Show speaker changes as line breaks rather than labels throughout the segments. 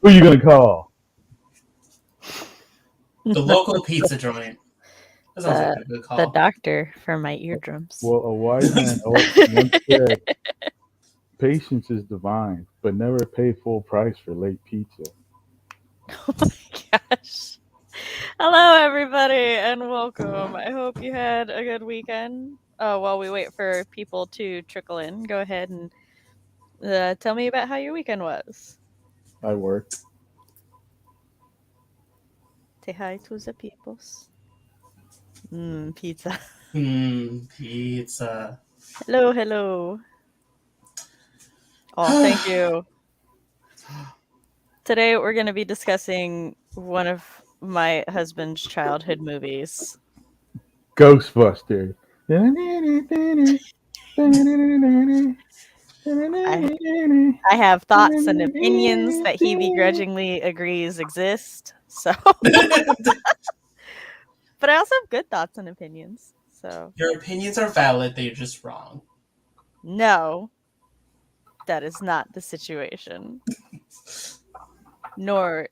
Who you gonna call?
The local pizza joint. That sounds like a good call.
The doctor for my eardrums.
Well, a wise man once said, "Patience is divine, but never pay full price for late pizza."
Oh my gosh. Hello, everybody, and welcome. I hope you had a good weekend. While we wait for people to trickle in, go ahead and tell me about how your weekend was.
I worked.
Say hi to the peoples. Pizza.
Pizza.
Hello. Oh, thank you. Today we're going to be discussing one of my husband's childhood movies.
Ghostbusters.
I have thoughts and opinions that he begrudgingly agrees exist. So, but I also have good thoughts and opinions. So
your opinions are valid; they're just wrong.
No, that is not the situation. Nor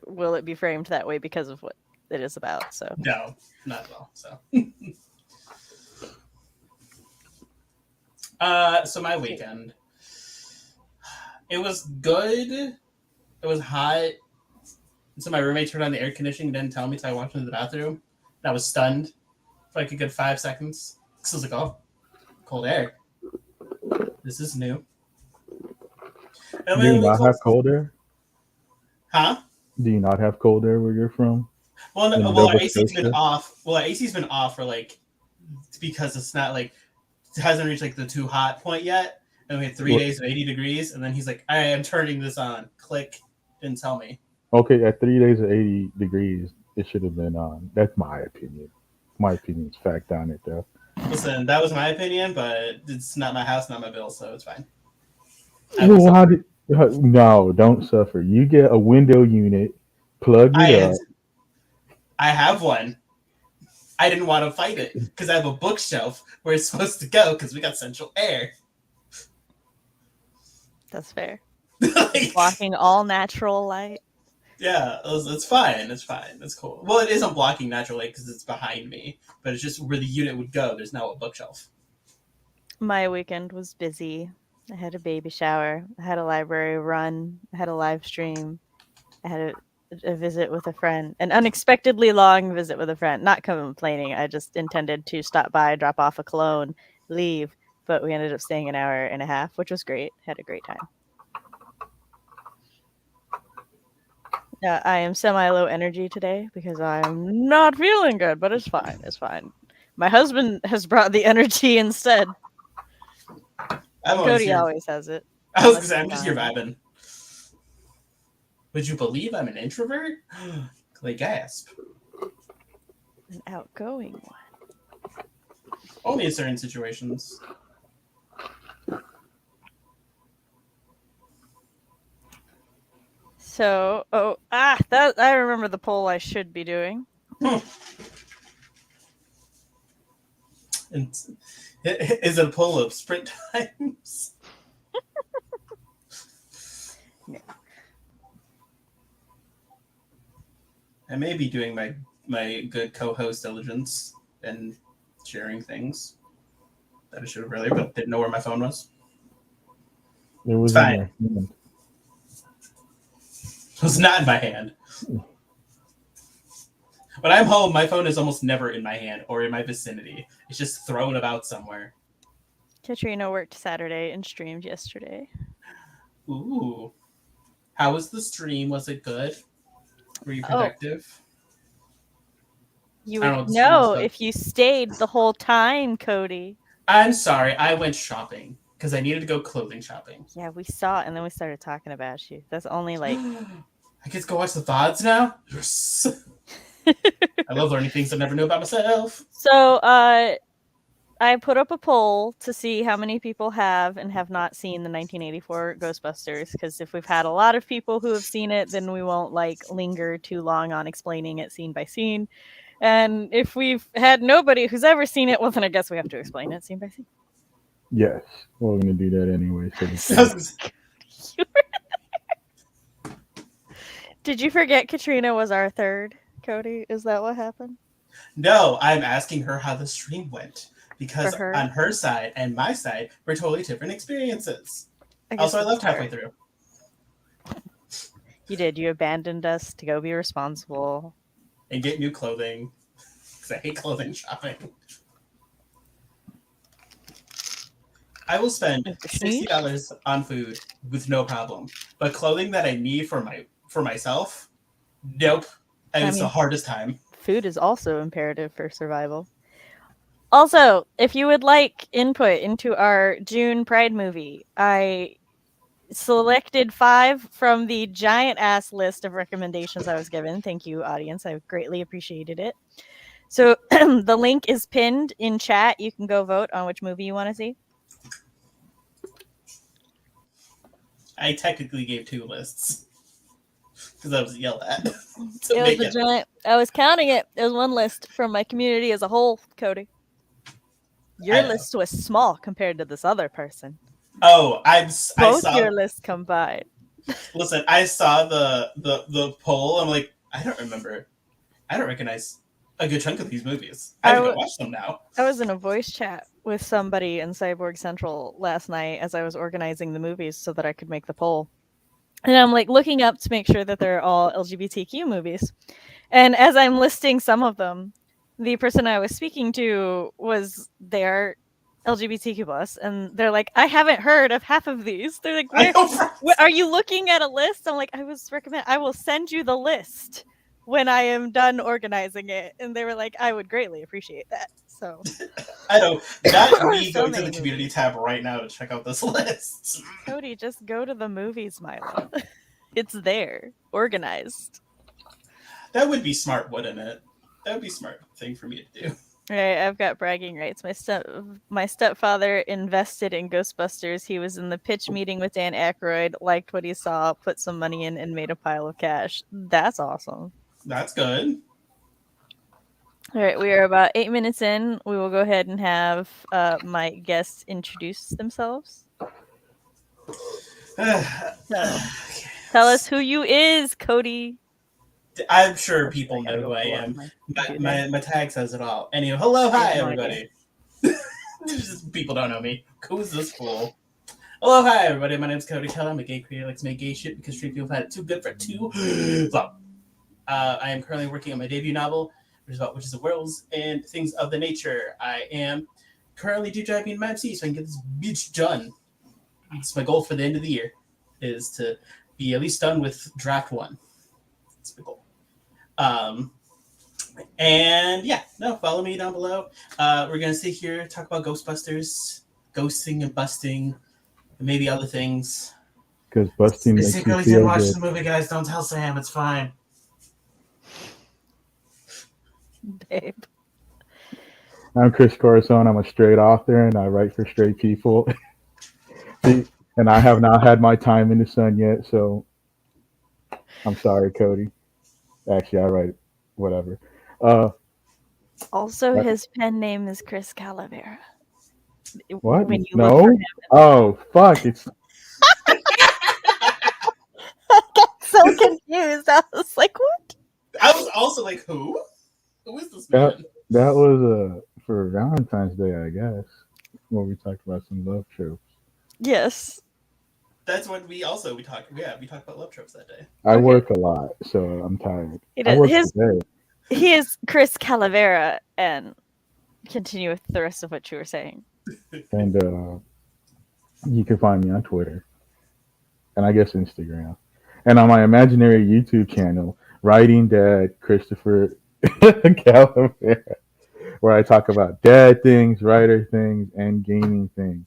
will it be framed that way because of what it is about. So
no, not at all. So. So my weekend, it was good. It was hot. So my roommate turned on the air conditioning and didn't tell me, so I walked into the bathroom. And I was stunned for like a good 5 seconds. So I was like, oh, cold air. This is new.
Do you not have cold air?
Huh?
Do you not have cold air where you're from?
Well, our AC's been off. Well, our AC's been off for like, because it's not like, it hasn't reached like the too hot point yet. And we had 3 days of 80 degrees. And then he's like, I am turning this on. Click. Didn't tell me.
Okay, at 3 days of 80 degrees, it should have been on. That's my opinion. My opinion's fact on it, though.
Listen, that was my opinion, but it's not my house, not my bill, so it's fine.
No, don't suffer. You get a window unit, plug it up.
I have one. I didn't want to fight it because I have a bookshelf where it's supposed to go because we got central air.
That's fair. Blocking all natural light.
Yeah, it's fine. It's fine. It's cool. Well, it isn't blocking natural light because it's behind me, but it's just where the unit would go. There's now a bookshelf.
My weekend was busy. I had a baby shower. I had a library run. I had a live stream. I had a visit with a friend. An unexpectedly long visit with a friend. Not complaining. I just intended to stop by, drop off a cologne, leave. But we ended up staying an hour and a half, which was great. Had a great time. I am semi-low energy today because I'm not feeling good, but it's fine. It's fine. My husband has brought the energy instead. Cody always has it.
I was going to say, I'm just here vibing. Would you believe I'm an introvert? Clay gasp.
An outgoing one.
Only in certain situations.
So, that I remember the poll I should be doing.
And is it a poll of sprint times?
No.
I may be doing my good co-host diligence and sharing things that I should have earlier, but didn't know where my phone was.
It was
fine. was not in my hand. When I'm home, my phone is almost never in my hand or in my vicinity. It's just thrown about somewhere.
Katrina worked Saturday and streamed yesterday.
Ooh. How was the stream? Was it good? Were you productive?
You
I don't know
would
what the stream was
know
about.
if you stayed the whole time, Cody.
I'm sorry. I went shopping because I needed to go clothing shopping.
Yeah, we saw it and then we started talking about you. That's only like
I get to go watch the VODs now? Yes. I love learning things I never knew about myself.
So, I put up a poll to see how many people have and have not seen the 1984 Ghostbusters, because if we've had a lot of people who have seen it, then we won't like linger too long on explaining it scene by scene. And if we've had nobody who's ever seen it, well, then I guess we have to explain it scene by scene.
Yes, we're gonna do that anyway.
Did you forget Katrina was our third, Cody? Is that what happened?
No, I'm asking her how the stream went. Because
For her?
on her side and my side were totally different experiences.
I
Also, I
that's
left
fair.
halfway through.
You did. You abandoned us to go be responsible.
And get new clothing. Because I hate clothing shopping. I will spend $60 on food with no problem. But clothing that I need for myself, nope. And it's the hardest time.
Food is also imperative for survival. Also, if you would like input into our June Pride movie, I selected 5 from the giant ass list of recommendations I was given. Thank you, audience. I greatly appreciated it. So the link is pinned in chat. You can go vote on which movie you want to see.
I technically gave 2 lists. Because I was yelled at.
I was counting it. It was one list from my community as a whole, Cody. Your list was small compared to this other person.
Oh, I
saw your list combined.
Listen, I saw the poll. I'm like, I don't remember. I don't recognize a good chunk of these movies. I have to watch them now.
I was in a voice chat with somebody in Cyborg Central last night as I was organizing the movies so that I could make the poll. And I'm like looking up to make sure that they're all LGBTQ movies. And as I'm listing some of them, the person I was speaking to was their LGBTQ plus, and they're like, I haven't heard of half of these. They're like, where are you looking at a list? I'm like, I will send you the list when I am done organizing it. And they were like, I would greatly appreciate that. So
I know. Not me going to the community tab right now to check out this list.
Cody, just go to the movies, Milo. It's there, organized.
That would be smart, wouldn't it? That would be a smart thing for me to do.
Right, I've got bragging rights. My stepfather invested in Ghostbusters. He was in the pitch meeting with Dan Aykroyd, liked what he saw, put some money in, and made a pile of cash. That's awesome.
That's good.
All right, we are about 8 minutes in. We will go ahead and have my guests introduce themselves. Tell us who you is, Cody.
I'm sure people know who I am. My tag says it all. Anyway, hello, hi, everybody. People don't know me. Who's this fool? Hello, hi, everybody. My name's Cody Keller. I'm a gay creator. I like to make gay shit because street people had it too good for too long. I am currently working on my debut novel, which is about witches and werewolves and things of the nature. I am currently due driving in my MC so I can get this bitch done. It's my goal for the end of the year, is to be at least done with draft 1. That's my goal. And yeah, no, follow me down below. We're gonna sit here, talk about Ghostbusters, ghosting and busting, and maybe other things.
Because busting makes you
secretly
feel
didn't watch
good.
the movie, guys. Don't tell Sam. It's fine.
Babe.
I'm Chris Corazon. I'm a straight author, and I write for straight people. And I have not had my time in the sun yet, so I'm sorry, Cody. Actually, I write whatever.
Also, his pen name is Chris Calavera.
What?
When you
No?
look for him,
Oh, fuck. It's
I got so confused. I was like, what?
I was also like, who? Who is this man?
that was for Valentine's Day, I guess, when we talked about some love tropes.
Yes.
That's when we talk. Yeah, we talked about love tropes that day.
I
Okay.
work a lot, so I'm tired.
He
I
does.
work today.
He is Chris Calavera, and continue with the rest of what you were saying.
And you can find me on Twitter and I guess Instagram. And on my imaginary YouTube channel, Writing Dad Christopher Calavera, where I talk about dad things, writer things, and gaming things.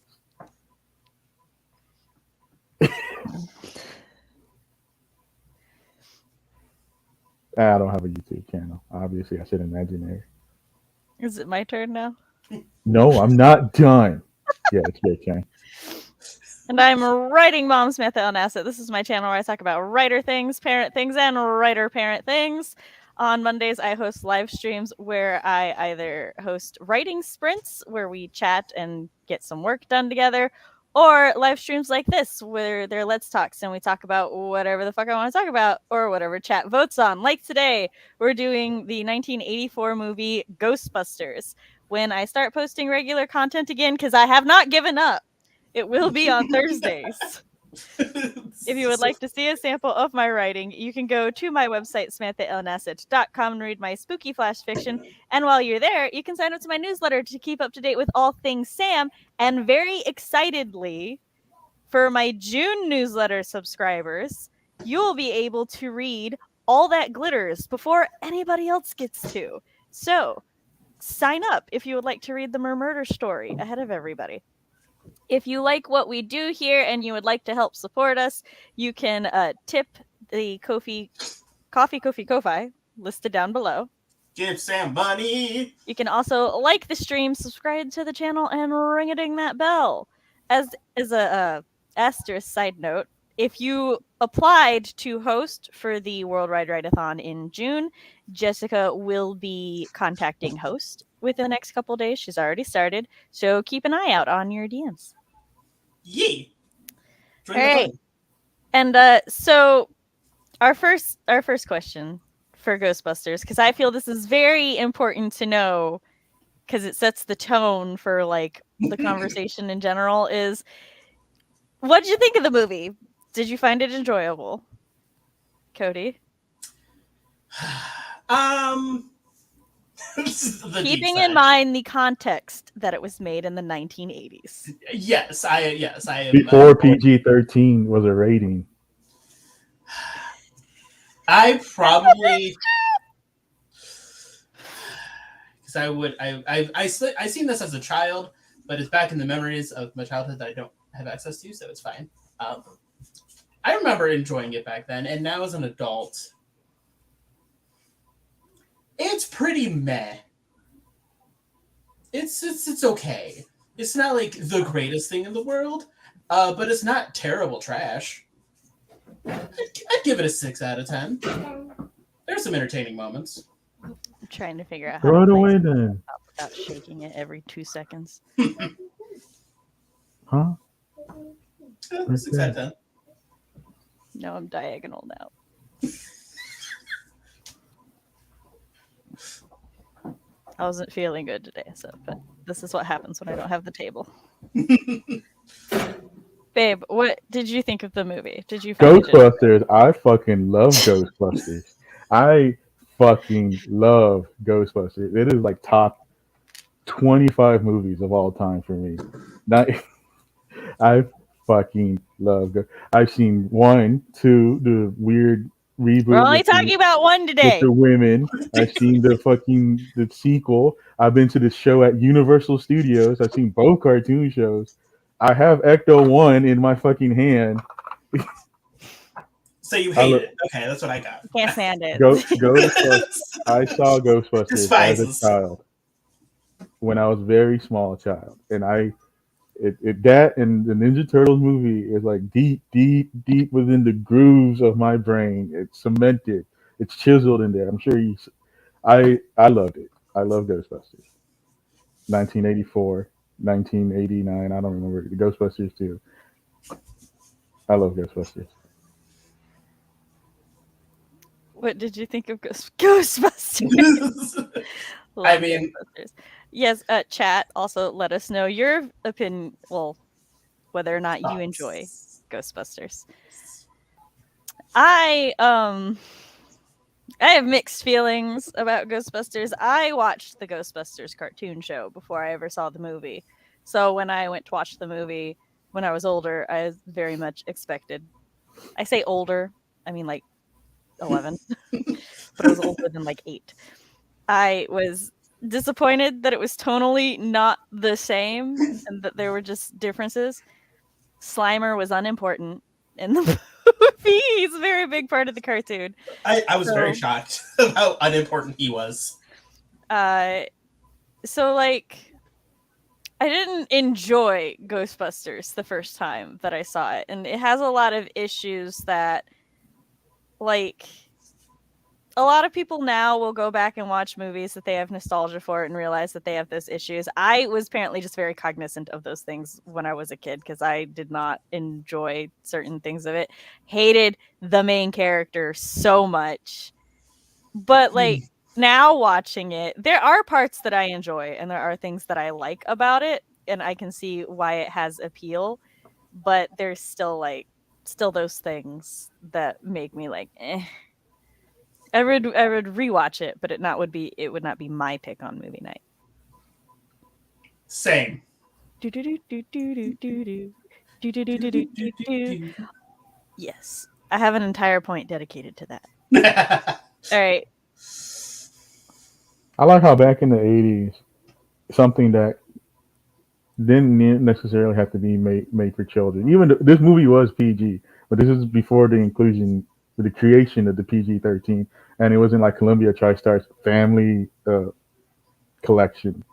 I don't have a YouTube channel. Obviously, I said imaginary.
Is it my turn now?
No, I'm not done. Yeah, it's your turn.
And I'm Writing Mom Samantha on Nasset. This is my channel where I talk about writer things, parent things, and writer parent things. On Mondays, I host live streams where I either host writing sprints where we chat and get some work done together, or live streams like this where they're Let's Talks and we talk about whatever the fuck I want to talk about or whatever chat votes on. Like today, we're doing the 1984 movie Ghostbusters. When I start posting regular content again, because I have not given up, it will be on Thursdays. If you would like to see a sample of my writing, you can go to my website, SamanthaLNasset.com, and read my spooky flash fiction. And while you're there, you can sign up to my newsletter to keep up to date with all things Sam. And very excitedly, for my June newsletter subscribers, you'll be able to read All That Glitters before anybody else gets to. So, sign up if you would like to read the murder story ahead of everybody. If you like what we do here and you would like to help support us, you can tip the Ko-fi listed down below.
Give Sam money.
You can also like the stream, subscribe to the channel, and ring-a-ding that bell. As a asterisk side note, if you applied to host for the Worldwide Writeathon in June, Jessica will be contacting host within the next couple days. She's already started, so keep an eye out on your DMs.
Yay! Join
All
the
right.
fun.
And so our first question for Ghostbusters, because I feel this is very important to know because it sets the tone for like the conversation in general, is what did you think of the movie? Did you find it enjoyable? Cody? Keeping in mind the context that it was made in the 1980s.
Yes, I am.
Before PG-13 was a rating.
I probably, because I seen this as a child, but it's back in the memories of my childhood that I don't have access to, so it's fine. I remember enjoying it back then, and now as an adult, it's pretty meh. It's okay. It's not like the greatest thing in the world, but it's not terrible trash. I'd give it a 6 out of 10. There's some entertaining moments.
I'm trying to figure out how
Throw it
to
away
play
then.
without shaking it every 2 seconds.
Huh?
6 out of 10.
No, I'm diagonal now. I wasn't feeling good today, but this is what happens when I don't have the table. Babe, what did you think of the movie? Did you find
Ghostbusters. I fucking love Ghostbusters. I fucking love Ghostbusters. It is like top 25 movies of all time for me. I fucking love I've seen 1, 2, the weird reboot.
We're only talking about one today.
With the women. I've seen the sequel. I've been to the show at Universal Studios. I've seen both cartoon shows. I have Ecto 1 in my fucking hand.
So you hate it. Okay, that's what I got.
Can't stand it.
Ghostbusters. I saw Ghostbusters
Despises.
as a child when I was a very small child, and that and the Ninja Turtles movie is like deep within the grooves of my brain. It's cemented. It's chiseled in there. I'm sure I loved it. I love Ghostbusters. 1984, 1989. I don't remember the Ghostbusters too. I love Ghostbusters.
What did you think of Ghostbusters?
I mean,
Ghostbusters. Yes, chat, also let us know your opinion, well, whether or not you enjoy Ghostbusters. I have mixed feelings about Ghostbusters. I watched the Ghostbusters cartoon show before I ever saw the movie. So when I went to watch the movie when I was older, I was very much expected. I say older, I mean like 11, but I was older than like 8. I was disappointed that it was tonally not the same and that there were just differences. Slimer was unimportant in the movie. He's a very big part of the cartoon.
I was very shocked of how unimportant he was.
So like I didn't enjoy Ghostbusters the first time that I saw it, and it has a lot of issues that like a lot of people now will go back and watch movies that they have nostalgia for and realize that they have those issues. I was apparently just very cognizant of those things when I was a kid because I did not enjoy certain things of it. Hated the main character so much. But like now watching it, there are parts that I enjoy and there are things that I like about it, and I can see why it has appeal, but there's still those things that make me like eh. I would rewatch it, but it would not be my pick on movie night.
Same.
Yes. I have an entire point dedicated to that. All right.
I like how back in the 80s, something that didn't necessarily have to be made for children. Even this movie was PG, but this is before the creation of the PG-13, and it wasn't like Columbia TriStar's family collection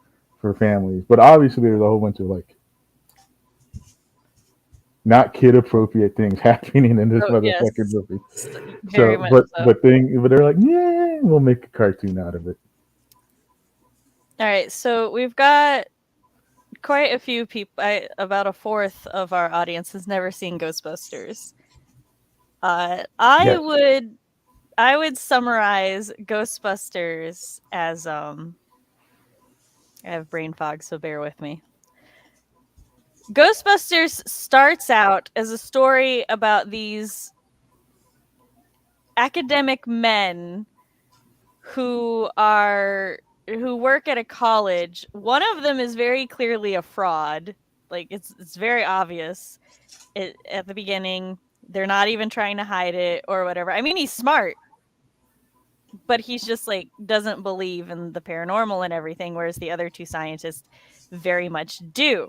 for families. But obviously, there's a whole bunch of like not kid appropriate things happening in this motherfucking movie.
Very much so.
But they're like, yeah, we'll make a cartoon out of it.
All right, so we've got quite a few people. About a fourth of our audience has never seen Ghostbusters. I would summarize Ghostbusters as I have brain fog, so bear with me. Ghostbusters starts out as a story about these academic men who work at a college. One of them is very clearly a fraud. Like it's very obvious at the beginning. They're not even trying to hide it or whatever. I mean, he's smart, but he's just like doesn't believe in the paranormal and everything, whereas the other two scientists very much do.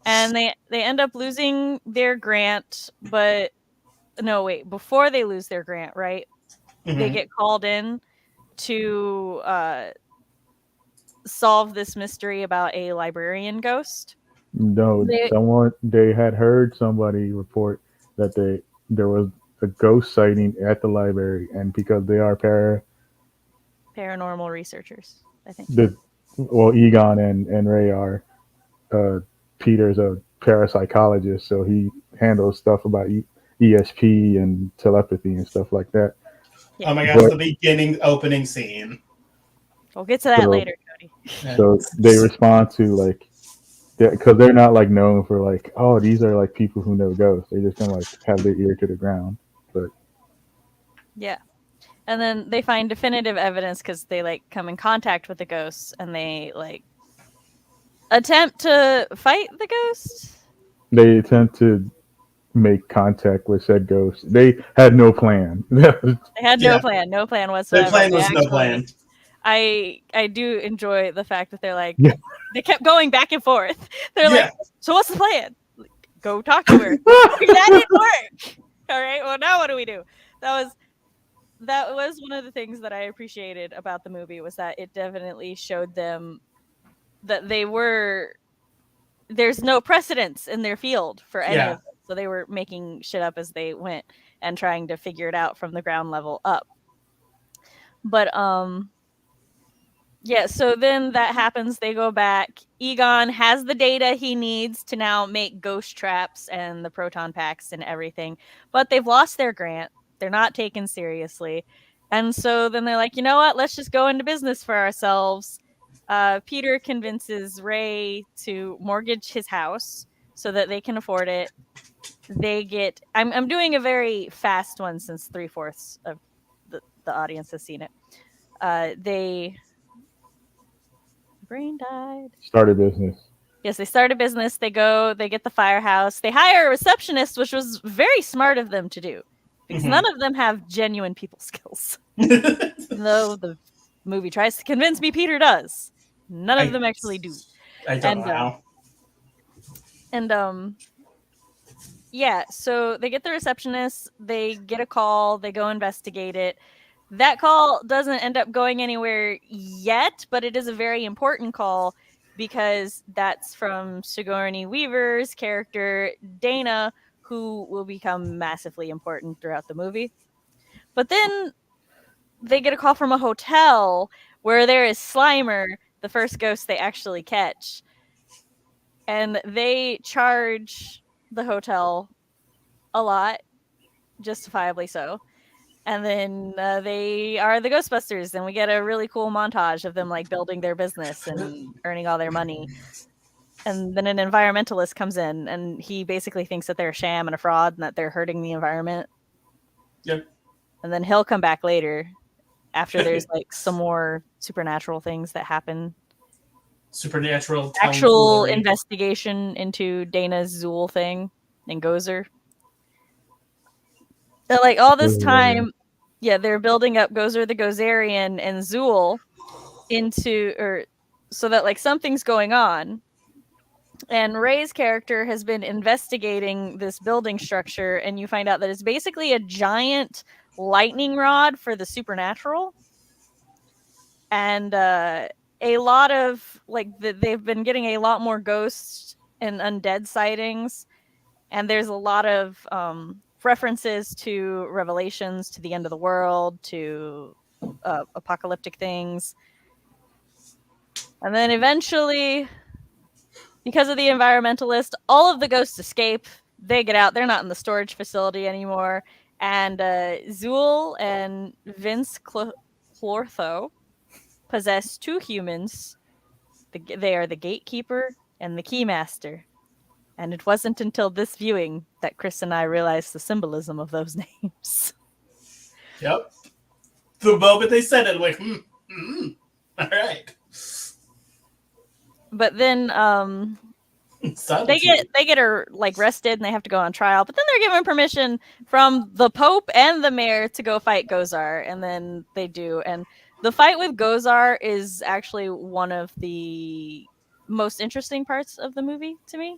And they end up losing their grant, but no, wait, before they lose their grant, right? Mm-hmm. They get called in to solve this mystery about a librarian ghost.
No, they had heard somebody report that there was a ghost sighting at the library, and because they are
paranormal researchers, I think.
Egon and Ray are. Peter's a parapsychologist, so he handles stuff about ESP and telepathy and stuff like that.
Yeah. Oh my gosh, the opening scene.
We'll get to that later, Cody.
So they respond to like, because they're not like known for like, oh, these are like people who know ghosts. They just kind of like have their ear to the ground. But
yeah, and then they find definitive evidence because they like come in contact with the ghosts and they like attempt to fight the ghost.
They attempt to make contact with said ghost. They had no plan.
They had no plan whatsoever.
Their plan was no plan.
I do enjoy the fact that they're like they kept going back and forth. They're like, so what's the plan? Like, go talk to her. That didn't work. All right. Well, now what do we do? That was one of the things that I appreciated about the movie was that it definitely showed them that there's no precedence in their field for any of it. So they were making shit up as they went and trying to figure it out from the ground level up. But so then that happens. They go back. Egon has the data he needs to now make ghost traps and the proton packs and everything. But they've lost their grant. They're not taken seriously. And so then they're like, you know what? Let's just go into business for ourselves. Peter convinces Ray to mortgage his house so that they can afford it. they get. I'm doing a very fast one since 3/4 of the audience has seen it. They brain died.
Start a business.
Yes, they start a business. They go. They get the firehouse. They hire a receptionist, which was very smart of them to do, because
Mhm.
none of them have genuine people skills. Even though the movie tries to convince me Peter does, none of them actually do.
I don't know how.
And yeah, so they get the receptionist, they get a call, they go investigate it. That call doesn't end up going anywhere yet, but it is a very important call because that's from Sigourney Weaver's character Dana, who will become massively important throughout the movie. But then they get a call from a hotel where there is Slimer, the first ghost they actually catch, and they charge the hotel a lot, justifiably so. And then they are the Ghostbusters, and we get a really cool montage of them like building their business and earning all their money. And then an environmentalist comes in, and he basically thinks that they're a sham and a fraud, and that they're hurting the environment.
Yep.
And then he'll come back later, after there's like some more supernatural things that happen.
Supernatural
Actual
tomfoolery.
investigation into Dana's Zool thing and Gozer. So, like all this time, yeah, they're building up Gozer the Gozerian and Zool into, or so that like something's going on. And Ray's character has been investigating this building structure, and you find out that it's basically a giant lightning rod for the supernatural. And a lot of like they've been getting a lot more ghosts and undead sightings, and there's a lot of references to revelations, to the end of the world, to apocalyptic things. And then eventually, because of the environmentalist, all of the ghosts escape. They get out. They're not in the storage facility anymore. And Zool and Vince Clortho possess two humans. They are the gatekeeper and the keymaster. And it wasn't until this viewing that Chris and I realized the symbolism of those names.
Yep. The moment they said it, I'm like, all right.
But then they get like arrested and they have to go on trial. But then they're given permission from the Pope and the mayor to go fight Gozar, and then they do. And the fight with Gozar is actually one of the most interesting parts of the movie to me,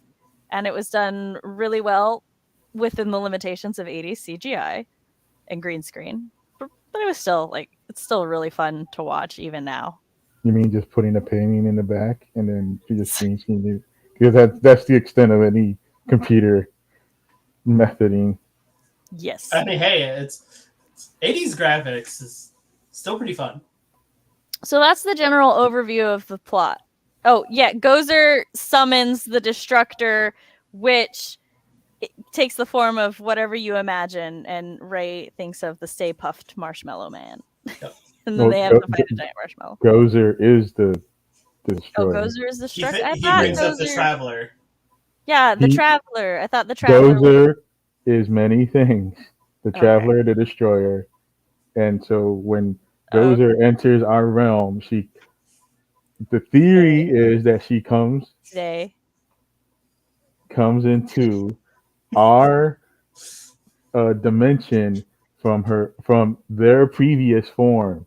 and it was done really well within the limitations of 80s CGI and green screen. But it was still like, it's still really fun to watch even now.
You mean just putting a painting in the back and then you just green screen it? Because that's the extent of any computer methoding.
Yes.
I mean, hey, it's 80s graphics is still pretty fun.
So that's the general overview of the plot. Oh, yeah, Gozer summons the Destructor, which takes the form of whatever you imagine, and Ray thinks of the Stay Puffed Marshmallow Man.
Yep.
And then they have to fight a giant marshmallow.
Gozer is the destroyer.
Oh, Gozer is the Destructor?
He brings up the
Gozer...
Traveler.
Yeah, the Traveler. I thought the Traveler
Gozer is many things. The Traveler, the Destroyer. And so when Gozer enters our realm, the theory is that she comes into our dimension from their previous form,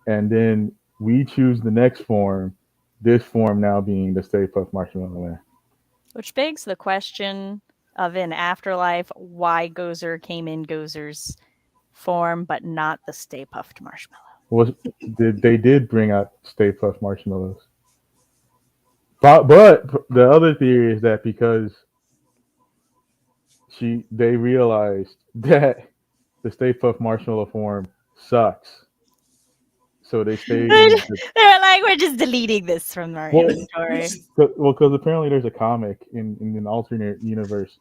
and then we choose the next form. This form now being the Stay Puft Marshmallow Man. Which
begs the question of in Afterlife why Gozer came in Gozer's form, but not the Stay Puffed Marshmallow.
They did bring out Stay Puft Marshmallows. But the other theory is that because they realized that the Stay Puft Marshmallow form sucks, so they stayed.
They're like, we're just deleting this from our inventory.
Well, because apparently there's a comic in an alternate universe.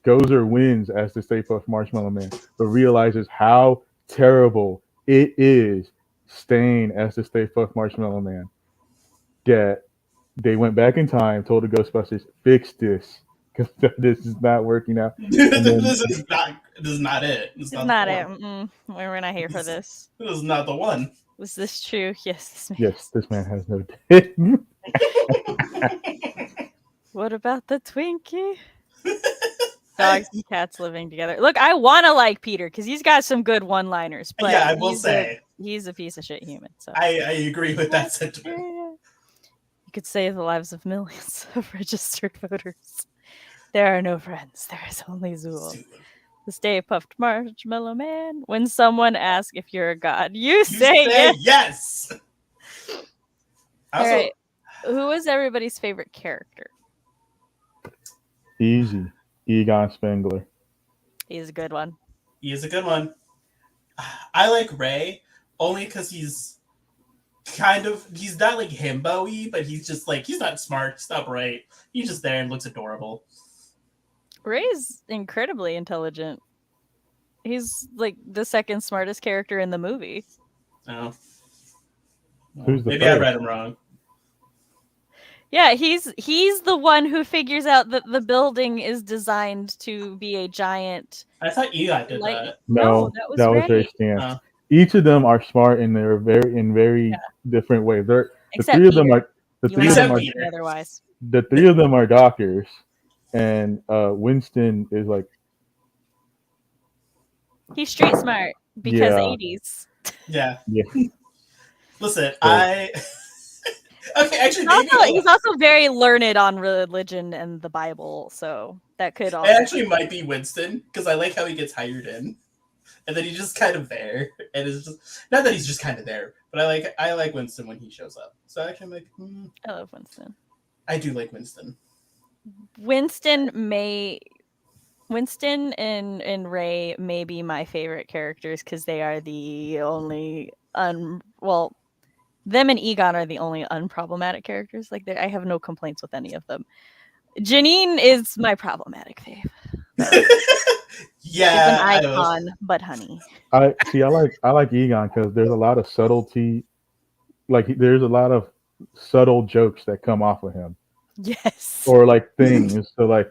Gozer wins as the Stay Puft Marshmallow Man, but realizes how terrible it is staying as the Stay Puft Marshmallow Man. That they went back in time, told the Ghostbusters, fix this. because this is not working out. And then
This is not it. It's
It's
not,
not
the
it.
one.
We're not here for this.
This is not the one.
Was this true? Yes, this man.
yes, this man has no dick.
What about the Twinkie? Dogs and cats living together. Look, I want to like Peter because he's got some good one-liners. But
Yeah, I will say
he's a piece of shit human. So
I agree with that sentiment.
You could save the lives of millions of registered voters. There are no friends. There is only Zool. The Stay Puffed Marshmallow Man. When someone asks if you're a god, you say yes.
Yes.
All right. Who is everybody's favorite character?
Easy. Egon Spengler.
He's a good one.
He is a good one. I like Ray only because he's not like himbo-y, but he's just like, he's not smart, he's not bright. He's just there and looks adorable.
Ray's incredibly intelligent. He's like the second smartest character in the movie.
Oh. Well,
Who's the
maybe I
first?
read him wrong.
Yeah, he's the one who figures out that the building is designed to be a giant.
I thought Egon did that.
No,
that was
Ray
Ray.
Stantz. Each of them are smart in their very different ways. The
Except
three of them
Peter.
are
You won't
Except
have
Peter.
me otherwise.
the three of them are doctors, and Winston is like,
He's street smart because
Yeah.
80s.
Yeah.
yeah,
Listen,
Yeah.
Okay, actually,
He's also very learned on religion and the Bible, so that could also.
it actually might be Winston because I like how he gets hired in, and then he's just kind of there, and it's just not that he's just kind of there, but I like Winston when he shows up. So actually, I'm like,
I love Winston.
I do like Winston.
Winston and Ray may be my favorite characters because they are the only them and Egon are the only unproblematic characters. Like I have no complaints with any of them. Janine is my problematic fave.
Yeah,
She's an icon, but honey.
I like Egon because there's a lot of subtlety. Like there's a lot of subtle jokes that come off of him,
Yes.
or like things. So like,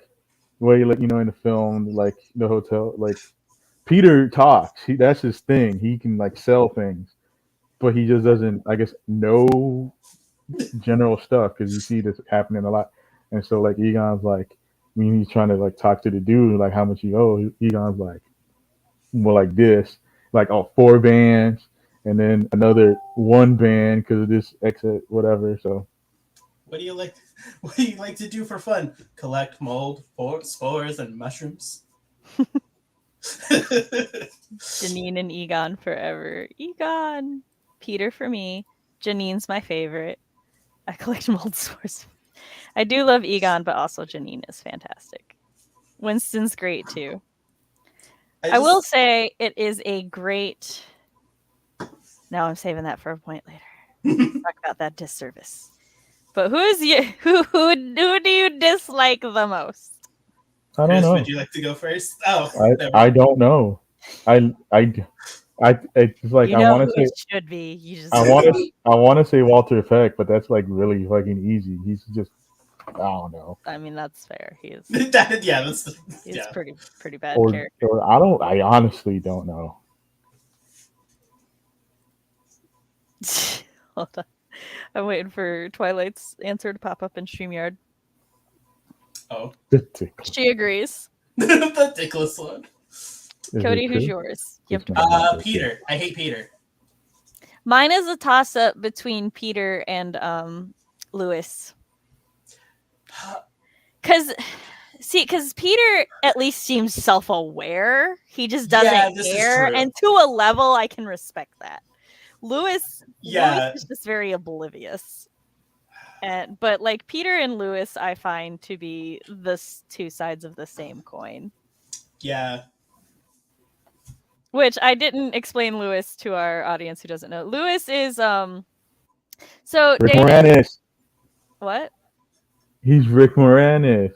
way in the film, like the hotel, like Peter talks. That's his thing. He can like sell things, but he just doesn't, I guess, know general stuff because you see this happening a lot. And so like Egon's like, when he's trying to like talk to the dude, like how much you owe, Egon's like, well, like this, like 4 bands, and then another 1 band because of this exit, whatever. So
What do you like? What do you like to do for fun? Collect mold, spores, and mushrooms.
Janine and Egon forever. Egon. Peter for me. Janine's my favorite. I collect mold spores. I do love Egon, but also Janine is fantastic. Winston's great too. I will say it is a great. Now I'm saving that for a point later. Talk about that disservice. But who do you dislike the most?
I don't
Chris,
know.
would you like to go first? Oh,
I don't know. It's like
You know
I want
who
to say
it should be. You just
I want to say Walter Peck, but that's like really fucking easy. He's just, I don't know.
I mean, that's fair. He's
yeah.
pretty bad
Or
character.
I honestly don't know.
Hold on. I'm waiting for Twilight's answer to pop up in StreamYard.
Oh,
She agrees.
the dickless one.
Cody, who's yours? You have to
Peter. I hate Peter.
Mine is a toss-up between Peter and Lewis. Because Peter at least seems self-aware. He just doesn't care. And to a level, I can respect that. Lewis is just very oblivious. But like Peter and Lewis, I find to be the 2 sides of the same coin.
Yeah.
Which I didn't explain Lewis to our audience who doesn't know. Lewis is so
Rick
David,
Moranis.
What?
He's Rick Moranis.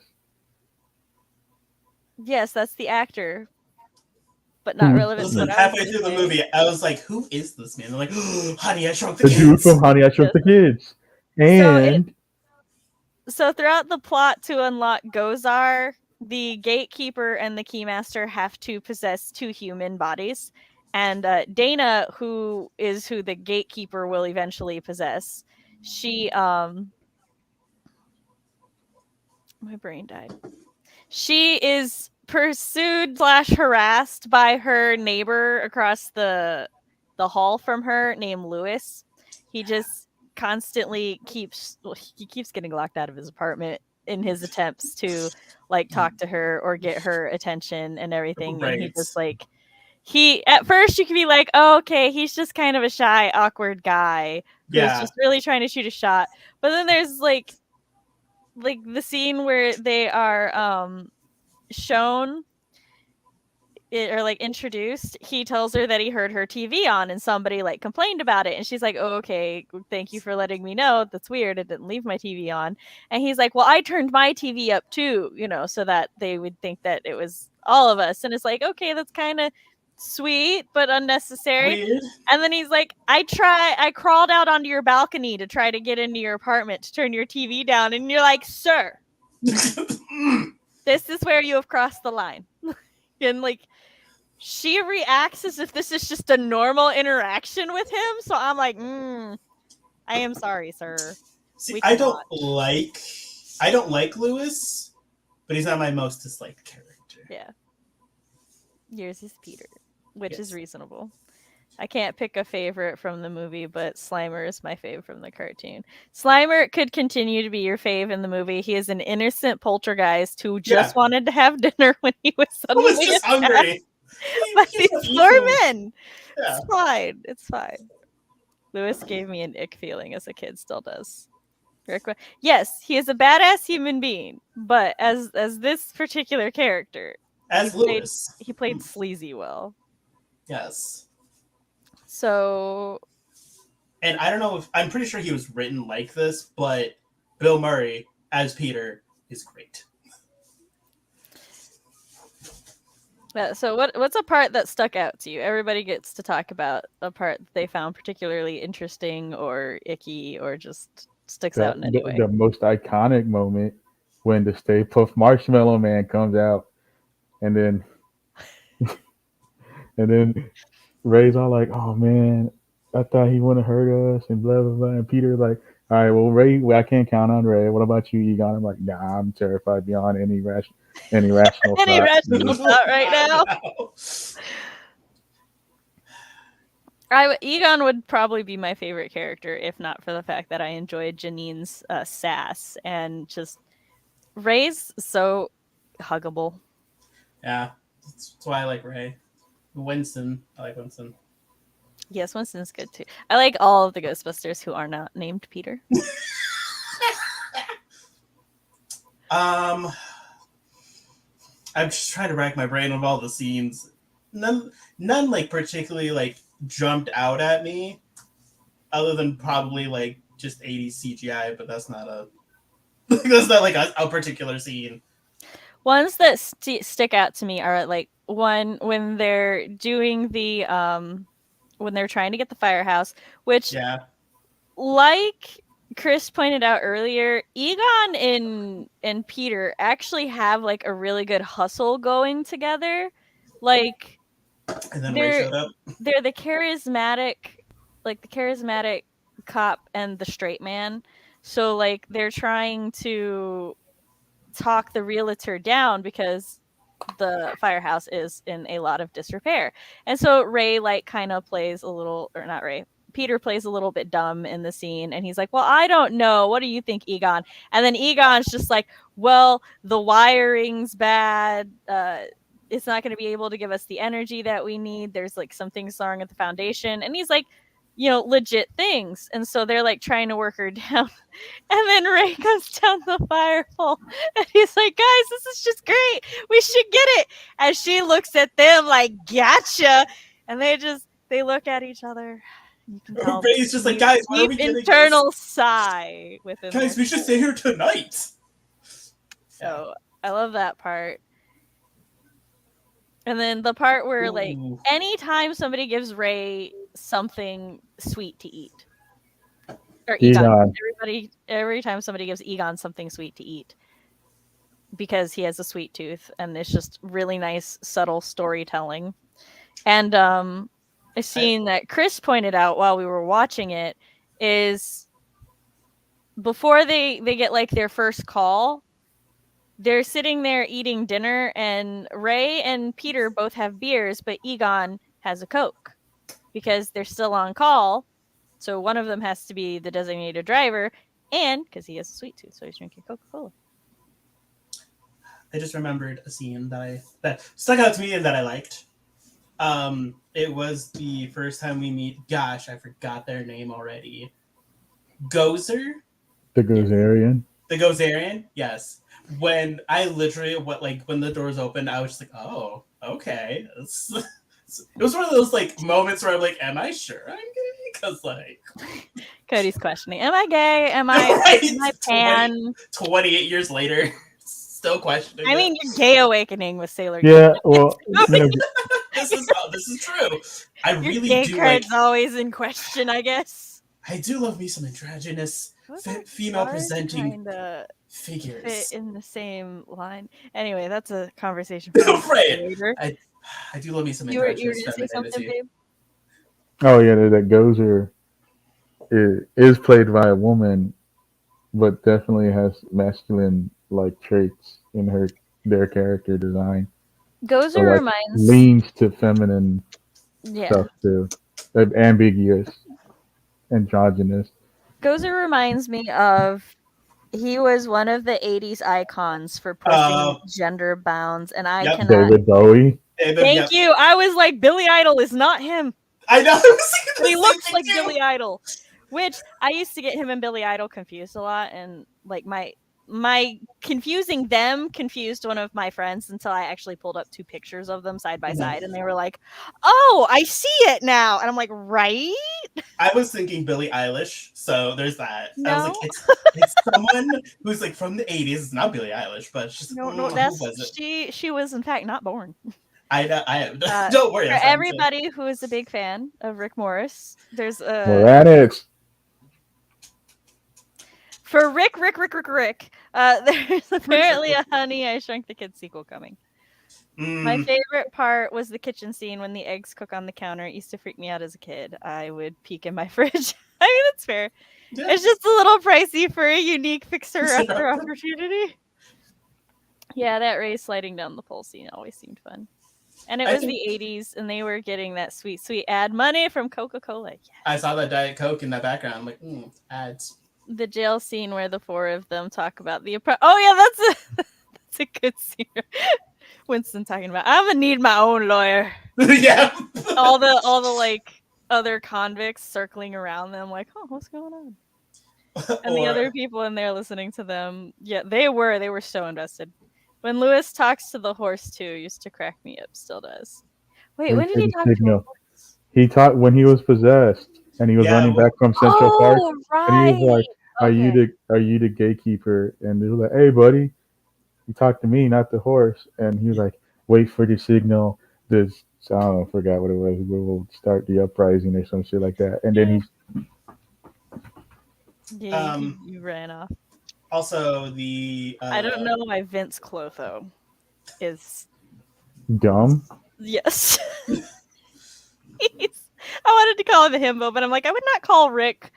Yes, that's the actor. But not relevant.
Listen, halfway through the movie, I was like, "Who is this man?" They're like, "Honey, I Shrunk the
The
Kids."
dude from Honey, I Shrunk the Kids. And
So throughout the plot to unlock Gozar, the gatekeeper and the keymaster have to possess 2 human bodies. And Dana, who the gatekeeper will eventually possess, she my brain died. She is pursued / harassed by her neighbor across the hall from her named Lewis. He just constantly keeps getting locked out of his apartment in his attempts to like talk to her or get her attention and everything. And he
Right.
just like he at first you can be like, oh, okay, he's just kind of a shy, awkward guy who's
Yeah.
just really trying to shoot a shot. But then there's like the scene where they are shown or like introduced. He tells her that he heard her TV on and somebody like complained about it, and she's like, oh, okay, thank you for letting me know. That's weird, I didn't leave my TV on. And he's like, well, I turned my TV up too, so that they would think that it was all of us. And it's like, okay, that's kind of sweet but unnecessary.
Weird.
And then he's like, I crawled out onto your balcony to try to get into your apartment to turn your TV down. And you're like, sir, this is where you have crossed the line. And like she reacts as if this is just a normal interaction with him. So I'm like, I am sorry, sir.
See, I don't like Lewis, but he's not my most disliked character.
Yeah. Yours is Peter, which
Yes.
is reasonable. I can't pick a favorite from the movie, but Slimer is my fave from the cartoon. Slimer could continue to be your fave in the movie. He is an innocent poltergeist who just wanted to have dinner when he was suddenly
just hungry.
But these poor men.
Yeah.
It's fine. It's fine. Lewis gave me an ick feeling as a kid, still does. Yes, he is a badass human being, but as this particular character,
Lewis,
he played sleazy well.
Yes.
So,
and I don't know if I'm pretty sure he was written like this, but Bill Murray as Peter is great.
So what's a part that stuck out to you? Everybody gets to talk about a part that they found particularly interesting or icky or just sticks out in any way.
The most iconic moment when the Stay Puft Marshmallow Man comes out, and then Ray's all like, "Oh man, I thought he wouldn't hurt us," and blah blah blah. And Peter's like, "All right, well Ray, I can't count on Ray. What about you, Egon?" I'm like, "Nah, I'm terrified beyond any rational
thought right now." Egon would probably be my favorite character if not for the fact that I enjoyed Janine's sass, and just Ray's so huggable.
Yeah, that's why I like Ray. Winston, I like Winston.
Yes, Winston's good too. I like all of the Ghostbusters who are not named Peter.
I'm just trying to rack my brain of all the scenes. None like particularly like jumped out at me, other than probably like just 80s CGI, but that's not like a particular scene.
Ones that stick out to me are like when they're doing the when they're trying to get the firehouse, which like Chris pointed out earlier, Egon and Peter actually have like a really good hustle going together. Like,
and then Ray showed up.
They're the charismatic cop and the straight man. So like they're trying to talk the realtor down because the firehouse is in a lot of disrepair. And so Ray like kind of plays a little, or not Ray, Peter plays a little bit dumb in the scene, and he's like, well, I don't know. What do you think, Egon? And then Egon's just like, well, the wiring's bad. It's not going to be able to give us the energy that we need. There's like some things wrong at the foundation. And he's like, legit things. And so they're like trying to work her down. And then Ray comes down the fire hole and he's like, guys, this is just great. We should get it. And she looks at them like, gotcha. And they look at each other. You can tell
Ray's just like, guys, what are we getting
internal sigh within
guys, we should stay here tonight.
So I love that part. And then the part where like anytime somebody gives Ray something sweet to eat, Or Egon.
Egon.
Every time somebody gives Egon something sweet to eat, because he has a sweet tooth, and it's just really nice, subtle storytelling. And a scene that Chris pointed out while we were watching it is before they get like their first call, they're sitting there eating dinner, and Ray and Peter both have beers, but Egon has a Coke because they're still on call. So one of them has to be the designated driver, and because he has a sweet tooth, so he's drinking Coca-Cola.
I just remembered a scene that stuck out to me and that I liked. It was the first time we meet. Gosh, I forgot their name already. Gozer.
The Gozerian.
The Gozerian. Yes. When I literally when the doors opened, I was just like, oh, okay. It was one of those like moments where I'm like, am I sure I'm gay? Because like
Cody's questioning, am I gay? Am I
right?
am I pan?
28 years later, still questioning.
I mean, your gay awakening with Sailor.
Yeah, well,
this is true. I
your
really
gay
do
card's
like.
always in question, I guess.
I do love me some androgynous female presenting figures.
Fit in the same line. Anyway, that's a conversation for
right.
later.
I do love me some
You were
androgynous
gonna say something,
femininity.
babe?
oh yeah, that Gozer is played by a woman, but definitely has masculine like traits in their character design.
Gozer
So, like,
reminds
leans to feminine
yeah.
stuff too, ambiguous, androgynous.
Gozer reminds me of he was one of the 80s icons for pushing gender bounds, and I cannot.
David Bowie.
Thank you. I was like, Billy Idol is not him.
I know.
But he looks like Billy Idol, which I used to get him and Billy Idol confused a lot, and like my confusing them confused one of my friends until I actually pulled up 2 pictures of them side by side, and they were like, "Oh, I see it now," and I'm like, "Right?"
I was thinking Billie Eilish, so there's that.
No.
I was like, it's someone who's like from the 80s. It's not Billie Eilish, but it's just
no, she was in fact not born.
I don't worry.
For everybody who is a big fan of Rick Morris, there's a
Moranis.
For Rick, there's apparently a Honey, I Shrunk the Kids sequel coming. My favorite part was the kitchen scene when the eggs cook on the counter. It used to freak me out as a kid. I would peek in my fridge. I mean, that's fair. Yeah. It's just a little pricey for a unique fixer-upper opportunity. Yeah, that Ray sliding down the pole scene always seemed fun. And it was the 80s, and they were getting that sweet, sweet ad money from Coca-Cola. Yes.
I saw that Diet Coke in that background. I'm like, ads.
The jail scene where the 4 of them talk about the oh yeah, that's a good scene. Winston talking about, I'm gonna need my own lawyer.
Yeah.
all the like other convicts circling around them, like, oh, what's going on? And the other people in there listening to them, yeah, they were so invested. When Lewis talks to the horse too, used to crack me up, still does. Wait, when did he talk to a horse?
He talked when he was possessed. And he was running back from Central Park,
right.
and he was like, "Are you the gatekeeper?" And they were like, "Hey, buddy, you talk to me, not the horse." And he was like, "Wait for the signal. I don't know, forgot what it was. We'll start the uprising or some shit like that." And then
you ran off.
Also, the
I don't know why Vince Clotho is
dumb.
Yes. I wanted to call him a himbo, but I'm like, I would not call Rick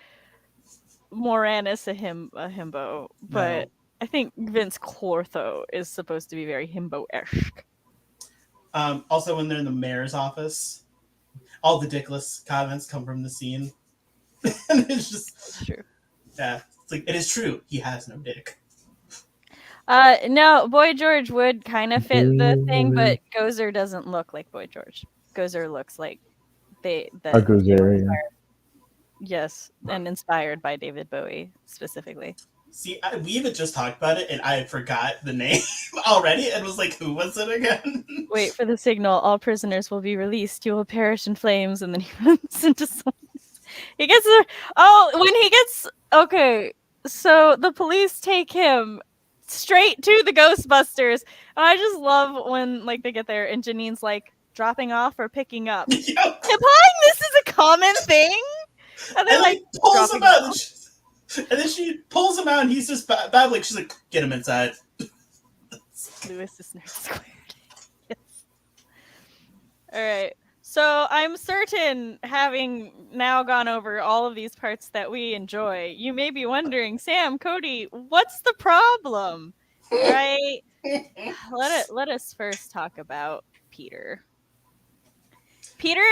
Moranis a himbo, but no. I think Vince Clortho is supposed to be very himbo-esque.
Also, when they're in the mayor's office, all the dickless comments come from the scene. And it's just...
That's true.
Yeah. It's like, it is true. He has no dick.
No, Boy George would kind of fit the thing, but Gozer doesn't look like Boy George. Gozer looks like a Gozerian. Yes, and inspired by David Bowie specifically.
See, we even just talked about it, and I forgot the name already, and was like, who was it again?
Wait for the signal. All prisoners will be released. You will perish in flames, and then he runs into someone. He gets okay. So the police take him straight to the Ghostbusters, and I just love when like they get there, and Janine's like, dropping off or picking up. Yep. Implying this is a common thing. And then like
pulls him out. And then she pulls him out, and he's just babbling. She's like, "Get him inside."
Lewis is nerd squared. Yes. All right. So I'm certain, having now gone over all of these parts that we enjoy, you may be wondering, Sam, Cody, what's the problem? Right? Let us first talk about Peter. Peter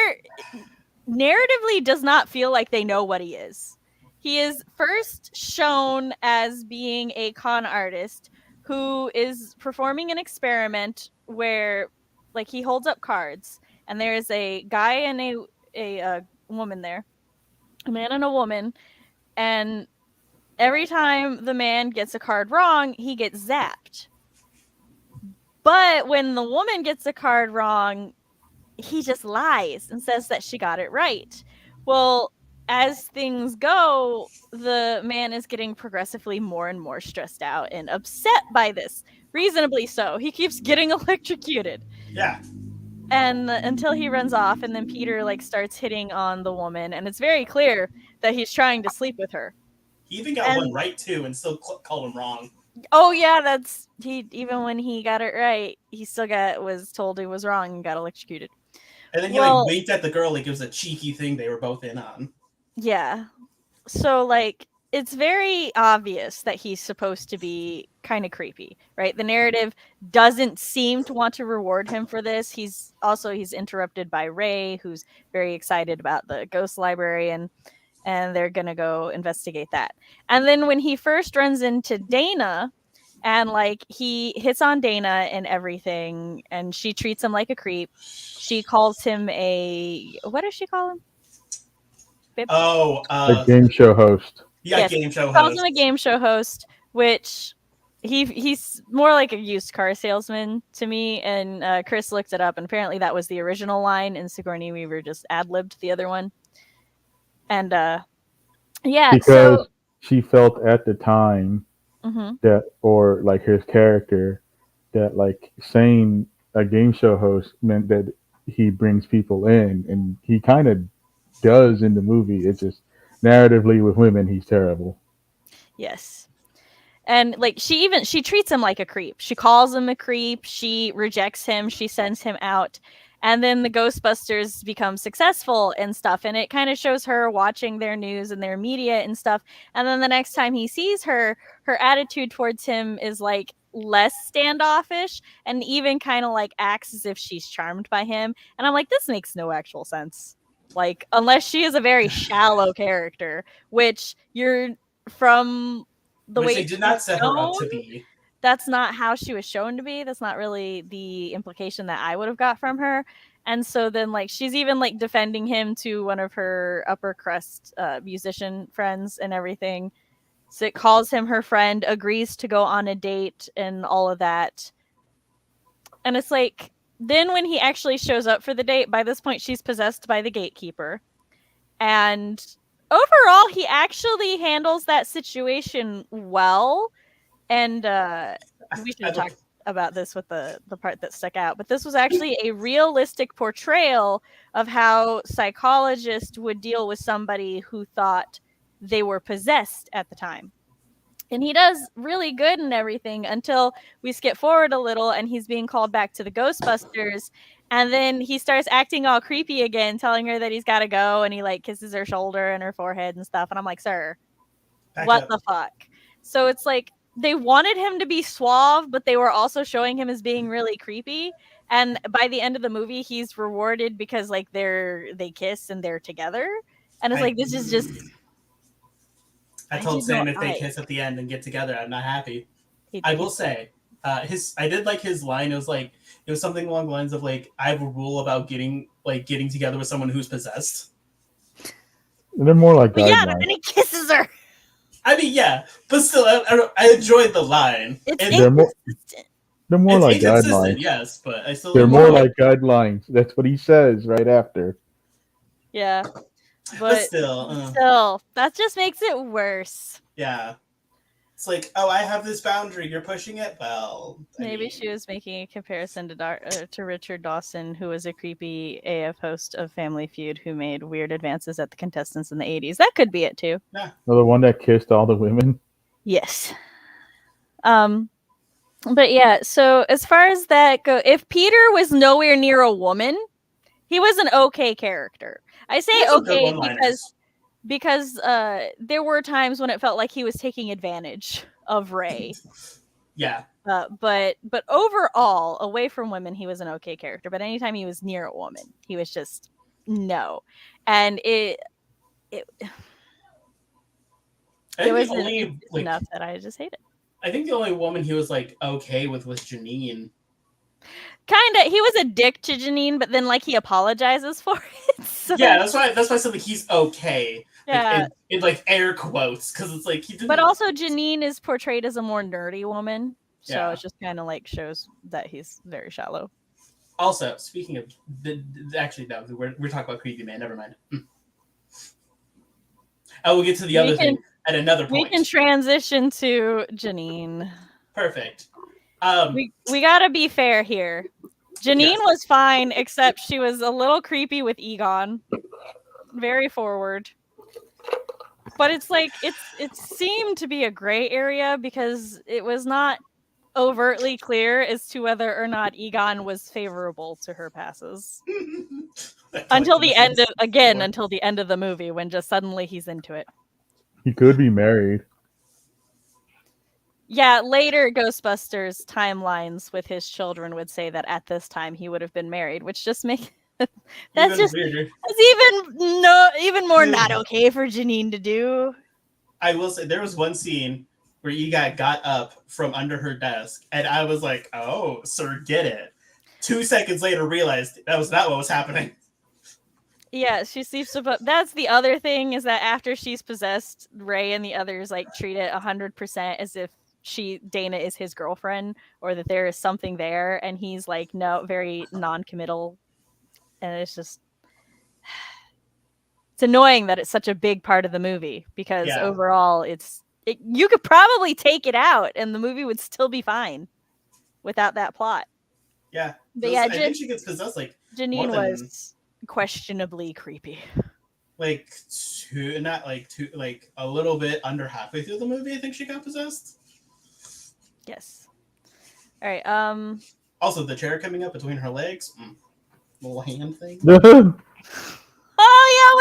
narratively does not feel like they know what he is. He is first shown as being a con artist who is performing an experiment where, like, he holds up cards, and there is a guy and a woman there, a man and a woman, and every time the man gets a card wrong, he gets zapped. But when the woman gets a card wrong, he just lies and says that she got it right. Well, as things go, the man is getting progressively more and more stressed out and upset by this. Reasonably so. He keeps getting electrocuted.
Yeah.
And until he runs off, and then Peter like starts hitting on the woman, and it's very clear that he's trying to sleep with her.
He even got one right too, and still called him wrong.
Oh yeah, that's he. Even when he got it right, he still was told he was wrong and got electrocuted.
And then he like winked at the girl like it was a cheeky thing they were both in on.
Yeah. So like it's very obvious that he's supposed to be kind of creepy, right? The narrative doesn't seem to want to reward him for this. He's interrupted by Ray, who's very excited about the ghost library, and they're going to go investigate that. And then when he first runs into Dana, and like he hits on Dana and everything, and she treats him like a creep. She calls him what does she call him?
A game show host.
Yeah, yes. Game show host.
Calls him a game show host, which he's more like a used car salesman to me. And Chris looked it up, and apparently that was the original line, and Sigourney Weaver just ad-libbed the other one. And yeah,
because she felt at the time that, or like his character, that like saying a game show host meant that he brings people in, and he kind of does in the movie. It's just narratively with women, he's terrible.
Yes. And like she treats him like a creep. She calls him a creep. She rejects him. She sends him out. And then the Ghostbusters become successful and stuff. And it kind of shows her watching their news and their media and stuff. And then the next time he sees her, her attitude towards him is like less standoffish, and even kind of like acts as if she's charmed by him. And I'm like, this makes no actual sense. Like, unless she is a very shallow character, which you're from the way
they did not set her up to be.
That's not how she was shown to be. That's not really the implication that I would have got from her. And so then like she's even like defending him to one of her upper crust musician friends and everything. So it calls him her friend, agrees to go on a date and all of that. And it's like, then when he actually shows up for the date, by this point she's possessed by the gatekeeper. And overall, he actually handles that situation well. And we should talk about this with the part that stuck out. But this was actually a realistic portrayal of how psychologists would deal with somebody who thought they were possessed at the time. And he does really good and everything until we skip forward a little and he's being called back to the Ghostbusters. And then he starts acting all creepy again, telling her that he's got to go. And he like kisses her shoulder and her forehead and stuff. And I'm like, sir, what the fuck? So it's like they wanted him to be suave, but they were also showing him as being really creepy. And by the end of the movie, he's rewarded because like they kiss and they're together. And it's like, this is just...
I told Sam if they kiss at the end and get together, I'm not happy. I will say, I did like his line. It was something along the lines of like, I have a rule about getting together with someone who's possessed.
They're more like guidelines.
Yeah, but then he kisses her.
I mean, yeah, but still, I enjoyed the line.
They're more like guidelines.
Yes, but I still.
They're more like guidelines. That's what he says right after.
Yeah. But still, that just makes it worse.
Yeah. It's like, oh, I have this boundary. You're pushing it. Well,
Maybe she was making a comparison to Richard Dawson, who was a creepy AF host of Family Feud who made weird advances at the contestants in the 80s. That could be it too.
Yeah.
Well, the one that kissed all the women.
Yes. But yeah, so as far as that go, if Peter was nowhere near a woman, he was an okay character. I say okay because there were times when it felt like he was taking advantage of Ray.
Yeah.
But overall, away from women, he was an okay character. But anytime he was near a woman, he was just no. And it was
only,
enough that I just hate it.
I think the only woman he was like okay with was Janine.
Kinda, he was a dick to Janine, but then like he apologizes for it. So.
Yeah, that's why I said like he's okay.
Yeah,
like, in like air quotes, because it's like he didn't.
But also Janine is portrayed as a more nerdy woman, so
Yeah.
it just kind of like shows that he's very shallow.
Also, speaking of actually no, we're talking about creepy man. Never mind. I will get to the other thing at another point.
We can transition to Janine.
Perfect.
We gotta be fair here. Janine was fine, except she was a little creepy with Egon. Very forward. But it's like it seemed to be a gray area because it was not overtly clear as to whether or not Egon was favorable to her passes. until the end of the movie when just suddenly he's into it.
He could be married.
Yeah, later Ghostbusters timelines with his children would say that at this time he would have been married, which just makes that's even more not okay for Janine to do.
I will say there was one scene where Egon got up from under her desk, and I was like, "Oh, sir, get it." 2 seconds later, realized that was not what was happening.
Yeah, she sleeps above. That's the other thing is that after she's possessed, Ray and the others like treat it 100% as if Dana is his girlfriend, or that there is something there, and he's like no, very non-committal, and it's just it's annoying that it's such a big part of the movie because overall you could probably take it out and the movie would still be fine without that plot.
Yeah,
but I
think she gets possessed like
Janine was questionably creepy.
Like a little bit under halfway through the movie, I think she got possessed.
Yes. All right.
Also, the chair coming up between her legs, little hand thing.
Oh yeah,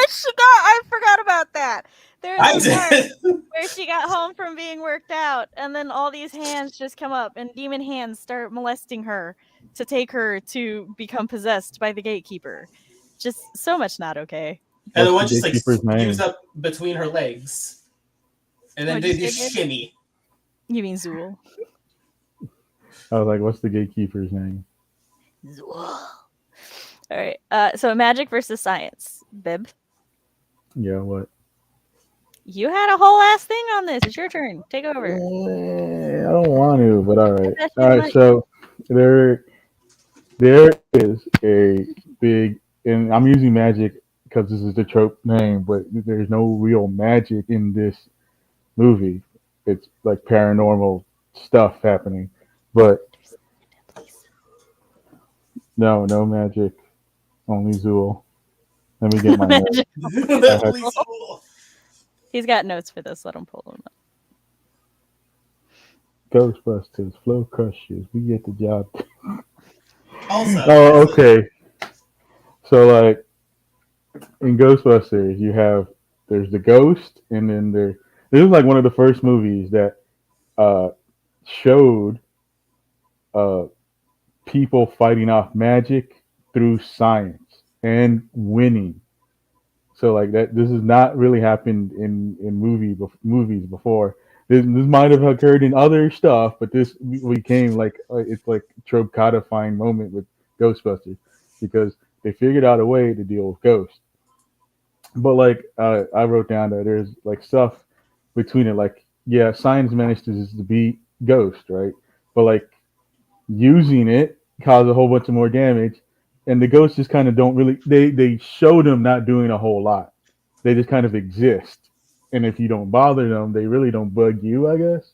I forgot about that. There's a part where she got home from being worked out, and then all these hands just come up, and demon hands start molesting her to take her to become possessed by the gatekeeper. Just so much not okay.
And the one just like skews up between her legs, and then they just shimmy.
You mean Zool?
I was like, what's the gatekeeper's name?
Zool. All right. So magic versus science. Bib?
Yeah, what?
You had a whole ass thing on this. It's your turn. Take over.
I don't want to, but all right. All right, so there is a big, and I'm using magic because this is the trope name, but there's no real magic in this movie. It's like paranormal stuff happening, but no magic. Only Zool. Let me get my notes.
He's got notes for this. Let him pull them up.
Ghostbusters, Flow Crushers. We get the job.
Also.
Oh, okay. So, like, in Ghostbusters, there's the ghost, and then this is like one of the first movies that showed people fighting off magic through science and winning. So like that, this has not really happened in movies before. This might have occurred in other stuff, but this became like it's like a trope codifying moment with Ghostbusters because they figured out a way to deal with ghosts. But like I wrote down that there's like stuff between it, like science managed to beat Ghost, right? But like using it caused a whole bunch of more damage. And the ghosts just kind of don't really, they show them not doing a whole lot. They just kind of exist. And if you don't bother them, they really don't bug you, I guess.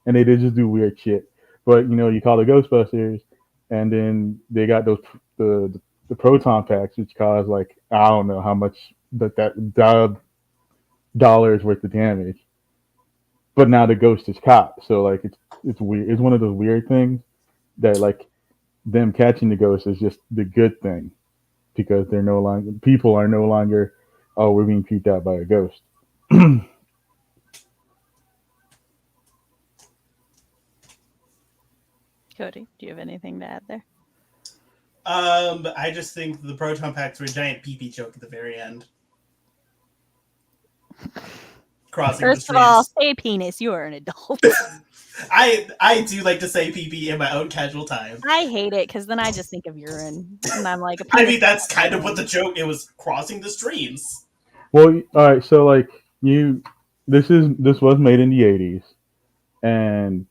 and they just do weird shit. But you call it Ghostbusters, and then they got the proton packs, which cause like I don't know how much that dollars worth of damage. But now the ghost is caught, so like it's weird. It's one of those weird things that like them catching the ghost is just the good thing because they're no longer people are no longer oh we're being creeped out by a ghost.
Cody, do you have anything to add there?
I just think the proton packs were a giant pee-pee joke at the very end. Crossing
First
the
of all,
streams.
say penis. You are an adult.
I do like to say pee-pee in my own casual time.
I hate it because then I just think of urine, and I'm like, a
I
penis
mean, that's
is
kind of what
urine.
the joke. It was crossing the streams.
Well, all right, so like this was made in the '80s, and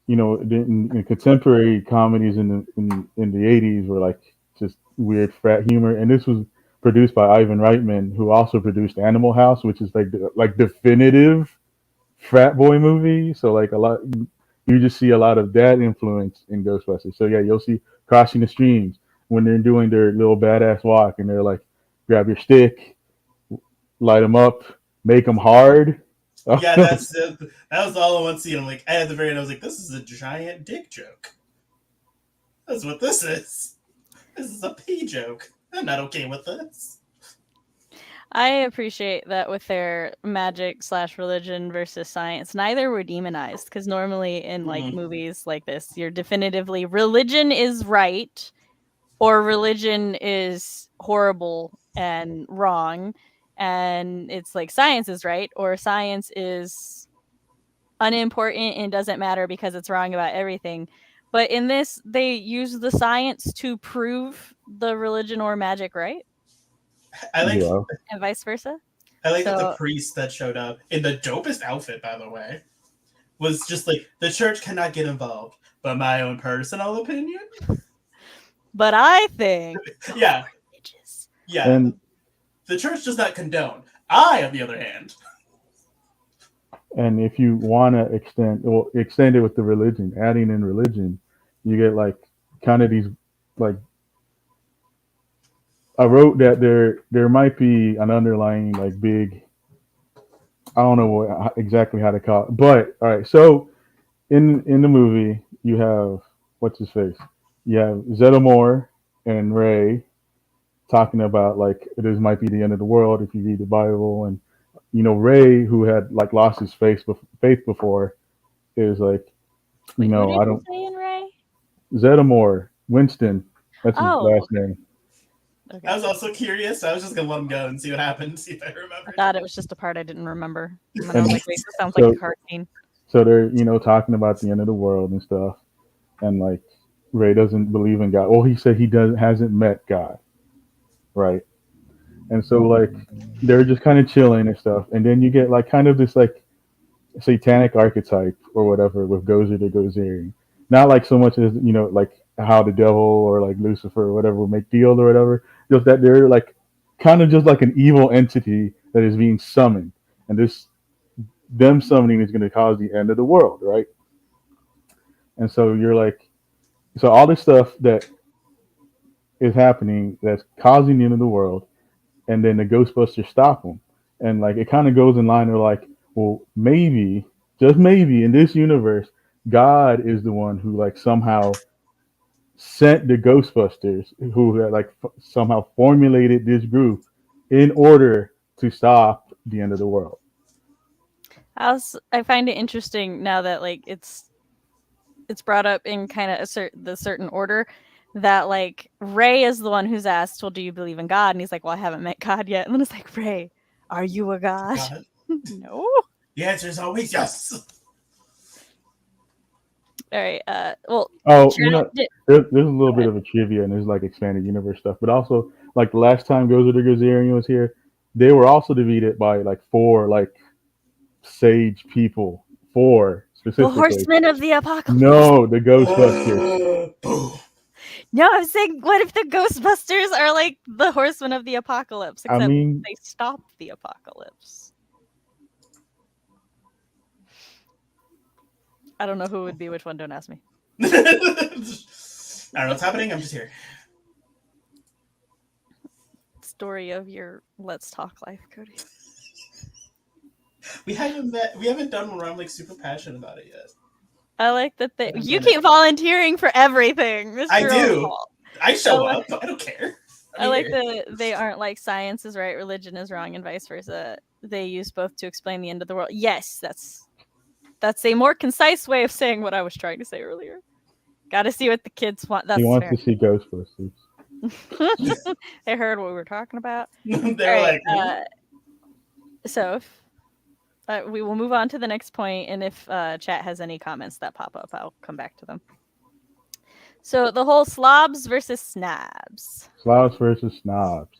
in contemporary comedies in the '80s were like just weird frat humor, and this was produced by Ivan Reitman, who also produced Animal House, which is like definitive frat boy movie. So like a lot, you just see a lot of that influence in Ghostbusters. So yeah, you'll see crossing the streams when they're doing their little badass walk, and they're like, grab your stick, light them up, make them hard.
Yeah, that was all in one scene. I'm like, at the very end, I was like, this is a giant dick joke. That's what this is. This is a pee joke. I'm not okay with this.
I appreciate that with their magic / religion versus science, neither were demonized because normally in like movies like this, you're definitively religion is right or religion is horrible and wrong, and it's like science is right or science is unimportant and doesn't matter because it's wrong about everything. But in this, they use the science to prove the religion or magic right,
I like
Yeah.
and vice versa.
that the
So
priest that showed up in the dopest outfit, by the way, was just like, the church cannot get involved. But my own personal opinion?
but I think
Yeah.
religious.
Yeah.
And
The church does not condone. I, on the other hand,
and if you want to extend it with the religion, adding in religion, you get like kind of these like I wrote that there might be an underlying like big I don't know exactly how to call it, but all right. So in the movie you have what's his face, you have Zeddemore and Ray talking about like this might be the end of the world if you read the Bible, and Ray who had like lost his faith before is like
Wait, who did
I
you
don't
say in Ray?
Zeddemore Winston, that's his
Oh,
last name.
okay.
I was also curious. So I was just going to let him go and see what happened, see if I
I
remember.
thought it was just a part I didn't remember. And I
And
was like, wait, this sounds
so
like a cartoon.
so they're talking about the end of the world and stuff, and like Ray doesn't believe in God. Well, he said he doesn't hasn't met God, right? And so like they're just kind of chilling and stuff, and then you get like kind of this like satanic archetype or whatever with Gozer the Gozerian. Not like so much as like how the devil or like Lucifer or whatever will make deals or whatever. Just that they're like kind of just like an evil entity that is being summoned, and this them summoning is going to cause the end of the world, right? And so you're like, so all this stuff that is happening that's causing the end of the world, and then the Ghostbusters stop them, and like it kind of goes in line. They're like, well, maybe, just maybe, in this universe, God is the one who like somehow sent the Ghostbusters, who had like somehow formulated this group in order to stop the end of the world.
I find it interesting now that like it's brought up in kind of the certain order that like Ray is the one who's asked, well, do you believe in God? And he's like, well, I haven't met God yet. And then it's like, Ray, are you a god?
God.
No.
The answer is always yes.
All right. Well,
Oh,
Jared
there's a little bit of a trivia and there's like expanded universe stuff, but also like the last time Gozer the Gozerian was here, they were also defeated by like four like sage people, four
the
specifically.
horsemen of the apocalypse.
No, the Ghostbusters.
Boom.
No, I'm saying, what if the Ghostbusters are like the horsemen of the apocalypse,
I
except
mean,
they stop the apocalypse? I don't know who would be which one. Don't ask me.
I don't know what's happening. I'm just here.
Story of your Let's Talk life, Cody.
We haven't done one where I'm like super passionate about it yet.
I like that
Haven't
you
done
keep volunteering for everything, Mr.
I do.
Hall.
I show
I
up. I don't care.
I like that they aren't like science is right, religion is wrong, and vice versa. They use both to explain the end of the world. Yes, that's a more concise way of saying what I was trying to say earlier. Got to see what the kids want. That's
He wants
fair.
to see Ghostbusters.
They heard what we were talking about.
They're
All right,
like,
so if, we will move on to the next point, and if chat has any comments that pop up, I'll come back to them. So the whole slobs versus snobs.
Slobs versus snobs.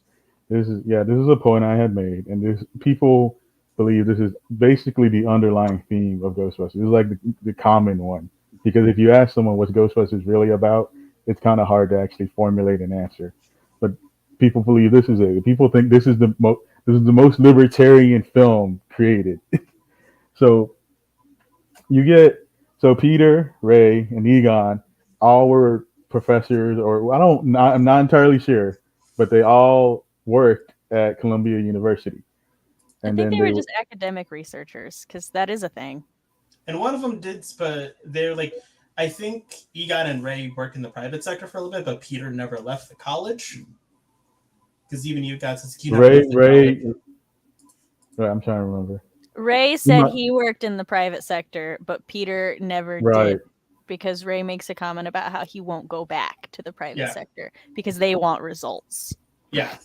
This is a point I had made, and this people believe this is basically the underlying theme of Ghostbusters. This is like the common one, because if you ask someone what's Ghostbusters really about, it's kind of hard to actually formulate an answer. But people believe this is it. People think this is the most libertarian film created. So you get Peter, Ray, and Egon all were professors, or I'm not entirely sure, but they all worked at Columbia University.
And I think they were just academic researchers, because that is a thing.
And one of them did, but they're like, I think Egon and Ray work in the private sector for a little bit, but Peter never left the college. Because even you guys,
Ray, I'm trying to remember.
Ray said he worked in the private sector, but Peter never did, because Ray makes a comment about how he won't go back to the private sector because they want results.
Yeah.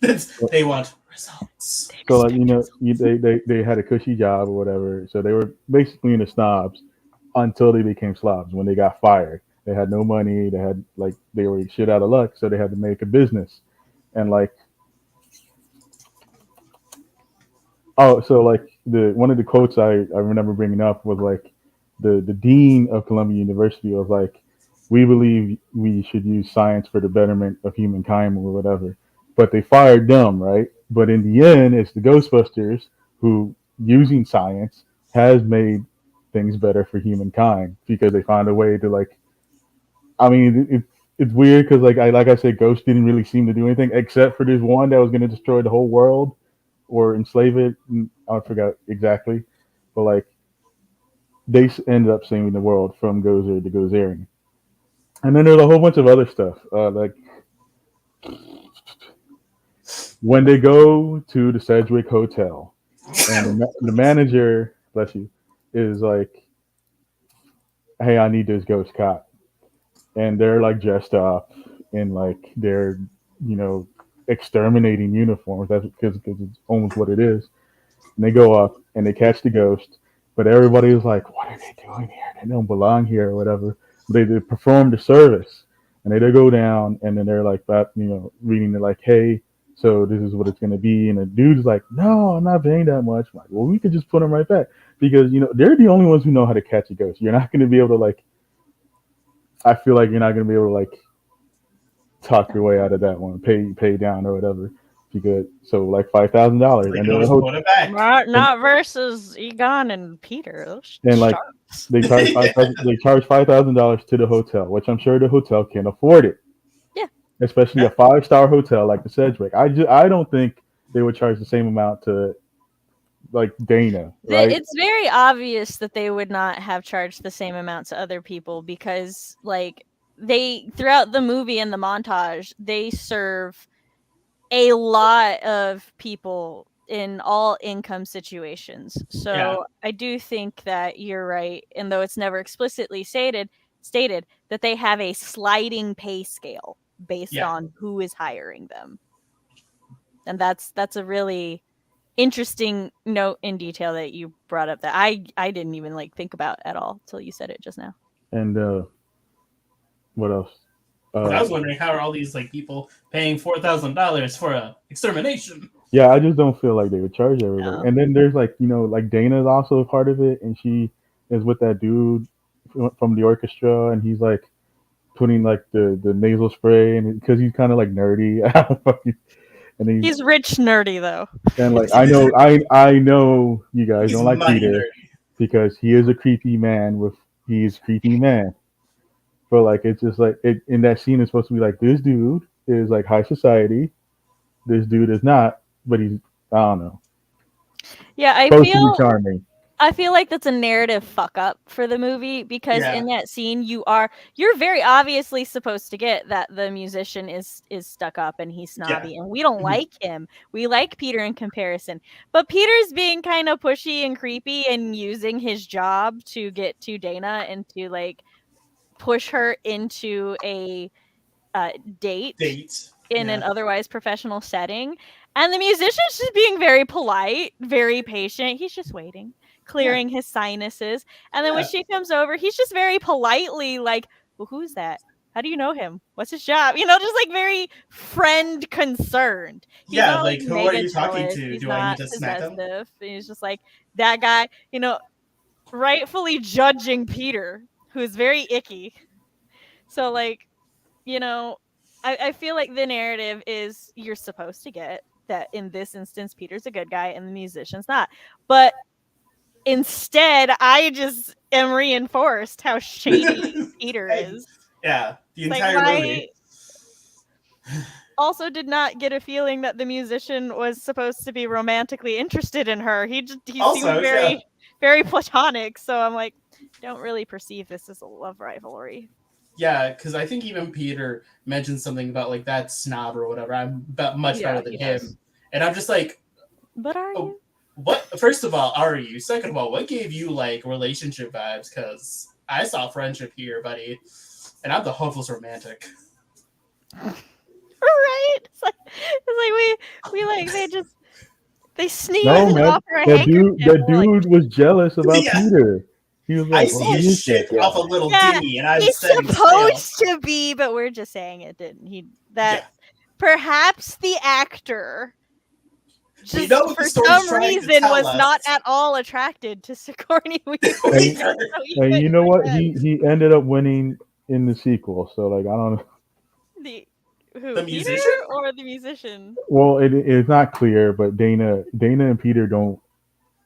They want results.
So like, they had a cushy job or whatever. So they were basically in the snobs until they became slobs. When they got fired, they had no money. They were shit out of luck, so they had to make a business. And like, one of the quotes I remember bringing up was like, the dean of Columbia University was like, we believe we should use science for the betterment of humankind or whatever. But they fired them, right? But in the end, it's the Ghostbusters who, using science, has made things better for humankind, because they found a way to like. I mean, it's weird because like I said, Ghost didn't really seem to do anything except for this one that was going to destroy the whole world or enslave it. I forgot exactly, but like they ended up saving the world from Gozer to Gozerian. And then there's a whole bunch of other stuff, like when they go to the Sedgwick Hotel, and the manager, bless you, is like, "Hey, I need this ghost cop," and they're like dressed up in like their, exterminating uniforms. That's because it's almost what it is. And they go up and they catch the ghost, but everybody is like, "What are they doing here? They don't belong here," or whatever. They perform the service, and they go down, and then they're like, reading it like, "Hey, so this is what it's going to be." And the dude's like, "No, I'm not paying that much." I'm like, well, we could just put them right back, because they're the only ones who know how to catch a ghost. You're not going to be able to like. I feel like you're not going to be able to like talk your way out of that one, pay down or whatever. Because so like $5,000, and then
put it back.
Not versus Egon and Peter.
And like they charge $5,000 to the hotel, which I'm sure the hotel can afford it.
Yeah,
especially a 5-star hotel like the Sedgwick. I don't think they would charge the same amount to like Dana. Right?
It's very obvious that they would not have charged the same amount to other people, because like they, throughout the movie and the montage, they serve a lot of people in all income situations. So I do think that you're right, and though it's never explicitly stated that they have a sliding pay scale based on who is hiring them. And that's a really interesting note in detail that you brought up that I didn't even like think about at all till you said it just now.
And what else?
I was wondering, how are all these like people paying $4,000 for a extermination?
Yeah, I just don't feel like they would charge everybody. No. And then there's like, like Dana's also a part of it, and she is with that dude from the orchestra, and he's like putting like the nasal spray, and because he's kind of like nerdy. And
he's rich nerdy though.
And like I know you guys don't like Peter. Nerdy. because he is a creepy man with he's creepy man. But like it's just like it in that scene is supposed to be like this dude is like high society, this dude is not, but he's I don't know.
Yeah,
Supposed to be charming.
I feel like that's a narrative fuck up for the movie because
Yeah.
in that scene you're very obviously supposed to get that the musician is stuck up and he's
Yeah.
snobby and we don't
Mhm.
like him. We like Peter in comparison. But Peter's being kind of pushy and creepy and using his job to get to Dana and to like push her into a date
Date.
in an
Yeah.
otherwise professional setting. And the musician's just being very polite, very patient. He's just waiting,
Yeah.
clearing his sinuses. And then when
Yeah.
she comes over, he's just very politely like, well, who's that? How do you know him? What's his job? Just like very friend concerned. He's
Yeah.
not like
Like, who are
mega
you talking
jealous.
to?
He's
Do I need
not
to smack him?
possessive. He's just like that guy, rightfully judging Peter, who is very icky. So like you know, I feel like the narrative is you're supposed to get that in this instance, Peter's a good guy and the musician's not. But instead, I just am reinforced how shady Peter
Hey,
is.
yeah. The
It's like,
entire
why
movie.
also did not get a feeling that the musician was supposed to be romantically interested in her. He seemed
Also, yeah.
very platonic. So I'm like, don't really perceive this as a love rivalry.
Yeah, because I think even Peter mentioned something about like that snob or whatever. I'm much better
Yeah,
than
he
him,
does.
and I'm just like,
But are
oh,
you?
what? First of all, are you? Second of all, what gave you like relationship vibes? Because I saw friendship here, buddy, and I'm the hopeless romantic.
Right? It's like we like they sneeze
No,
and
man,
offer a handkerchief.
that
We're like,
dude was jealous about
Yeah,
Peter. He was
I
like, "Oh,
see his
he is that
shit off a
guy."
little
yeah,
dinghy, and I'm
he's
setting sail.
supposed to be, but we're just saying it didn't. He that
Yeah,
perhaps the actor
we know
just
what the
for
story's
some
trying to
reason
tell
was not
us.
at all attracted to Sigourney Weaver,
And
so he
and you
couldn't
know what?
pretend.
He ended up winning in the sequel. So like I don't know.
The who
The
Peter
musician?
or the musician?
Well, it's not clear, but Dana and Peter don't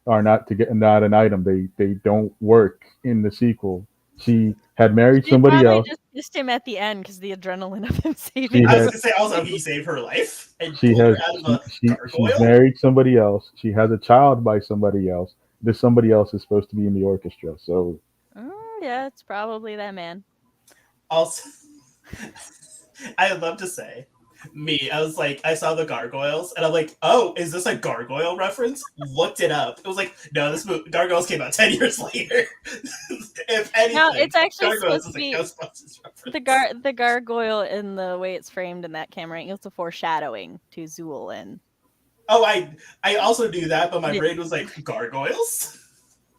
are not to get not an item. They don't work in the sequel. She had married
She
somebody
probably
else.
just kissed him at the end because the adrenaline of him
She
saving
I was
had
gonna say also he saved her life and
she
pulled her
has
out of a
she's
gargoyle.
married somebody else. She has a child by somebody else. This somebody else is supposed to be in the orchestra. So
Yeah, it's probably that man.
Also, I would love to say, me, I was like, I saw the gargoyles, and I'm like, oh, is this a gargoyle reference? Looked it up. It was like, no, gargoyles came out 10 years later. If
No,
anything,
it's actually
gargoyles
supposed to
is a
be
Ghostbusters reference.
the gargoyle in the way it's framed in that camera angle. It's a foreshadowing to Zool and
Oh, I also knew that, but my
yeah.
brain was like, gargoyles?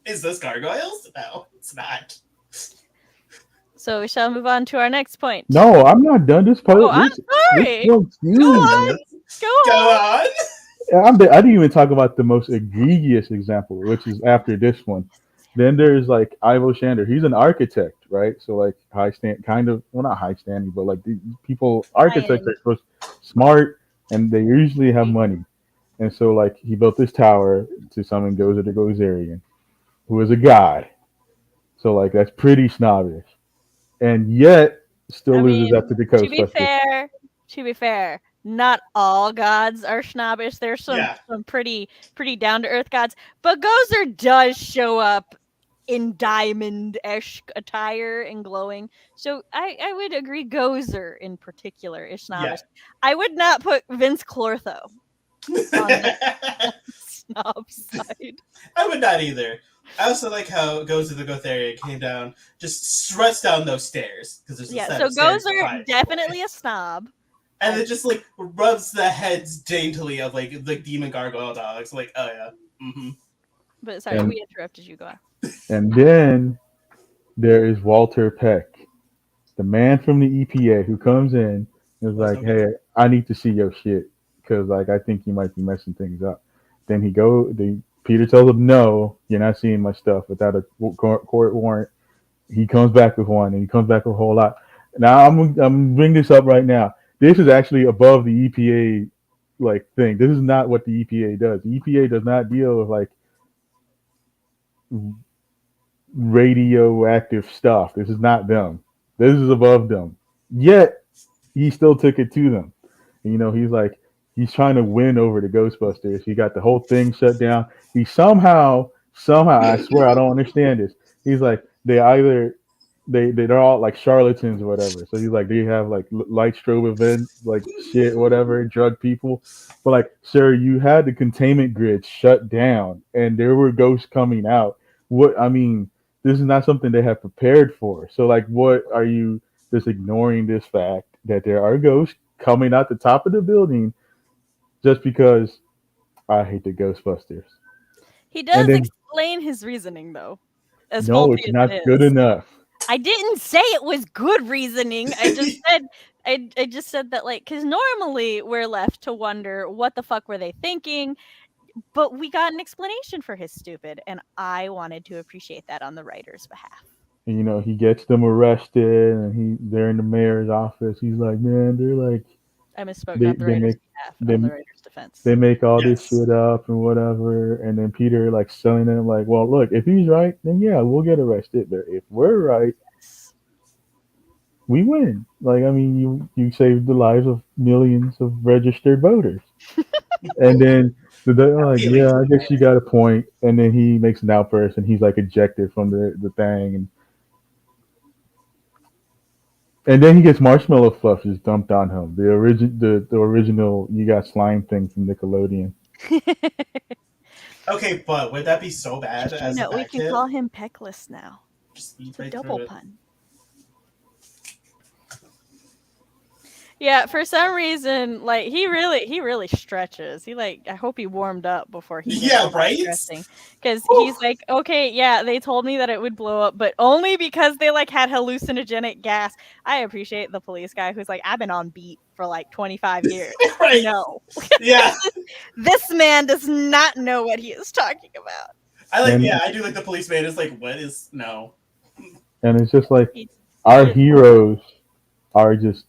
Is this gargoyles? No, it's not.
So we shall move on to our next point.
no, I'm not done.
Oh, I'm
This
sorry.
point's
Go
huge.
on. Go
Go
on.
on.
I didn't even talk about the most egregious example, which is after this one. Then there's like Ivo Shander. He's an architect, right? So like high stand, kind of well not high standing, but like these people,
High
architects
end.
are supposed smart and they usually have money. And so like he built this tower to summon Gozer the Gozerian, who is a god. So like that's pretty snobbish, and yet
I
still loses
mean,
after the
to be
Ghostbusters.
fair, to be fair, not all gods are snobbish. There's
Yeah.
some pretty down to earth gods, but Gozer does show up in diamond-esque attire and glowing. So I would agree Gozer in particular is
Yeah.
snobbish. I would not put Vince Clortho on the snob side.
I would not either. I also like how it goes to the Gotharian came down, just struts down those stairs because there's a
Yeah,
set
so
of stairs
Gozer
behind it.
definitely a snob.
And then just like rubs the heads daintily of like the demon gargoyle dogs. Like, oh yeah, mm-hmm.
But sorry,
And
we interrupted you. Go on.
and then there is Walter Peck, the man from the EPA who comes in and is
Was
like,
no good.
"Hey, I need to see your shit because like I think you might be messing things up." Then Peter tells him, "No, you're not seeing my stuff without a court warrant." He comes back with one, and he comes back with a whole lot. Now I'm bring this up right now. This is actually above the EPA like thing. This is not what the EPA does. The EPA does not deal with like radioactive stuff. This is not them. This is above them. Yet he still took it to them. And, he's like he's trying to win over the Ghostbusters. He got the whole thing shut down. He somehow I swear I don't understand this. He's like they're all like charlatans or whatever. So he's like they have like light strobe event like shit whatever drug people. But like, sir, you had the containment grid shut down and there were ghosts coming out. What I mean, this is not something they have prepared for. So like, what are you just ignoring this fact that there are ghosts coming out the top of the building just because I hate the Ghostbusters?
He
And
does
then
explain his reasoning though, as
no,
faulty
it's
as
not
it
good
is.
enough.
I didn't say it was good reasoning. I just said I just said that like because normally we're left to wonder what the fuck were they thinking, but we got an explanation for his stupid, and I wanted to appreciate that on the writer's behalf.
And he gets them arrested, and they're in the mayor's office. He's like, man, they're like
I misspoke,
they
not the
they
writer's
make
behalf,
they
on the writer's defense.
they make all this
Yes.
shit up and whatever. And then Peter like selling them like, well, look, if he's right, then yeah, we'll get arrested. But if we're right,
Yes.
we win. Like, I mean, you saved the lives of millions of registered voters. And then they're like,
Feelings
yeah, I
of
guess you got a point. And then he makes an outburst, and he's like ejected from the thing, and then he gets marshmallow fluff just dumped on him. The original you got slime thing from Nickelodeon.
Okay, but would that be so bad
Just, you
as a
know, we
fat
can
kid?
call him Peckless now.
Just eat
It's a
right
double
through it.
pun. Yeah, for some reason, like he really stretches. He like I hope he warmed up before he
Yeah,
started
right?
stretching. Because
Whew.
he's like, okay, yeah, they told me that it would blow up, but only because they like had hallucinogenic gas. I appreciate the police guy who's like, I've been on beat for like 25 years.
Right.
No,
Yeah.
this man does not know what he is talking about.
I do like the policeman is like, what is no.
And it's just like
He
our
did-
heroes are just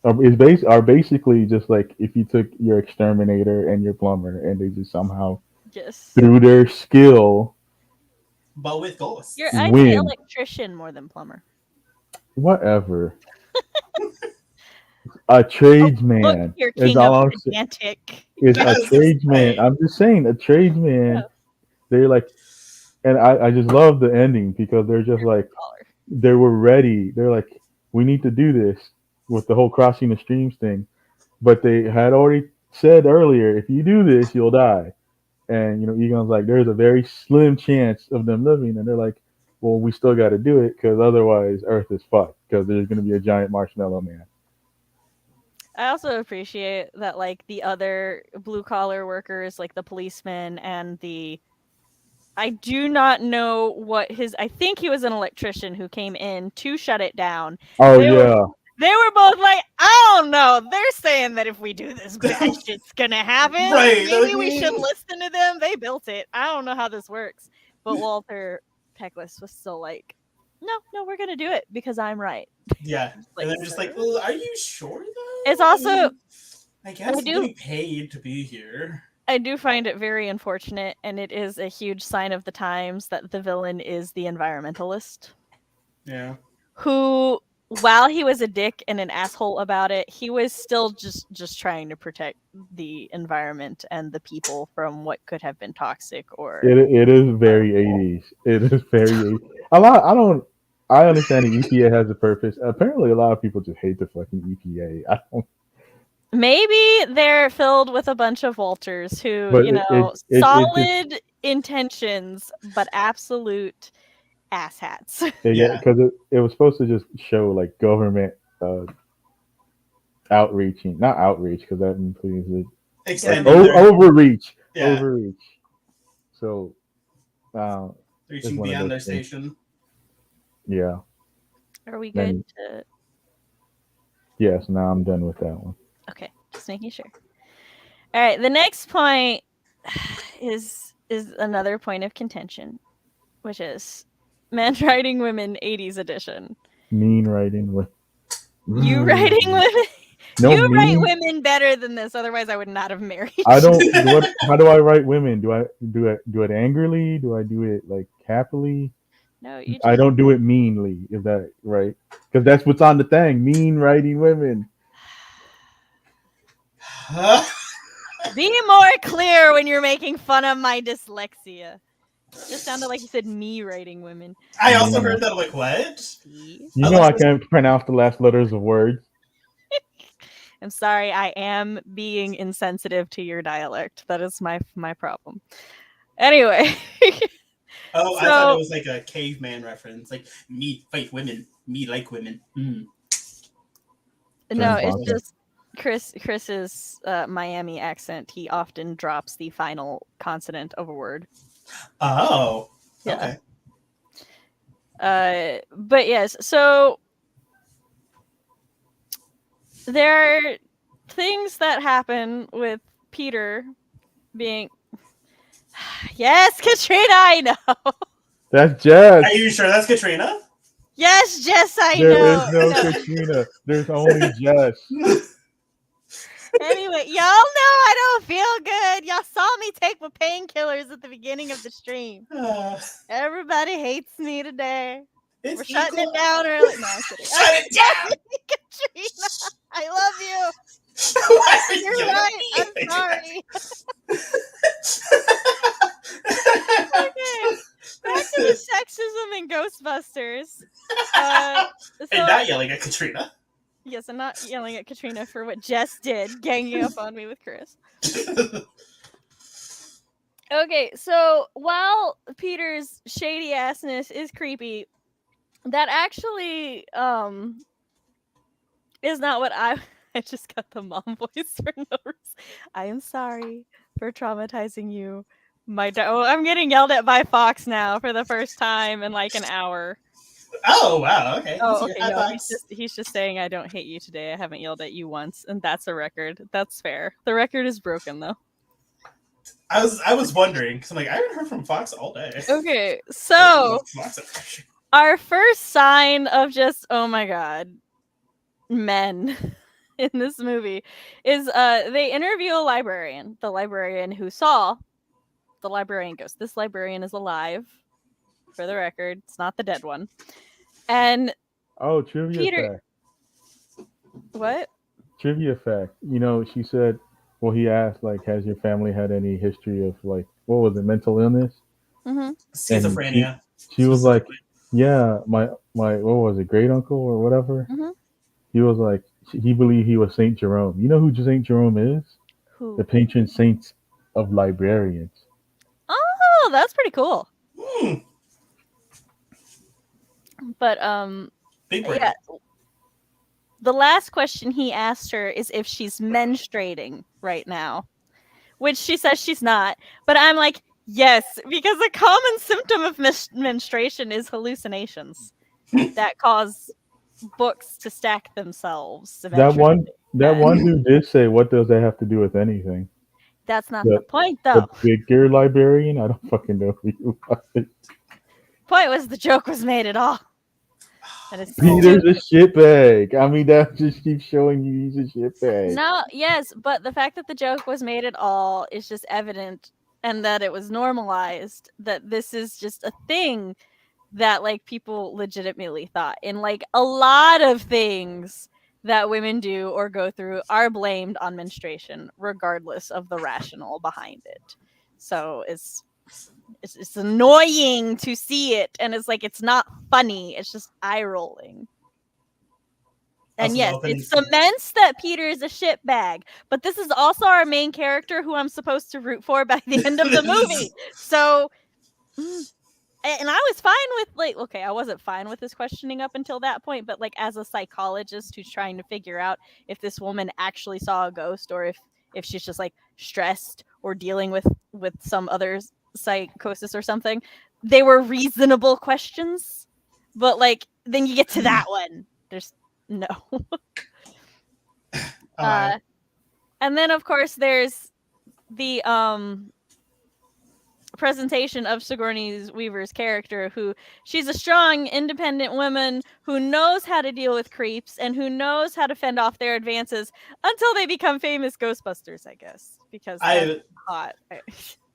are basically just like if you took your exterminator and your plumber and they just somehow
just
through their skill
But with ghosts.
I'd say
win.
electrician more than plumber.
Whatever. A
Look,
tradesman
you're
is
king
all
of
I'm saying.
pedantic.
Is a
Yes,
tradesman.
right.
I'm just saying a tradesman.
Yeah.
They're like, and I just love the ending because they're just like
Caller.
they were ready. They're like, we need to do this with the whole crossing the streams thing, but they had already said earlier, if you do this, you'll die. And Egon's like, there's a very slim chance of them living, and they're like, well, we still got to do it because otherwise Earth is fucked because there's going to be a giant marshmallow man.
I also appreciate that, like, the other blue collar workers, like the policemen and I do not know what I think he was an electrician who came in to shut it down.
Oh
They were-
yeah,
They were both like, I don't know. They're saying that if we do this, bad shit's gonna happen.
Right,
Maybe
like,
we should listen to them. They built it. I don't know how this works. But Walter Peckless was still like, no, we're gonna do it because I'm right.
Yeah.
Like,
And they're just like,
sir.
well, are you sure though?
It's also-
I mean, I guess
I
I'm
do-
getting paid to be here.
I do find it very unfortunate, and it is a huge sign of the times that the villain is the environmentalist
Yeah.
who, while he was a dick and an asshole about it, he was still just trying to protect the environment and the people from what could have been toxic or
it is very 80s. It is very 80s. A lot. I understand the EPA has a purpose. Apparently, a lot of people just hate the fucking EPA. I don't.
maybe they're filled with a bunch of Walters who,
But it
solid intentions, but absolute asshats.
Yeah.
Because it was supposed to just show like government outreaching, not outreach, because that includes it.
Extending
Like,
their,
overreach,
yeah,
overreach. So,
reaching
one of
beyond their
those things.
station.
yeah,
Are we
Then-
good to
yes. Now I'm done with that one.
Okay, just making sure. All right, the next point is another point of contention, which is Men Writing Women 80s edition.
Mean writing with
You writing women?
No,
you write
mean.
women better than this, otherwise I would not have married.
I don't. How do I write women? Do I do it angrily? Do I do it like happily?
No, you
I
just
don't do it meanly. Is that right? Because that's what's on the thing. Mean writing women.
be more clear when you're making fun of my dyslexia. Just sounded like you said me writing women.
I also heard that. I'm like, what?
See?
You
I
know
like
I
this-
can't pronounce the last letters of words.
I'm sorry, I am being insensitive to your dialect. That is my problem. Anyway.
Oh, I thought it
So
was like a caveman reference. Like, me fight women. Me like women.
no,
Turns
it's
on.
just Chris's Miami accent. He often drops the final consonant of a word.
Oh.
Yeah.
Okay.
But yes, so there are things that happen with Peter being yes, Katrina, I know.
That's Jess.
Are you sure that's Katrina?
Yes, Jess, I
There
know.
is no
No.
Katrina. There's only Jess.
Anyway, y'all know I don't feel good. Y'all saw me take my painkillers at the beginning of the stream. Everybody hates me today.
It's
We're shutting
equal.
it down early. No, I'm kidding.
Shut it down!
Katrina, I love you.
Why are you
You're
yelling at
right.
me?
I'm sorry. Okay, back to the sexism in Ghostbusters.
And
So
not yelling at Katrina.
yes, I'm not yelling at Katrina for what Jess did, ganging up on me with Chris. Okay, so while Peter's shady assness is creepy, that actually is not what I just got the mom voice for no reason. I am sorry for traumatizing you. I'm getting yelled at by Fox now for the first time in like an hour.
Oh, wow. Okay.
Oh,
Let's hear
okay.
high
No,
fives.
he's just saying I don't hate you today. I haven't yelled at you once, and that's a record. That's fair. The record is broken though.
I was wondering because I'm like I haven't heard from Fox all day.
Okay, so
Fox.
our first sign of just oh my god, men in this movie is they interview a librarian, the librarian who saw the librarian ghost. This librarian is alive, for the record. It's not the dead one. And
Oh, trivia
Peter,
fact.
what?
Trivia fact. You know, she said, well, he asked, like, has your family had any history of, like, what was it, mental illness?
Mm-hmm.
And
Schizophrenia.
she was like, yeah, my, what was it, great uncle or whatever?
Mm-hmm.
He was like, he believed he was Saint Jerome. You know who Saint Jerome is?
Who?
The patron saint of librarians.
Oh, that's pretty cool.
Mm,
But
big brain.
yeah. The last question he asked her is if she's menstruating right now, which she says she's not. But I'm like, yes, because a common symptom of menstruation is hallucinations that cause books to stack themselves.
That one,
And
dude did say, what does that have to do with anything?
that's not
The-
the point,
The
though.
bigger librarian? I don't fucking know who you are.
Point was the joke was made at all. And it's
Peter's a shitbag. I mean, that just keeps showing you he's a shitbag.
no, yes, but the fact that the joke was made at all is just evident, and that it was normalized, that this is just a thing that like people legitimately thought. And like a lot of things that women do or go through are blamed on menstruation, regardless of the rationale behind it. So it's annoying to see it, and it's like it's not funny, it's just eye rolling. And yes, it cements that Peter is a shitbag, but this is also our main character who I'm supposed to root for by the end of the movie. So and I was fine with like, okay, I wasn't fine with his questioning up until that point, but like as a psychologist who's trying to figure out if this woman actually saw a ghost or if she's just like stressed or dealing with some other psychosis or something, they were reasonable questions. But like then you get to that one, there's no. And then of course there's the presentation of Sigourney Weaver's character, who she's a strong, independent woman who knows how to deal with creeps and who knows how to fend off their advances until they become famous Ghostbusters, I guess, because that's hot.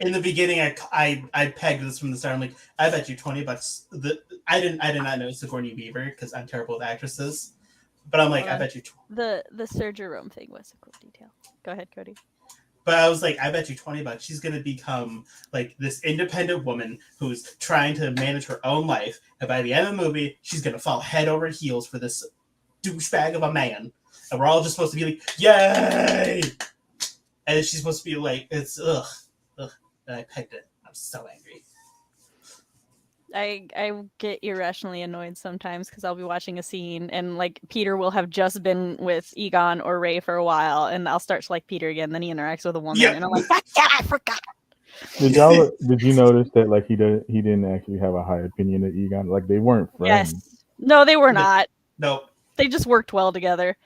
In the beginning, I pegged this from the start. I'm like, I bet you $20 I did not know Sigourney Weaver because I'm terrible with actresses. But I'm like,
Hold
I
on.
bet you.
The surgery room thing was a cool detail. Go ahead, Cody.
But I was like, I bet you $20 she's gonna become like this independent woman who's trying to manage her own life, and by the end of the movie, she's gonna fall head over heels for this douchebag of a man, and we're all just supposed to be like, yay! And she's supposed to be like, it's ugh. And I pegged it. I'm so angry.
I get irrationally annoyed sometimes because I'll be watching a scene and like Peter will have just been with Egon or Ray for a while, and I'll start to like Peter again. Then he interacts with a woman,
Yep.
and I'm like, yeah, I forgot.
Did you notice that like he didn't actually have a high opinion of Egon? Like they weren't friends.
Yes. No, they were not.
Nope.
They just worked well together.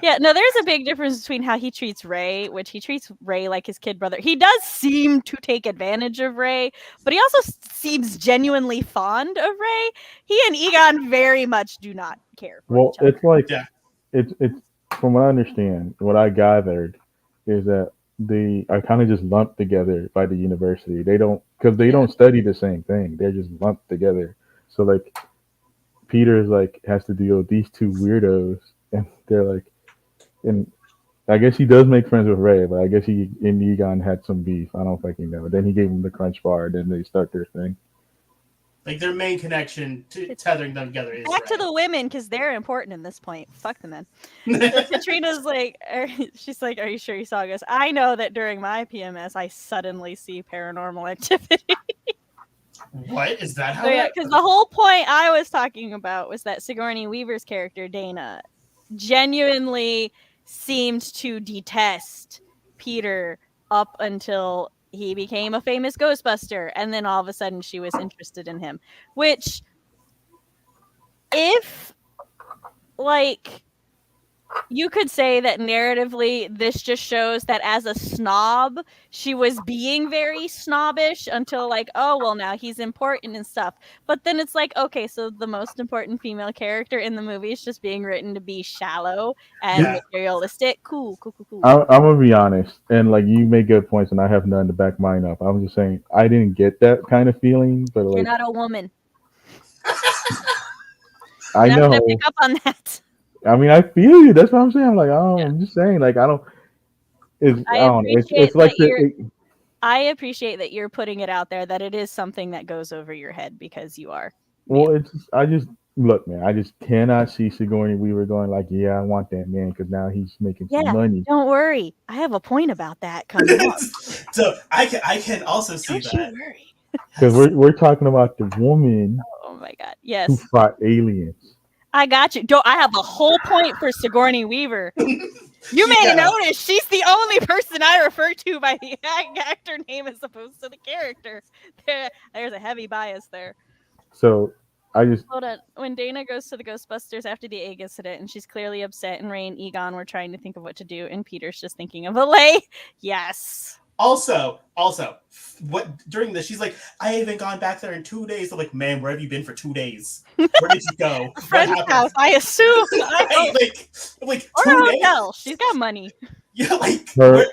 Yeah, no, there's a big difference between how he treats Ray, which he treats Ray like his kid brother. He does seem to take advantage of Ray, but he also seems genuinely fond of Ray. He and Egon very much do not care for
Well,
each other.
it's like
Yeah.
it's from what I understand, what I gathered is that they are kind of just lumped together by the university. They don't because they don't study the same thing. They're just lumped together. So like Peter's like has to deal with these two weirdos, and they're like, and I guess he does make friends with Ray, but I guess he and Egon had some beef. I don't fucking know. Then he gave him the crunch bar, then they start their thing.
Like their main connection to tethering them together is
Back to
Ray.
the women because they're important in this point. Fuck the men. So Katrina's like, she's like, "Are you sure you saw this?" I know that during my PMS, I suddenly see paranormal activity.
What is that? How?
So yeah, because the whole point I was talking about was that Sigourney Weaver's character Dana genuinely seemed to detest Peter up until he became a famous Ghostbuster, and then all of a sudden she was interested in him. Which, if like you could say that narratively this just shows that as a snob she was being very snobbish until like, oh well, now he's important and stuff. But then it's like, okay, so the most important female character in the movie is just being written to be shallow and materialistic. Cool.
I'm gonna be honest, and like you make good points, and I have none to back mine up. I'm just saying I didn't get that kind of feeling, but
You're
like
not a woman.
I
You're not gonna
know.
pick up on that.
I mean, I feel you. That's what I'm saying. I'm like, oh, I'm just saying, like, I don't. I don't know. It's like
I appreciate that you're putting it out there that it is something that goes over your head because you are.
Well, I just look, man. I just cannot see Sigourney Weaver going like, yeah, I want that man because now he's making some money.
Don't worry, I have a point about that coming up.
So I can also see
Don't
that.
you worry.
Because we're talking about the woman.
Oh my god! Yes,
who fought aliens.
I got you. I have a whole point for Sigourney Weaver. You may notice she's the only person I refer to by the actor name as opposed to the character. There's a heavy bias there.
So I just
hold on. When Dana goes to the Ghostbusters after the egg incident, and she's clearly upset, and Ray and Egon were trying to think of what to do, and Peter's just thinking of a lay. Yes.
Also, what during this, she's like, I haven't gone back there in 2 days. I'm like, man, where have you been for 2 days? Where did you go?
A friend's house, I assume.
like
or a hotel. She's got money.
Yeah, like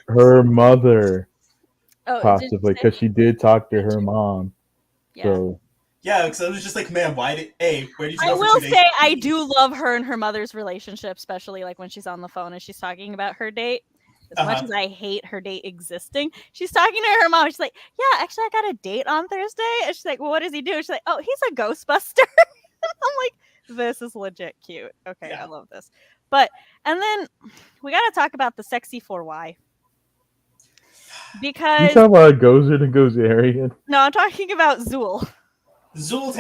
her mother, possibly, because she did talk to her mom.
Yeah.
So
yeah, because I was just like, man, where did you go?
I will say I do love her and her mother's relationship, especially like when she's on the phone and she's talking about her date. As much as I hate her date existing, she's talking to her mom. She's like, yeah, actually, I got a date on Thursday. And she's like, well, what does he do? She's like, oh, he's a Ghostbuster. I'm like, this is legit cute. Okay, yeah. I love this. And then we got to talk about the sexy 4Y. Because
you talking about Gozer the Gozerian?
No, I'm talking about Zool.
Zool.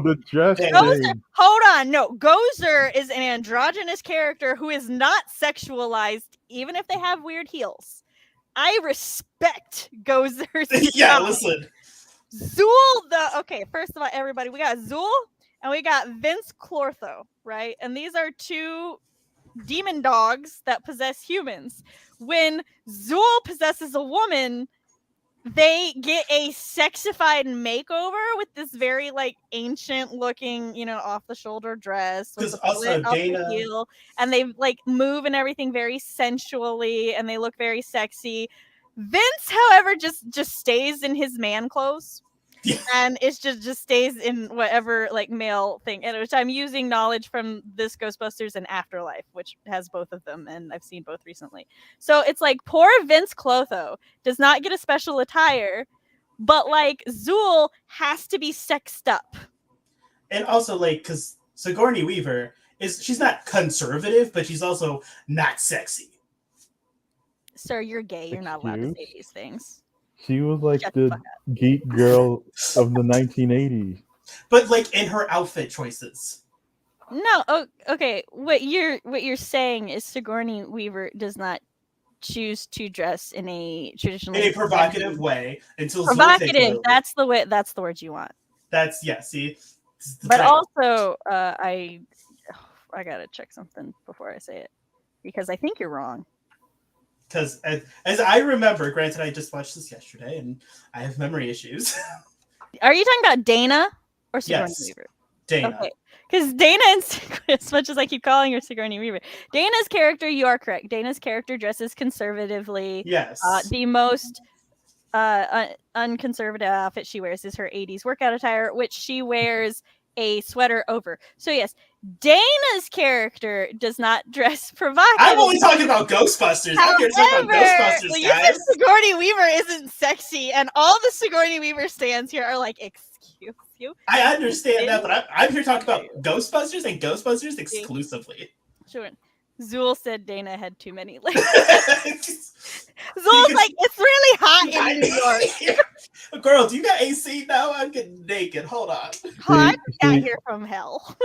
The dress thing.
Hold on. No, Gozer is an androgynous character who is not sexualized, even if they have weird heels. I respect Gozer's
listen.
Zool, okay, first of all, everybody, we got Zool and we got Vince Clortho, right? And these are two demon dogs that possess humans. When Zool possesses a woman, they get a sexified makeover with this very like ancient looking, off the shoulder dress with the
also
up the heel, and they like move and everything very sensually, and they look very sexy. Vince, however, just stays in his man clothes.
Yeah.
And it just stays in whatever like male thing. And which I'm using knowledge from this Ghostbusters and Afterlife, which has both of them, and I've seen both recently. So it's like poor Vince Clotho does not get a special attire, but like Zool has to be sexed up.
And also, like, because Sigourney Weaver she's not conservative, but she's also not sexy.
Sir, you're gay. You're not allowed to say
Excuse?
these things.
She was like
Shut the fuck
the geek girl of the 1980s.
But like in her outfit choices.
No, okay. What you're saying is Sigourney Weaver does not choose to dress in a traditionally
In a provocative way until Zool takes
provocative.
over.
That's the way. That's the word you want.
That's see.
But also, I gotta check something before I say it because I think you're wrong.
Because as I remember, granted, I just watched this yesterday and I have memory issues.
Are you talking about Dana or Sigourney
Yes.
Weaver?
Dana.
Okay. Because Dana, as much as I keep calling her Sigourney Weaver, Dana's character, you are correct. Dana's character dresses conservatively.
Yes.
The most unconservative outfit she wears is her 80s workout attire, which she wears a sweater over. So yes, Dana's character does not dress provocative.
I'm only talking about Ghostbusters. I'm here to talk about Ghostbusters,
well, you
guys.
said Sigourney Weaver isn't sexy, and all the Sigourney Weaver stands here are like, excuse you.
I understand that, but I'm here to talk about Ghostbusters and Ghostbusters exclusively.
Sure. Zool said Dana had too many legs. Zool's like, it's really hot in New York.
Girl, do you got AC now? I'm getting naked. Hold on.
I got here from hell.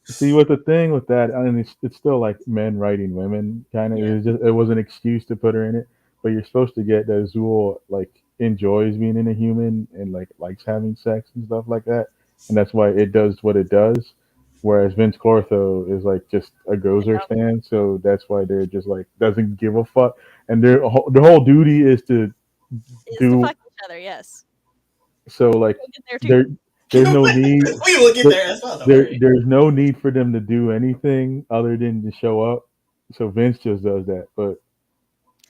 See, what the thing with that, I mean, it's still like men writing women, kind of.
Yeah.
It was an excuse to put her in it, but you're supposed to get that Zool like enjoys being in a human and like likes having sex and stuff like that, and that's why it does what it does. Whereas Vince Clortho is like just a Gozer fan, so that's why they're just like doesn't give a fuck, and their whole duty is to
to fuck each other. Yes.
So like there's no need.
We will get there as well.
There's no need for them to do anything other than to show up. So Vince just does that, but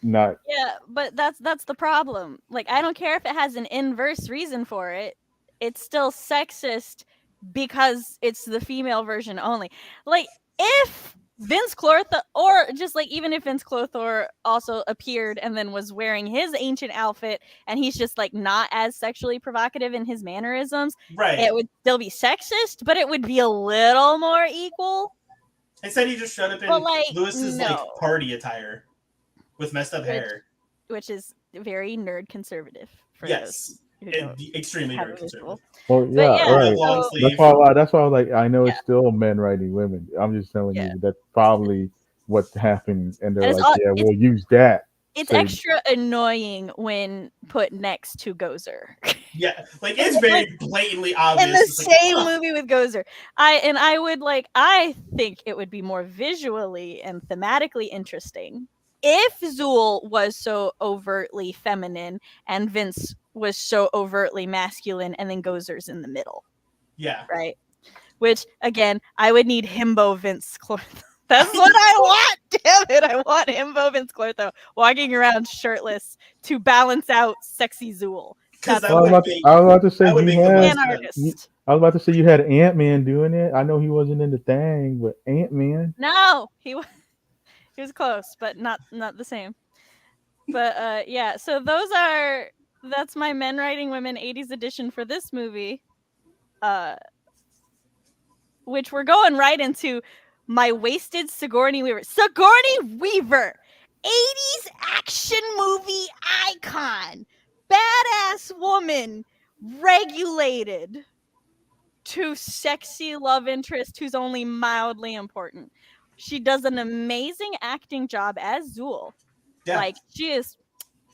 not.
Yeah, but that's the problem. Like, I don't care if it has an inverse reason for it. It's still sexist because it's the female version only. Like, if Vince Clortho, or just like even if Vince Clortho also appeared and then was wearing his ancient outfit and he's just like not as sexually provocative in his mannerisms,
right?
It would still be sexist, but it would be a little more equal.
Instead, he just showed up in like, Lewis's like party attire with messed up hair,
which is very nerd conservative. For
yes. Extremely very conservative.
Well, yeah, right. That's why I was like, I know it's still men writing women. I'm just telling you that's probably what happened, and they're like, we'll use that.
It's extra annoying when put next to Gozer.
Yeah, like it's very blatantly obvious.
In the same movie with Gozer. I think it would be more visually and thematically interesting if Zool was so overtly feminine and Vince was so overtly masculine, and then Gozer's in the middle.
Yeah.
Right? Which, again, I would need himbo Vince Clortho. That's what I want! Damn it! I want himbo Vince Clortho walking around shirtless to balance out sexy Zool.
I was about to say you had Ant-Man doing it. I know he wasn't in the thing, but Ant-Man.
No! He was close, but not the same. But yeah, so that's my Men Writing Women 80s edition for this movie. Which we're going right into my wasted Sigourney Weaver. Sigourney Weaver! 80s action movie icon! Badass woman! Regulated to sexy love interest who's only mildly important. She does an amazing acting job as Zool. Yeah. Like, she is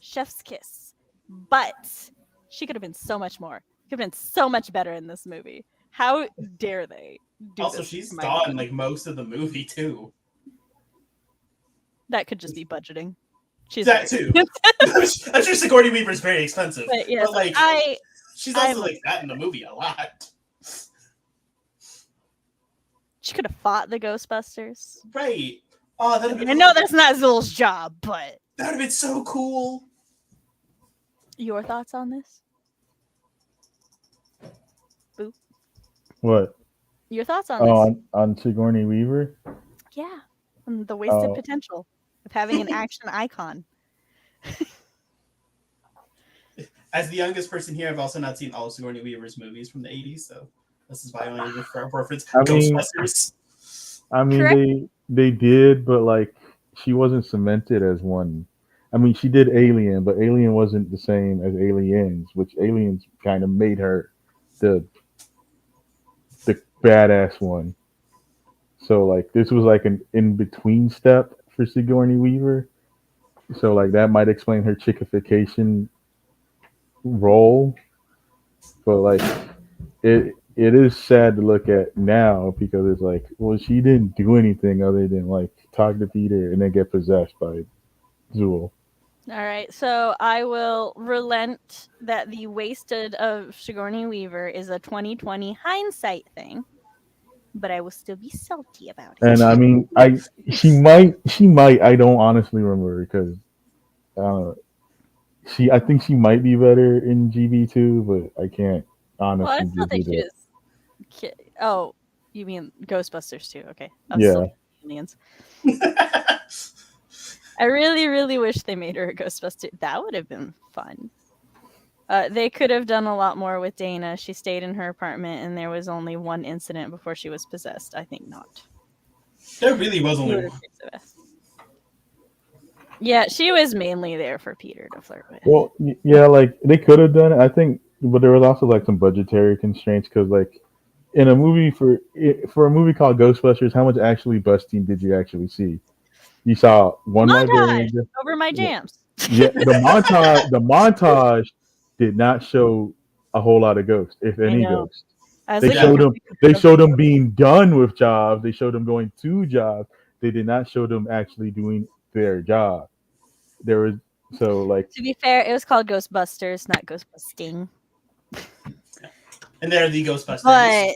chef's kiss. But she could have been so much more. Could have been so much better in this movie. How dare they do
also,
this?
She's gone like most of the movie, too.
That could just be budgeting. She's
that, too. I'm sure Sigourney Weaver is very expensive. But, yes, but like, she's also like that in the movie a lot.
She could have fought the Ghostbusters.
Right. Oh,
I know that's not Zool's job, but
that would have been so cool.
Your thoughts on this? Boop.
What?
Your thoughts on
Oh,
this?
on Sigourney Weaver.
Yeah. And the wasted
Oh,
potential of having an action icon.
As the youngest person here, I've also not seen all of Sigourney Weaver's movies from the 80s, so this is why I only reference
I mean,
Ghostbusters.
Correct.
they did, but like she wasn't cemented as one. I mean, she did Alien, but Alien wasn't the same as Aliens, which Aliens kind of made her the the badass one. So like this was like an in between step for Sigourney Weaver. So like that might explain her chickification role, but like it is sad to look at now because it's like, well, she didn't do anything other than like talk to Peter and then get possessed by Zool.
All right, so I will relent that the wasted of Sigourney Weaver is a 2020 hindsight thing, but I will still be salty about
And
it.
I mean, she might. I don't honestly remember because uh, I think she might be better in GB2, but I can't
Well, I
honestly
still
give you
think she
that.
was. Oh, you mean Ghostbusters too? Okay, I was
Yeah,
still aliens. I really, really wish they made her a Ghostbuster. That would have been fun. They could have done a lot more with Dana. She stayed in her apartment, and there was only one incident before she was possessed. I think not.
There really was
She
only
would have
one.
kicked the ass. Yeah, she was mainly there for Peter to flirt with.
well, yeah, like they could have done it. I think, but there was also like some budgetary constraints because like in a movie for a movie called Ghostbusters, how much actually busting did you actually see? You saw one
Montage
librarian.
over my jams.
Yeah, the montage did not show a whole lot of ghosts, if
I
any
know.
ghosts.
I was
They
looking
Yeah.
showed
for
them.
pictures
They
of the
showed them being done with jobs. They showed them going to jobs. They did not show them actually doing their job. There was so like
To be fair, it was called Ghostbusters, not Ghostbusting.
And they're the Ghostbusters.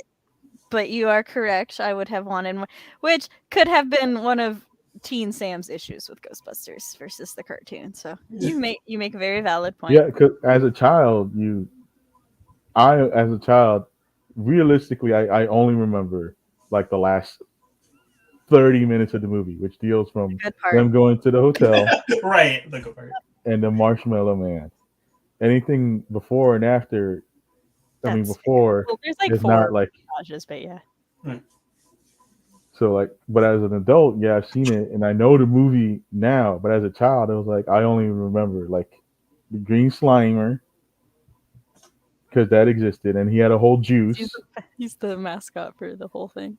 But you are correct. I would have wanted more, which could have been one of Teen Sam's issues with Ghostbusters versus the cartoon. So you make a very valid point.
yeah, 'cause as a child, I as a child, realistically, I only remember like the last 30 minutes of the movie, which deals
The
from
good part.
them going to the hotel
Right, the good part.
and the Marshmallow Man. Anything before and after, I mean,
That's fair.
before
Well, there's like
is
4
not like
montages, but yeah.
so like. But as an adult, yeah, I've seen it and I know the movie now. But as a child, it was like I only remember like the Green Slimer because that existed and he had a whole juice
He's the mascot for the whole thing.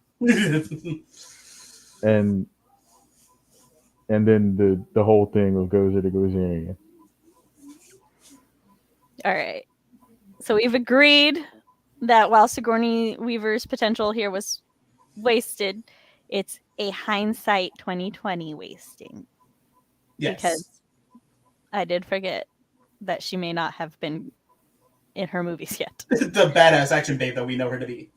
and then the whole thing of Gozer the Gozerian.
All right. So we've agreed that while Sigourney Weaver's potential here was wasted, it's a hindsight 2020 wasting.
Yes.
Because I did forget that she may not have been in her movies yet.
The badass action babe that we know her to be.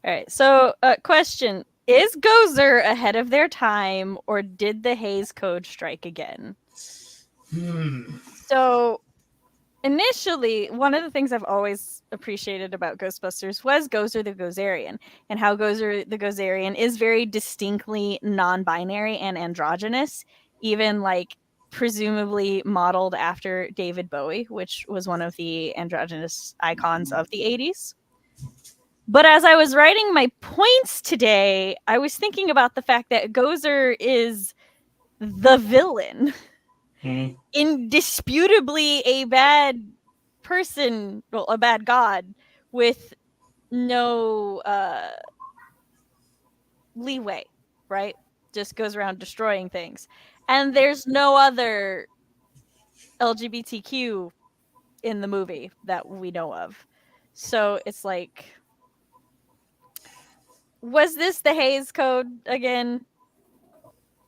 All right. So, question: is Gozer ahead of their time, or did the Hays Code strike again? So, initially, one of the things I've always appreciated about Ghostbusters was Gozer the Gozerian, and how Gozer the Gozerian is very distinctly non-binary and androgynous, even like presumably modeled after David Bowie, which was one of the androgynous icons of the 80s. But as I was writing my points today, I was thinking about the fact that Gozer is the villain. Indisputably a bad person, well, a bad god with no leeway, right? Just goes around destroying things. And there's no other LGBTQ in the movie that we know of. So it's like, was this the Hays Code again?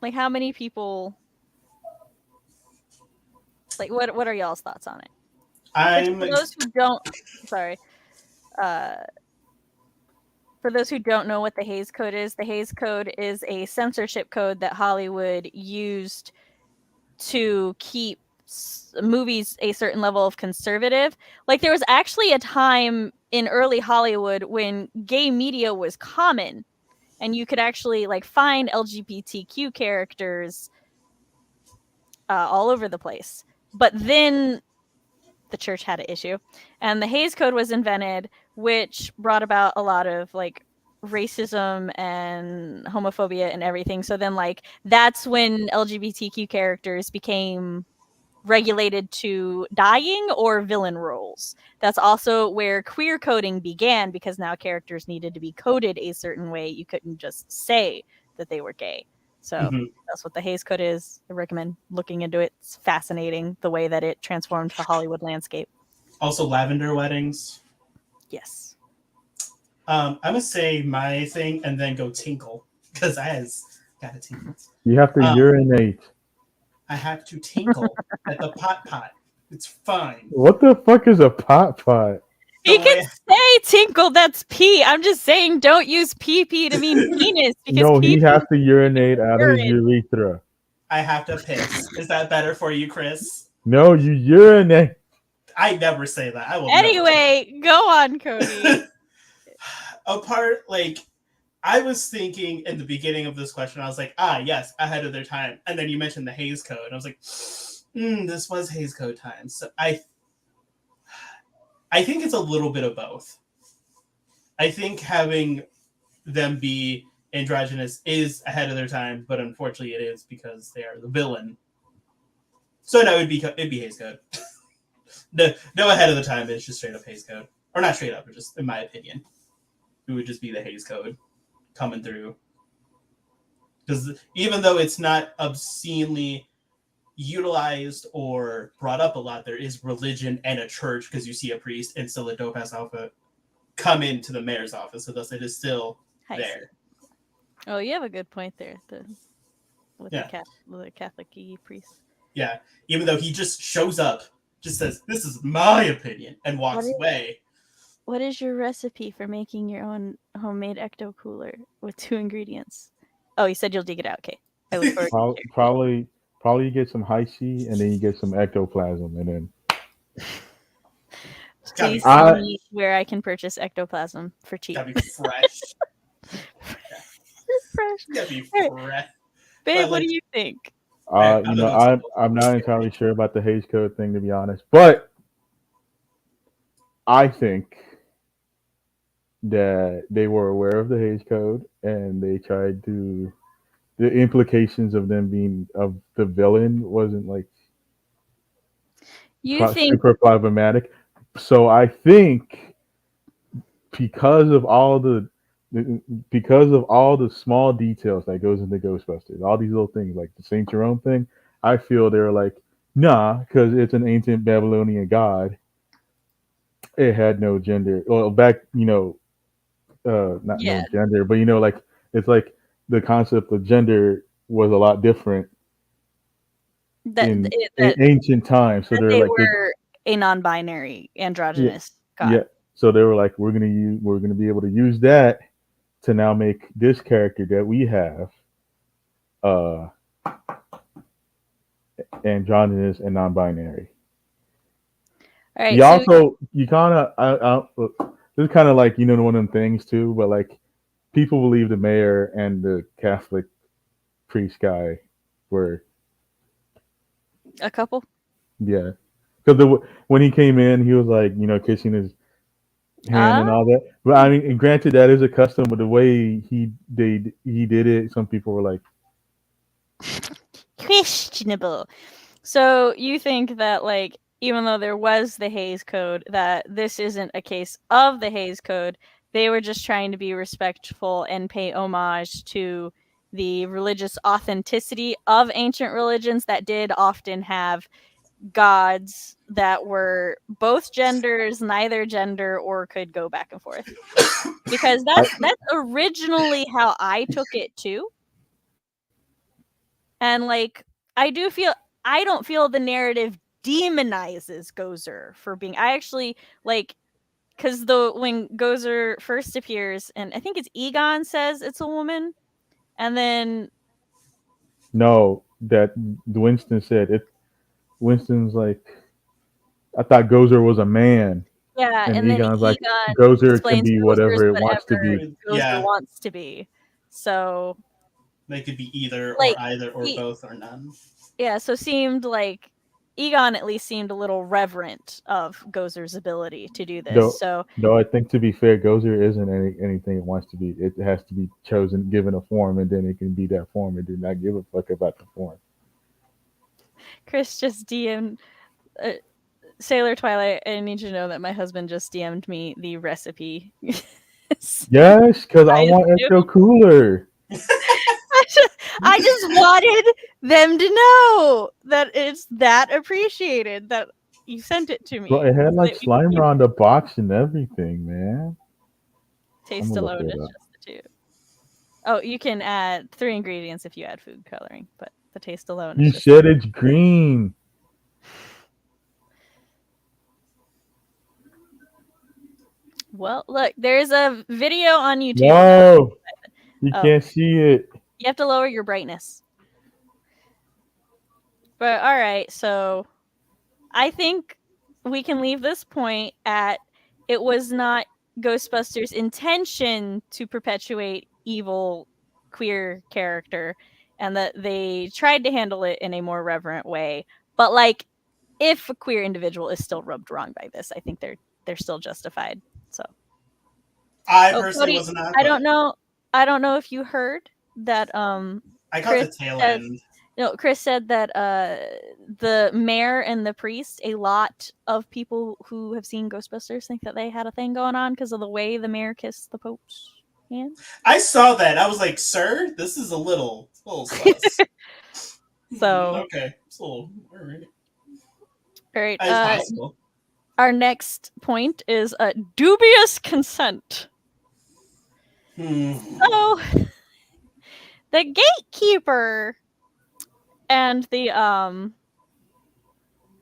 Like, how many people? Like, what are y'all's thoughts on it? Which, for those who don't, sorry, for those who don't know what the Hays Code is a censorship code that Hollywood used to keep movies a certain level of conservative. Like there was actually a time in early Hollywood when gay media was common, and you could actually like find LGBTQ characters all over the place. But then the church had an issue, and the Hays Code was invented, which brought about a lot of like racism and homophobia and everything. So then like that's when LGBTQ characters became regulated to dying or villain roles. That's also where queer coding began, because now characters needed to be coded a certain way. You couldn't just say that they were gay. So that's what the Hays Code is. I recommend looking into it. It's fascinating the way that it transformed the Hollywood landscape.
Also, lavender weddings.
Yes.
I'm gonna say my thing and then go tinkle because I got a tinkle.
You have to urinate.
I have to tinkle at the pot. It's fine.
What the fuck is a pot?
He can say tinkle, that's pee. I'm just saying don't use pee to mean penis. Because
No, he has to urinate out of his urethra.
I have to piss. Is that better for you, Chris?
No, you urinate.
I never say that. I will.
Anyway, go on, Cody.
I was thinking in the beginning of this question, I was like, yes, ahead of their time. And then you mentioned the Hays Code. And I was like, this was Hays Code time. So I think it's a little bit of both. I think having them be androgynous is ahead of their time, but unfortunately it is because they are the villain. So no, it'd be Hays Code. no ahead of the time, it's just straight up Hays Code. Or not straight up, but just in my opinion. It would just be the Hays Code coming through. Because even though it's not obscenely utilized or brought up a lot, there is religion and a church, because you see a priest and still a dope ass alpha come into the mayor's office, so thus it is still there.
Oh, you have a good point there. The Catholic priest.
Yeah, even though he just shows up, just says, "This is my opinion," and walks away.
What is your recipe for making your own homemade ecto cooler with 2 ingredients? Oh, you said you'll dig it out. Okay, I look forward to
probably you get some high C and then you get some ectoplasm and then.
Please tell me where I can purchase ectoplasm for cheap.
Gotta be fresh.
Fresh.
Gotta be fresh.
Babe, what do you think?
I'm not entirely sure about the Hays Code thing, to be honest, but I think that they were aware of the Hays Code and they tried to. The implications of them being of the villain wasn't like super problematic. So I think because of all the small details that goes into Ghostbusters, all these little things like the Saint Jerome thing, I feel they're like, nah, because it's an ancient Babylonian god. It had no gender. Well, back, no gender, but like it's like the concept of gender was a lot different in ancient times. So
they were a non-binary androgynous god.
Yeah. So they were like, we're gonna be able to use that to now make this character that we have androgynous and non-binary. All right. You kind of this is kind of like one of them things too, but like people believe the mayor and the Catholic priest guy were
a couple.
Yeah, because when he came in, he was like kissing his hand and all that. But I mean, granted, that is a custom, but the way he did it, some people were like
questionable. So you think that like even though there was the Hays Code, that this isn't a case of the Hays Code. They were just trying to be respectful and pay homage to the religious authenticity of ancient religions that did often have gods that were both genders, neither gender, or could go back and forth. Because that's originally how I took it too. And like I don't feel the narrative demonizes Gozer for being. I actually like. Because when Gozer first appears, and I think it's Egon says it's a woman, and then
no, that Winston said it. Winston's like, I thought Gozer was a man,
Yeah,
and
and then
Egon's like,
Egon
Gozer can
explains
be
Gozer's
whatever it wants to
whatever
be.
Gozer
Yeah,
wants to be. So,
they could be either or
like,
either or
he,
both or none.
yeah, so seemed like Egon at least seemed a little reverent of Gozer's ability to do this.
Though,
So,
though I think to be fair, Gozer isn't anything it wants to be. It has to be chosen, given a form, and then it can be that form, and do not give a fuck about the form.
Chris just DM'd Sailor Twilight. I need you to know that my husband just DM'd me the recipe.
Yes, because I
I
want
assume.
Ecto Cooler.
I just wanted them to know that it's that appreciated that you sent it to
Bro,
me.
it had
So
like
that we can
Slimer
keep
on the box and everything, man. I'm
taste
gonna look
alone
it
is
up.
just the two. Oh, you can add 3 ingredients if you add food coloring, but the taste alone is
You
just
said it's green.
well, look, there's a video on YouTube.
No, you
Oh,
can't see it.
you have to lower your brightness. But all right, so I think we can leave this point at it was not Ghostbusters' intention to perpetuate evil queer character and that they tried to handle it in a more reverent way. But like if a queer individual is still rubbed wrong by this, I think they're still justified. So
I
oh
personally
Cody,
was not,
I
but
don't know if you heard that
I got
Chris
the tail
says
end.
no, Chris said that the mayor and the priest, a lot of people who have seen Ghostbusters think that they had a thing going on because of the way the mayor kissed the Pope's hand.
I saw that. I was like, "Sir, this is a little sus."
So,
Okay, so all right,
all right.
it's possible.
Our next point is dubious consent. So, the gatekeeper and the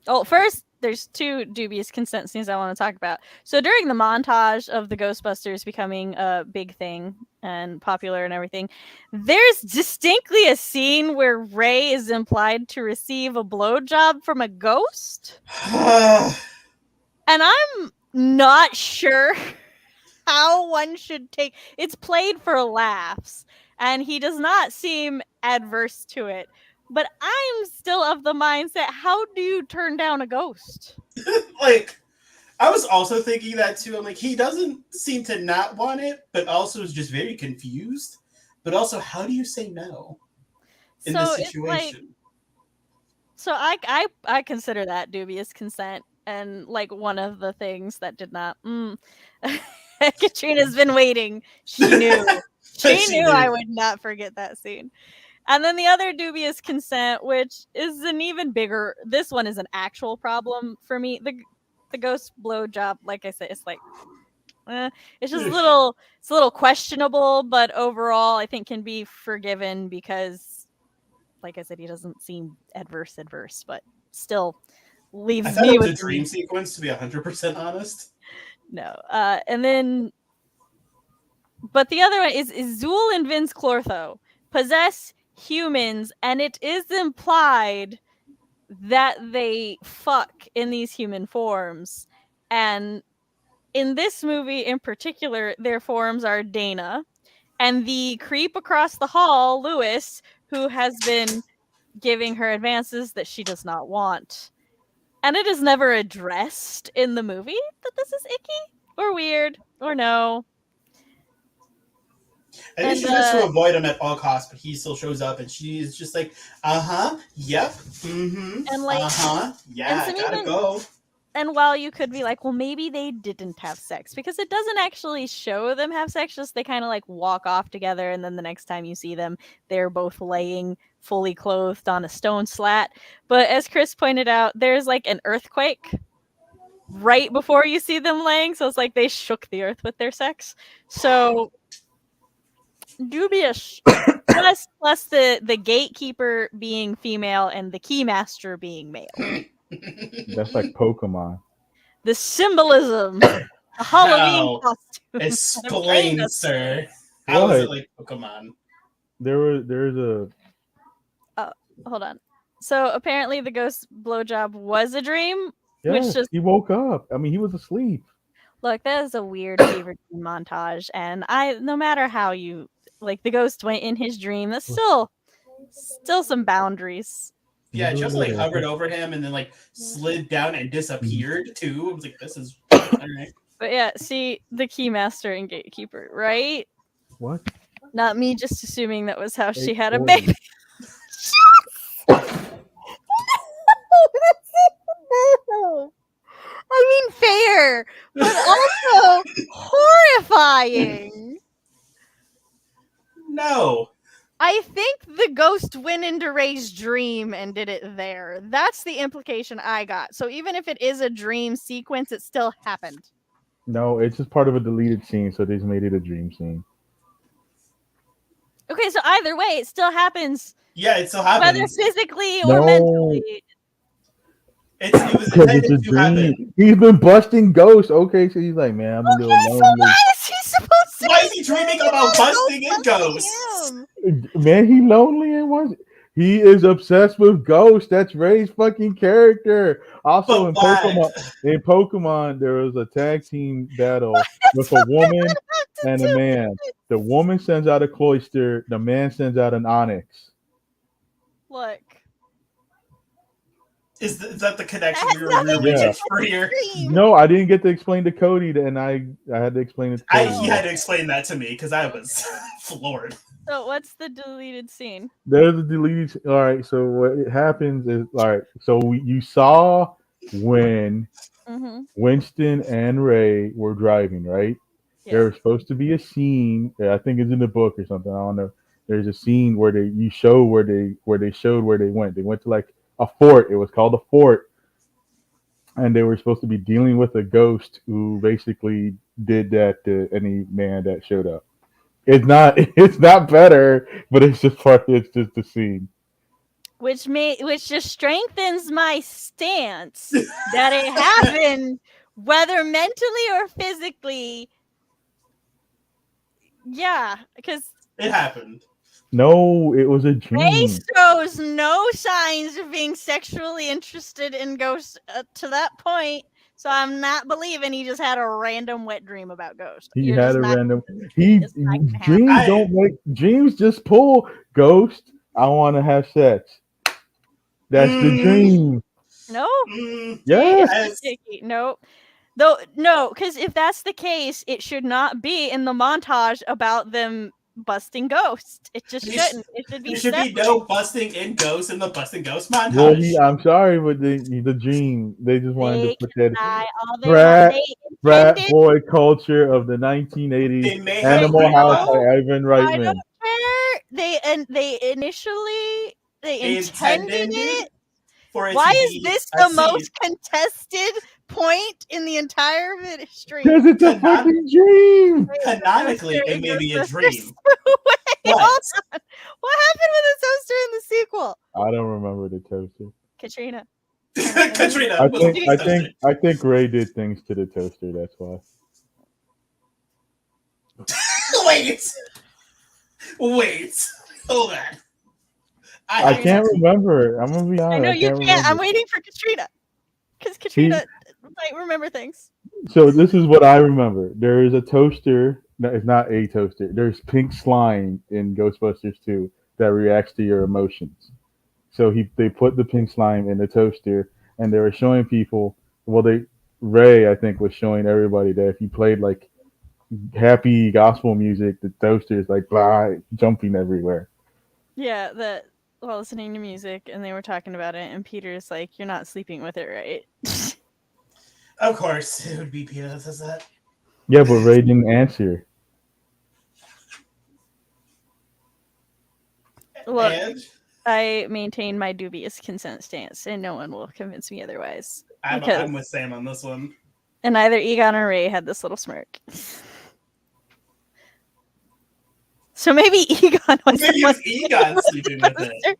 Oh, first, there's 2 dubious consent scenes I want to talk about. So during the montage of the Ghostbusters becoming a big thing and popular and everything, there's distinctly a scene where Ray is implied to receive a blowjob from a ghost. And I'm not sure how one should take it's played for laughs, and he does not seem adverse to it. But I'm still of the mindset, how do you turn down a ghost?
Like, I was also thinking that too. I'm like, he doesn't seem to not want it, but also is just very confused. But also, how do you say no in this
So it's like
situation?
so I consider that dubious consent, and like one of the things that did not Katrina's been waiting. She knew. She
She
knew I
knew.
would not forget that scene. And then the other dubious consent, which is an even bigger, this one is an actual problem for me. The ghost blowjob, like I said, it's like, it's just it's a little questionable, but overall, I think can be forgiven because, like I said, he doesn't seem adverse, but still
I
leaves
thought
me
it was
with
a dream sequence, to be 100% honest.
no. And then, but the other one is Zool and Vince Clortho possess humans, and it is implied that they fuck in these human forms. And in this movie in particular, their forms are Dana and the creep across the hall, Lewis, who has been giving her advances that she does not want. And it is never addressed in the movie that this is icky or weird or no.
I think
And
she tries to avoid him at all costs, but he still shows up, and she's just like, yep,
and like and
yeah, I
some
gotta
even
go.
and while you could be like, well, maybe they didn't have sex because it doesn't actually show them have sex, just they kind of like walk off together, and then the next time you see them, they're both laying fully clothed on a stone slat. But as Chris pointed out, there's like an earthquake right before you see them laying, so it's like they shook the earth with their sex. So dubious. Plus the gatekeeper being female and the keymaster being male.
That's like Pokemon.
The symbolism, the Halloween
How?
costume.
Explain, sir. How is it
What?
like Pokemon?
There's a
Hold on. So apparently the ghost blowjob was a dream, which
Yes,
just
he woke up. I mean, he was asleep.
look, that is a weird fever dream montage, and no matter how you like the ghost went in his dream, that's still some boundaries.
Yeah, it just like
Literally.
hovered over him and then like slid down and disappeared too. I was like, this is all right.
But yeah, see the keymaster and gatekeeper, right?
What?
Not me just assuming that was how she
Eight
had a
forty.
baby. No. I mean fair, but also horrifying.
No.
I think the ghost went into Ray's dream and did it there. That's the implication I got. So even if it is a dream sequence, it still happened.
No, it's just part of a deleted scene, so they just made it a dream scene.
Okay, so either way, it still happens,
Yeah, it still
whether
happens.
physically or
No.
mentally.
It was
Because it's a
intended to happen.
dream. He's been busting ghosts. Okay, so he's like, man, I'm a little
Okay, so
lonely.
why is he supposed to?
Why is he dreaming about busting in ghosts?
him?
Man, he lonely and wants. He is obsessed with ghosts. That's Ray's fucking character. Also
But
in Pokemon, there was a tag team battle with a woman and a man. The woman sends out a cloister. The man sends out an onyx.
Look.
is that the connection
That
we
has
were
nothing
really
to do
looking for here?
No, I didn't get to explain to Cody, and I had to explain it to Cody.
He had to explain that to me because I was floored.
So what's the deleted scene?
There's a deleted. All right, so what happens is, all right, so you saw when
Mm-hmm.
Winston and Ray were driving, right?
Yeah.
There was supposed to be a scene. I think it's in the book or something. I don't know. There's a scene where they showed where they went. They went to like a fort. It was called a fort, and they were supposed to be dealing with a ghost who basically did that to any man that showed up. It's not better, but it's just the scene.
Which just strengthens my stance that it happened, whether mentally or physically. Yeah, because
It happened.
No, it was a
Ray
dream.
shows no signs of being sexually interested in ghosts to that point. So I'm not believing he just had a random wet dream about ghosts.
He
You're
had
just
a
not-
random.
it's not gonna happen.
Dreams don't make dreams. Just pull ghost. I want to have sex. That's the dream.
No,
Yes.
it's sticky. No. Though no, because if that's the case, it should not be in the montage about them busting ghosts. It just shouldn't. It should be
There should
separate.
be no busting in ghosts in the busting ghost montage.
Well, I'm sorry, but the dream. They just wanted
They
to put
can
that
lie all they
frat
want. They
frat
intended-
boy culture of the 1980s
They may have
Animal
agreed
House
on
by
that.
Ivan
I
Reitman.
don't care. They initially intended it.
for it
Why
to
is
be
this
a
the
scene.
most contested point in the entire ministry?
Because it's a fucking dream.
Canonically, it may be a dream.
Wait,
But-
hold on. What happened with the toaster in the sequel?
I don't remember the toaster.
Katrina.
Katrina.
I think Ray did things to the toaster. That's why.
Wait. Hold on.
I can't remember. I'm gonna be honest.
I know you
can't
can't. I'm
remember.
waiting for Katrina. Because Katrina might remember things.
So this is what I remember. There is a toaster. No, it's not a toaster. There's pink slime in Ghostbusters 2 that reacts to your emotions. So they put the pink slime in the toaster, and they were showing people. Well, Ray I think was showing everybody that if you played like happy gospel music, the toaster is like blah, jumping everywhere.
Yeah, while listening to music, and they were talking about it, and Peter's like, "You're not sleeping with it, right?"
Of course, it would be Peter that says that.
Yeah, but Ray didn't answer.
Look,
And
I maintain my dubious consent stance, and no one will convince me otherwise.
I'm with Sam on this one.
And either Egon or Ray had this little smirk. So maybe Egon was
Maybe it's Egon sleeping with it.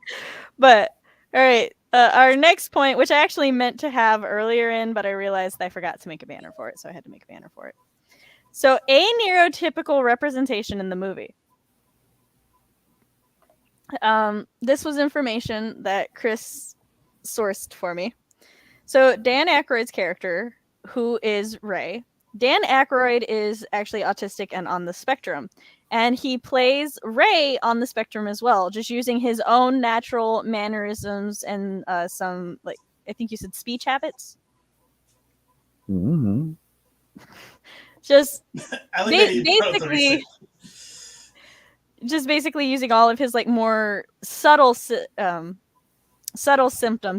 But all right, our next point, which I actually meant to have earlier in, but I realized I forgot to make a banner for it, so I had to make a banner for it. So a neurotypical representation in the movie. This was information that Chris sourced for me. So Dan Aykroyd's character, who is Ray, Dan Aykroyd is actually autistic and on the spectrum. And he plays Ray on the spectrum as well, just using his own natural mannerisms and some, like, I think you said speech habits.
Mm-hmm.
Just
I like that you wrote the
basically,
research.
just basically using all of his like more subtle symptoms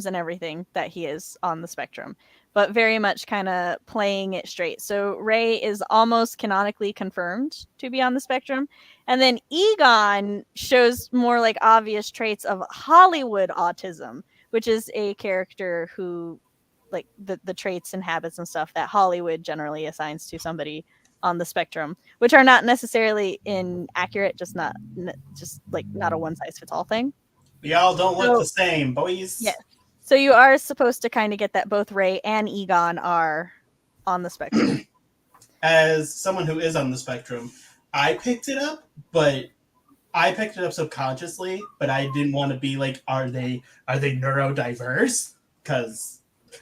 and everything that he is on the spectrum, but very much kind of playing it straight. So Ray is almost canonically confirmed to be on the spectrum. And then Egon shows more like obvious traits of Hollywood autism, which is a character who like the traits and habits and stuff that Hollywood generally assigns to somebody on the spectrum, which are not necessarily inaccurate, just not a one size fits all thing.
We all don't look
So
the same, boys.
yeah. So you are supposed to kind of get that both Ray and Egon are on the spectrum.
As someone who is on the spectrum, I picked it up, but I picked it up subconsciously, but I didn't want to be like, are they neurodiverse? Because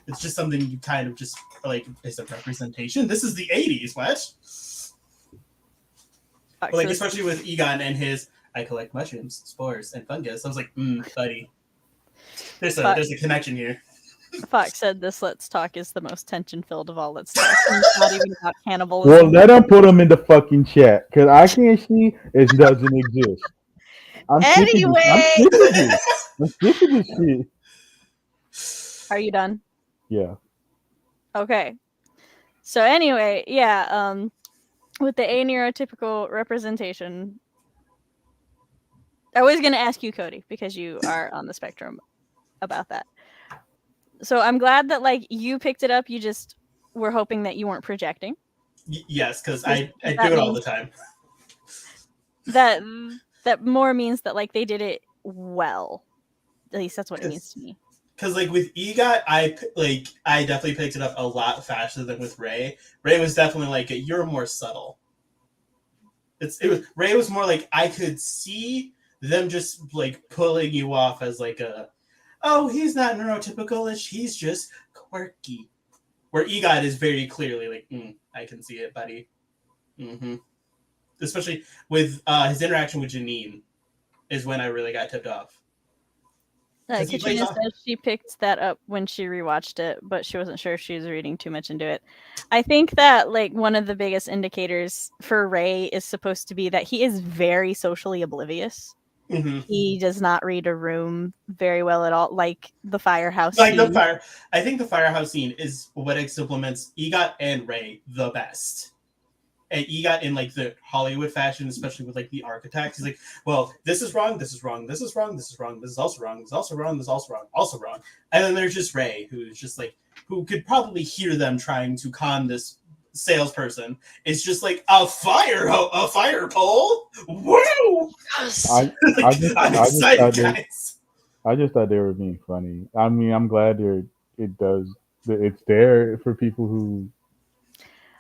it's just something you kind of just like is a representation. This is the '80s, what? But like especially with Egon and his, I collect mushrooms, spores, and fungus. I was like, buddy, there's a connection here.
Fox said this Let's Talk is the most tension-filled of all Let's Talk. It's not even about cannibalism.
Well, let him put them in the fucking chat, because I can't see it doesn't exist. I'm sick of this shit.
Are you done?
Yeah.
Okay. So anyway, yeah, with the aneurotypical representation, I was going to ask you, Cody, because you are on the spectrum about that. So I'm glad that like you picked it up. You just were hoping that you weren't projecting.
Yes, because I do it all the time.
That more means that like they did it well. At least that's what it means to me.
Because like with EGOT, I definitely picked it up a lot faster than with Ray. Ray was definitely like you're more subtle. Ray was more like I could see them just like pulling you off as like oh, he's not neurotypical-ish, he's just quirky. Where EGOT is very clearly like, I can see it, buddy. Mm-hmm. Especially with his interaction with Janine is when I really got tipped off.
Katrina says she picked that up when she rewatched it, but she wasn't sure if she was reading too much into it. I think that like one of the biggest indicators for Ray is supposed to be that he is very socially oblivious.
Mm-hmm.
He does not read a room very well at all, like the firehouse
scene. I think the firehouse scene is what implements EGOT and Ray the best. And EGOT in like the Hollywood fashion, especially with like the architects, he's like, well, this is wrong, this is wrong, this is wrong, this is wrong, this is also wrong, this is also wrong, this is also wrong, also wrong. And then there's just Ray, who's just like, who could probably hear them trying to con this salesperson. It's just like a fire pole. Woo!
I'm excited, guys. I just thought they were being funny. I mean, I'm glad it's there for people who.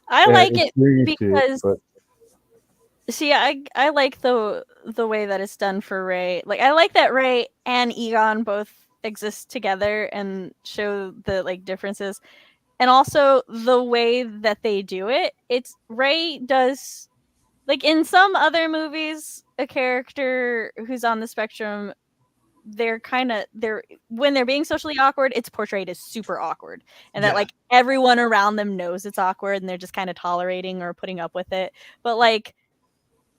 I like it because see, I like the way that it's done for Ray. Like I like that Ray and Egon both exist together and show the like differences. And also the way that they do it. It's Ray does like in some other movies, a character who's on the spectrum, when they're being socially awkward, it's portrayed as super awkward. And that like everyone around them knows it's awkward and they're just kind of tolerating or putting up with it. But like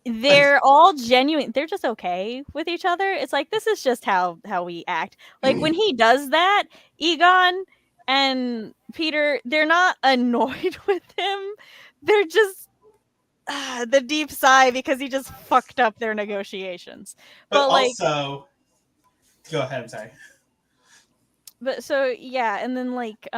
they're all genuine. They're just okay with each other. It's like this is just how we act. Like when he does that, Egon and Peter, they're not annoyed with him. They're just the deep sigh because he just fucked up their negotiations.
But like, also, go ahead. I'm sorry.
But so yeah, and then like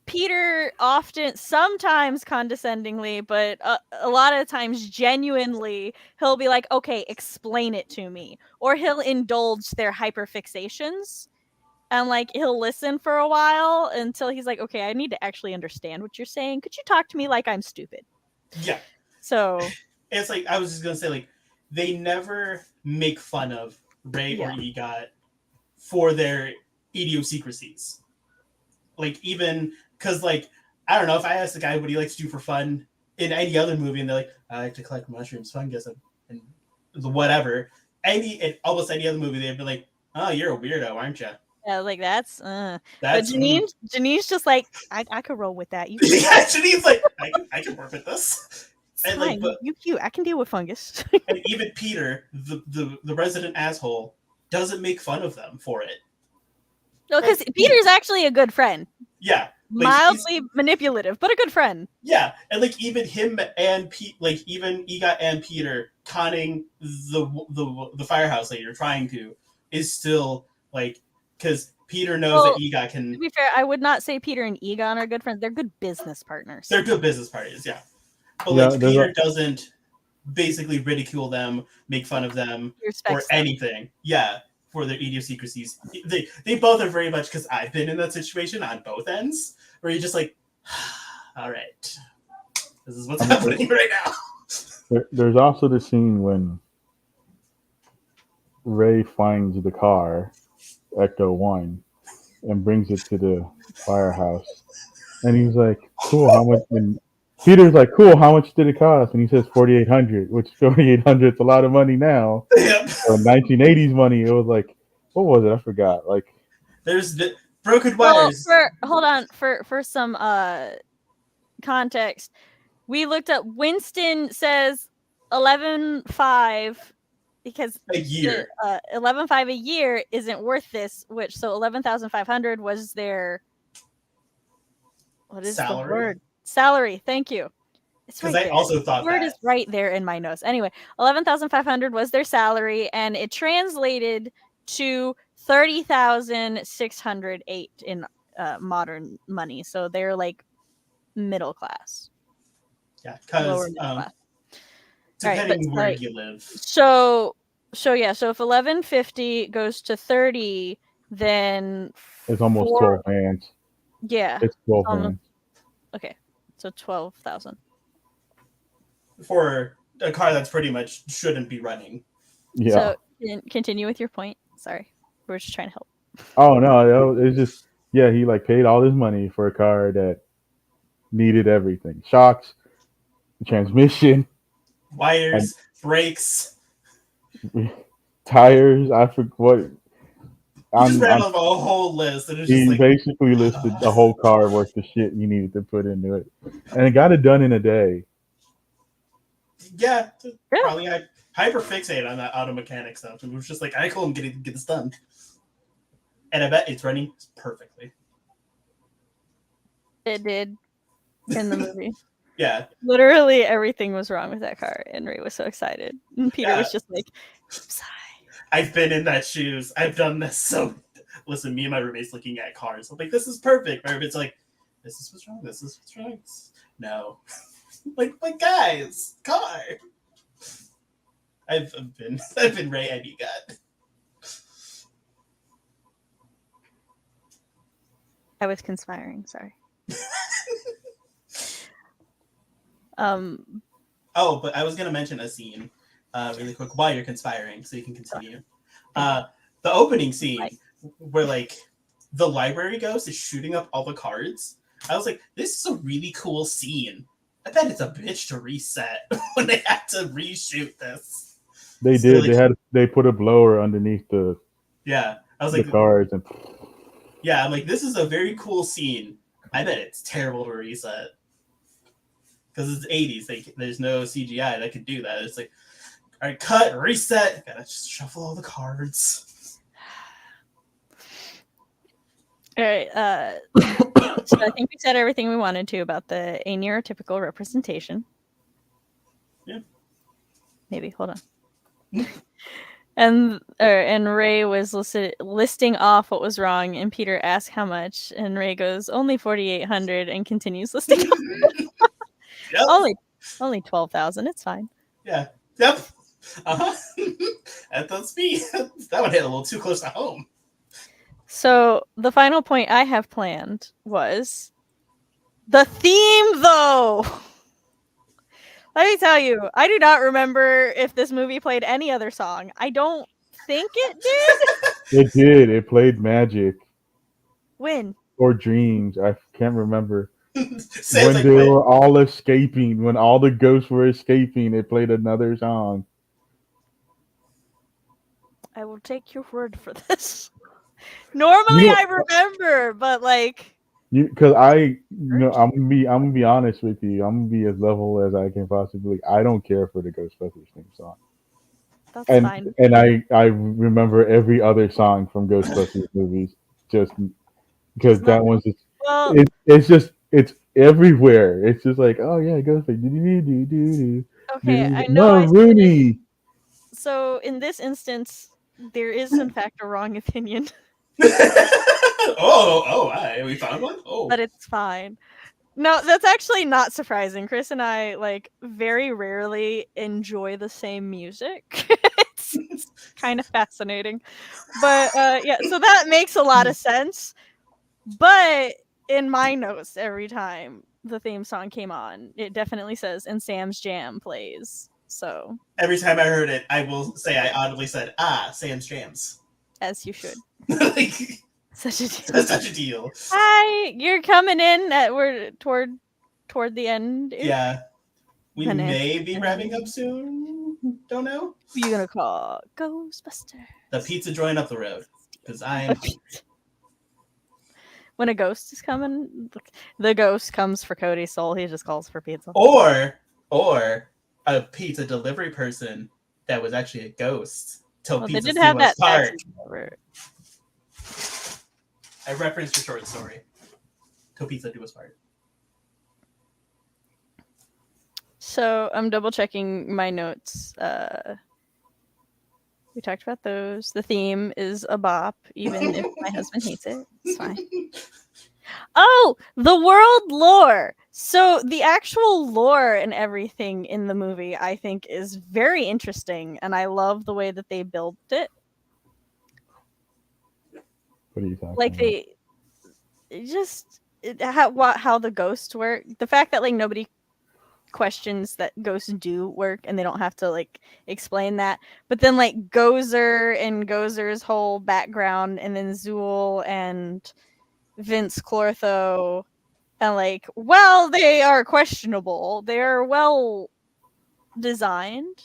Peter often, sometimes condescendingly, but a lot of times genuinely, he'll be like, okay, explain it to me. Or he'll indulge their hyperfixations. And like he'll listen for a while until he's like, okay, I need to actually understand what you're saying. Could you talk to me like I'm stupid?
Yeah.
So
it's like I was just gonna say, like, they never make fun of Ray or
Yeah.
EGOT for their idiosyncrasies. Like, even because, like, I don't know, if I ask the guy what he likes to do for fun in any other movie, and they're like, I like to collect mushrooms, fungus, and whatever. Almost any other movie, they'd be like, oh, you're a weirdo, aren't you?
Yeah, like that's. But
That's
Janine's just like, I could roll with that. You
yeah, Janine's like, I can work with this.
It's
And
fine.
like,
You cute. I can deal with fungus.
and even Peter, the resident asshole, doesn't make fun of them for it.
No, because Peter's actually a good friend.
Yeah, like,
Mildly manipulative, but a good friend.
yeah, and like even him and Pete, like even Egot and Peter conning the firehouse that you're trying to is still like, because Peter knows that Egot can.
To be fair, I would not say Peter and Egon are good friends. They're good business partners.
They're good business partners, yeah. But
Yeah,
like Peter doesn't basically ridicule them, make fun of them, or anything. Yeah, for their idiosyncrasies. They both are very much, because I've been in that situation on both ends, where you're just like, all right, this is what's happening right now.
There's also the scene when Ray finds the car, Ecto 1, and brings it to the firehouse. And he's like, cool, how much? And Peter's like, cool, how much did it cost? And he says $4,800, which $4,800 is a lot of money now.
Yep.
So 1980s money, it was like, what was it? I forgot. Like,
there's the broken wires.
Hold on, for some context, we looked up. Winston says 11.5 because
a year.
11.5 a year isn't worth this. Which so 11,500 was their what is
salary.
The word? Salary. Thank you. It's
because
right
I also thought
the word is right there in my notes. Anyway, 11,500 was their salary, and it translated to 30,608 in modern money. So they're like middle class.
Yeah, because depending where you live.
So yeah. So if 1150 goes to 30, then
it's almost 12 hands.
Yeah,
it's 12 hands.
Okay, so 12,000
for a car that's pretty much shouldn't be running.
Yeah.
So continue with your point. Sorry, we're just trying to help.
Oh no, it's just he like paid all his money for a car that needed everything: shocks, transmission,
wires, brakes,
tires. I forgot what.
He just ran off a whole list, and
he basically listed the whole car worth of shit you needed to put into it, and it got it done in a day.
Yeah, probably I hyper fixated on that auto mechanic stuff, and was just like, I couldn't get this done. And I bet it's running perfectly.
It did in the movie.
Yeah.
Literally everything was wrong with that car, and Ray was so excited. And Peter was just like, sigh.
I've been in that shoes. I've done this. So listen, me and my roommate's looking at cars. I'm like, this is perfect. My roommate's like, this is what's wrong. This is what's wrong. No. like guys, car. I've been Ray and EGOT.
I was conspiring, sorry.
Oh, but I was gonna mention a scene really quick while you're conspiring, so you can continue. The opening scene where like the library ghost is shooting up all the cards. I was like, this is a really cool scene. I bet it's a bitch to reset when they had to reshoot this.
They did. They put a blower underneath the.
Yeah, I was like,
cards and.
Yeah, I'm like, this is a very cool scene. I bet it's terrible to reset because it's 80s. Like, there's no CGI that could do that. It's like, all right, cut, reset. Gotta just shuffle all the cards.
All right. So I think we said everything we wanted to about a neurotypical representation.
Yeah.
Maybe. Hold on. And Ray was listing off what was wrong, and Peter asked how much, and Ray goes, only 4,800, and continues listing off. Yep. Only 12,000. It's fine.
Yeah. Yep. At the speed. That would hit a little too close to home.
So the final point I have planned was the theme, though. Let me tell you, I do not remember if this movie played any other song. I don't think it did.
It did. It played Magic
When?
or Dreams. I can't remember.
Sam's
When
like,
they
what?
were all escaping, when all the ghosts were escaping, it played another song.
I will take your word for this. Normally
You know,
I remember, but like
because I'm gonna be honest with you. I'm gonna be as level as I can possibly. I don't care for the Ghostbusters theme song,
that's
and
fine.
I remember every other song from Ghostbusters movies just because
It's not
that one's just
well,
it's everywhere. It's just like, oh yeah, Ghostbusters, do do
okay, I know I said it.
Rooney.
So in this instance, there is in fact a wrong opinion,
We found one. Oh,
but it's fine. No, that's actually not surprising. Chris and I like very rarely enjoy the same music. It's kind of fascinating. But yeah, so that makes a lot of sense. But in my notes every time the theme song came on, it definitely says and Sam's Jam plays. So,
every time I heard it, I will say I audibly said, Sam's Jams.
as you should.
Like,
Such a deal.
that's such a deal.
Hi, you're coming in we're toward the end.
Yeah. We
An
may
end.
be wrapping up soon. Don't know.
Who you gonna call Ghostbusters?
The pizza joint up the road. Because I am hungry.
When a ghost is coming, the ghost comes for Cody's soul. He just calls for pizza.
Or a pizza delivery person that was actually a ghost till
Well, they
pizza
did have
was
that
part.
taxi driver.
I referenced a short story. Till pizza was part.
So I'm double checking my notes. We talked about those. The theme is a bop, even if my husband hates it. It's fine. Oh, the world lore. So the actual lore and everything in the movie, I think, is very interesting, and I love the way that they built it.
What are you talking
Like
about?
how the ghosts work. The fact that like nobody questions that ghosts do work and they don't have to like explain that, but then like Gozer and Gozer's whole background, and then Zool and Vince Clortho, and like, well, they are questionable, they're well designed,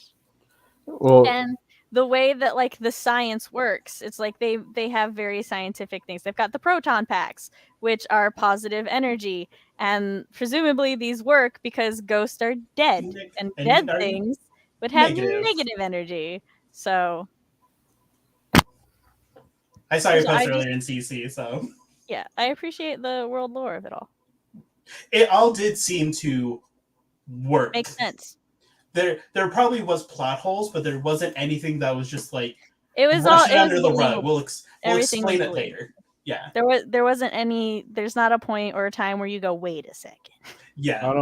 Well,
and the way that like the science works, it's like they have very scientific things. They've got the proton packs, which are positive energy, and presumably these work because ghosts are dead, and dead
And are
things would have
negative.
negative energy. So
I saw your
So I
post
just-
earlier in CC, so
yeah, I appreciate the world lore of it all.
it all did seem to work.
Makes sense.
There probably was plot holes, but there wasn't anything that was just like
It was
brush
all
it
it
under
was
the rug.
believable.
We'll
Everything was
explain it
believable.
later. Yeah.
There wasn't any. There's not a point or a time where you go, wait a second.
Yeah.
I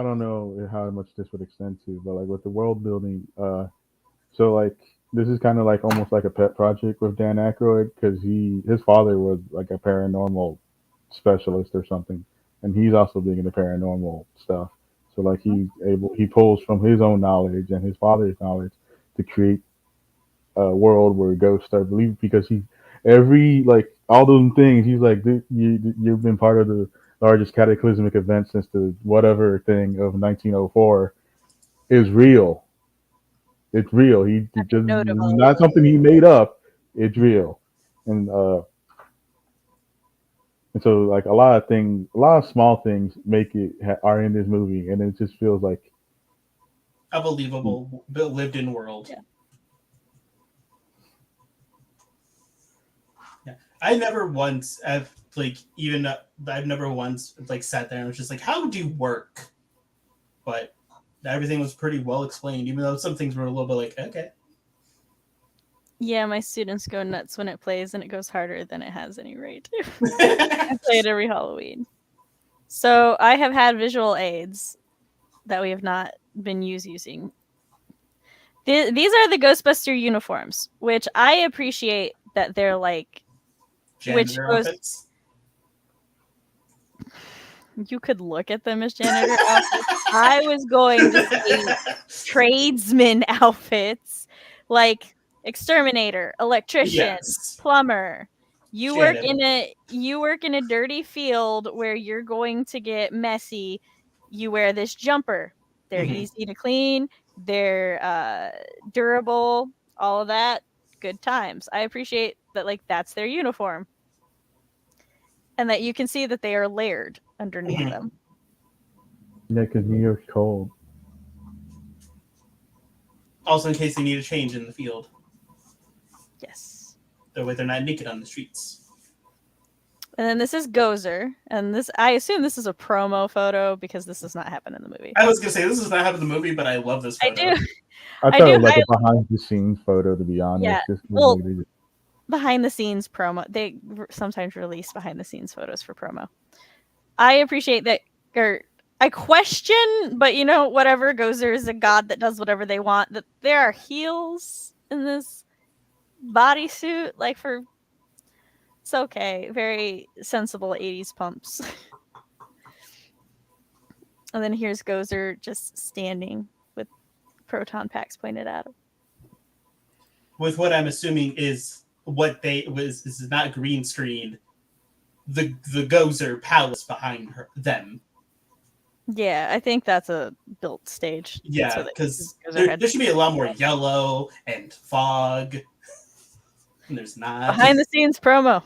don't know how much this would extend to, but like with the world building, so like this is kind of like almost like a pet project with Dan Aykroyd because his father was like a paranormal specialist or something, and he's also big into paranormal stuff. So like he pulls from his own knowledge and his father's knowledge to create a world where ghosts are believed because he every like all those things he's like you've been part of the largest cataclysmic event since the whatever thing of 1904 is real. It's real. He just
Notable.
not something he made up. It's real, and and so like a lot of things, a lot of small things make it are in this movie, and it just feels like
A believable lived in world.
Yeah.
Yeah. I never once have like even I've never once like sat there and was just like, how do you work? But everything was pretty well explained, even though some things were a little bit like, okay.
Yeah, my students go nuts when it plays, and it goes harder than it has any right to. I play it every Halloween. So I have had visual aids that we have not been using. These are the Ghostbuster uniforms, which I appreciate that they're like, which
Janitor
goes
outfits.
you could look at them as janitor outfits. I was going to say tradesman outfits, like exterminator, electrician,
Yes.
plumber. You work
Janitor.
in a dirty field where you're going to get messy. You wear this jumper. They're
Mhm.
easy to clean. They're durable. All of that. Good times. I appreciate that. Like that's their uniform, and that you can see that they are layered underneath
Mhm.
them.
Yeah, because New York's cold.
Also, in case they need a change in the field,
Yes.
that way they're not naked on the streets.
And then this is Gozer, and this I assume this is a promo photo because this does not happen in the movie.
I was gonna say this is not how the movie, but I love this
I
photo.
do.
I
I
thought
do.
it was like a behind the scenes photo, to be honest.
Yeah.
Just
Well,
maybe-
behind the scenes promo. They sometimes release behind the scenes photos for promo. I appreciate that. Or I question, but whatever. Gozer is a god that does whatever they want. That there are heels in this bodysuit, like for. It's okay. Very sensible 80s pumps. And then here's Gozer just standing with proton packs pointed at him.
With what I'm assuming is what they was is not green screen. The Gozer palace behind them.
Yeah, I think that's a built stage.
Yeah,
so that
because
Gozer had
there should be a lot more yellow and fog. And there's not.
behind the scenes promo.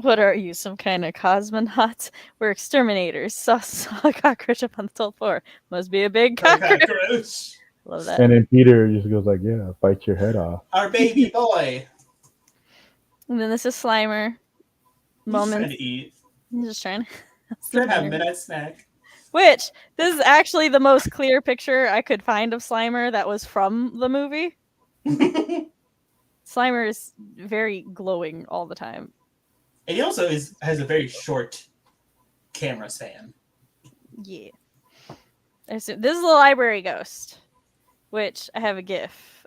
What are you, some kind of cosmonaut? We're exterminators. Saw a cockroach up on the 12th floor. Must be a big cockroach.
Cockroach.
Love that.
And then Peter just goes like, "Yeah, bite your head off."
Our baby boy.
And then this is Slimer.
He's trying
Moments.
to eat.
He's just trying to
Trying to have a midnight snack.
Which, this is actually the most clear picture I could find of Slimer that was from the movie. Slimer is very glowing all the time.
And he also has a very short camera span.
Yeah. This is the library ghost, which I have a GIF.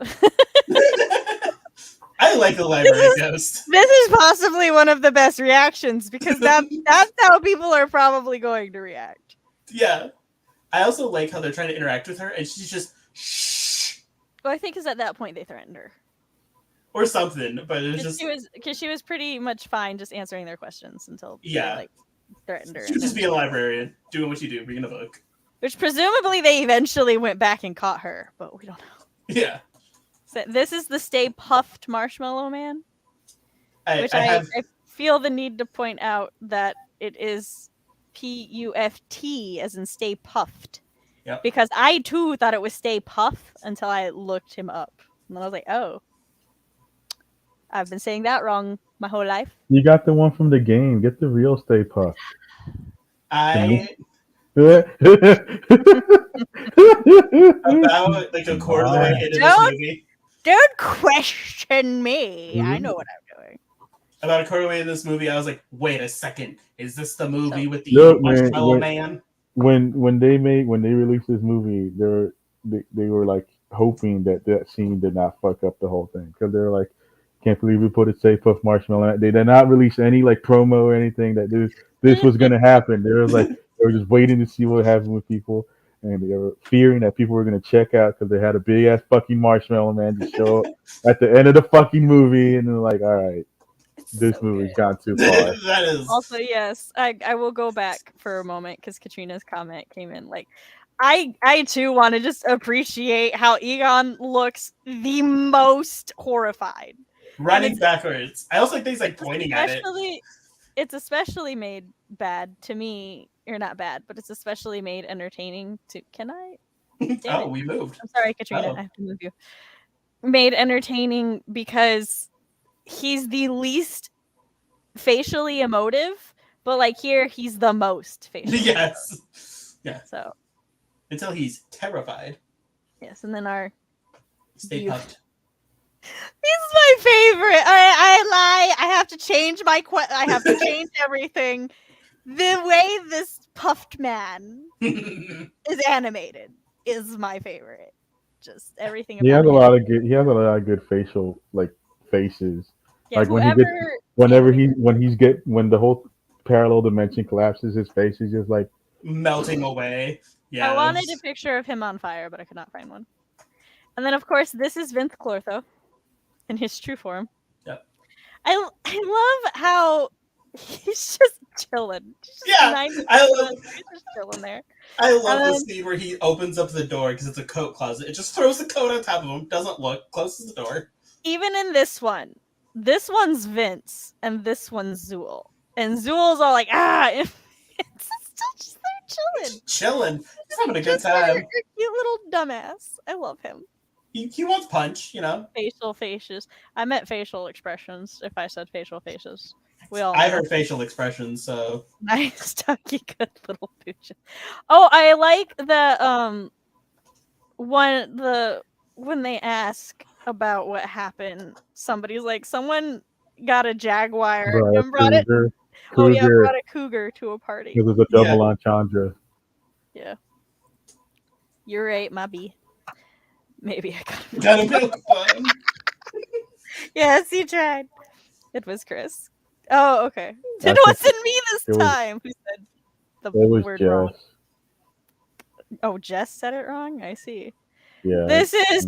I like the library ghost.
This is possibly one of the best reactions because that's how people are probably going to react.
Yeah. I also like how they're trying to interact with her, and she's just shh
Well, I think because at that point they threatened her.
or something, but it was just
Because she was pretty much fine just answering their questions until
Yeah.
they threatened her.
she would just be a librarian doing what you do, reading a book.
Which presumably they eventually went back and caught her, but we don't know.
Yeah.
So this is the Stay Puffed Marshmallow Man,
I
which
have
I feel the need to point out that it is PUFT as in Stay Puffed.
Yep.
Because I too thought it was Stay Puff until I looked him up. And then I was like, oh, I've been saying that wrong my whole life.
You got the one from the game. Get the real Stay Puft.
about like a quarter of the way into this movie.
Don't question me. I know what I'm doing.
About a quarter of the way in this movie, I was like, wait a second, is this the movie with the
Look,
Marshmallow Man?
When they released this movie, they were like hoping that scene did not fuck up the whole thing because they're like, can't believe we put a Stay Puft Marshmallow. They did not release any like promo or anything that this was gonna happen. They were just waiting to see what happened with people, and they were fearing that people were gonna check out because they had a big ass fucking Marshmallow Man to show up at the end of the fucking movie, and they're like, all right, this
so
movie's
good.
gone too far.
That is
Also, yes, I will go back for a moment because Katrina's comment came in. Like, I too want to just appreciate how Egon looks the most horrified.
running backwards. I also like things like pointing at it.
It's especially made bad to me, or not bad, but it's especially made entertaining to. Can I?
Oh, we moved.
I'm sorry, Katrina.
Uh-oh.
I have to move you. Made entertaining because he's the least facially emotive, but like here he's the most facially
Yes. Yeah.
So
Until he's terrified.
yes, and then our
Stay
You-
puffed.
This is my favorite. I lie. I have to change I have to change everything. The way this puffed man is animated is my favorite. Just everything about
He has
it.
a lot of good. He has a lot of good facial like faces.
Yeah,
like when
whoever
when the whole parallel dimension collapses, his face is just like
Melting away. Yeah.
I wanted a picture of him on fire, but I could not find one. And then, of course, this is Vince Clortho in his true form.
Yep.
I love how he's just chilling.
Yeah,
He's just chilling there.
I love the scene where he opens up the door because it's a coat closet. It just throws the coat on top of him, doesn't look, closes the door.
Even in this one's Vince, and this one's Zool. And Zool's all like, it's still just there chilling.
Chilling. He's having a good
Just like
time.
a cute little dumbass. I love him.
He wants punch, you know?
Facial faces. I meant facial expressions if I said facial faces. We all
I
know.
heard facial expressions, so.
Nice, Tucky, good little pooch. Oh, I like the when they ask about what happened, somebody's like, someone got a jaguar and brought it. Oh yeah, brought a cougar to a party.
It was a double entendre.
Yeah, you're right, my bee. Maybe I
got a milk fun.
Yes, he tried. It was Chris. Oh, okay. It wasn't me this time. Who said the word
Jess.
wrong? Oh, Jess said it wrong? I see.
Yeah.
This is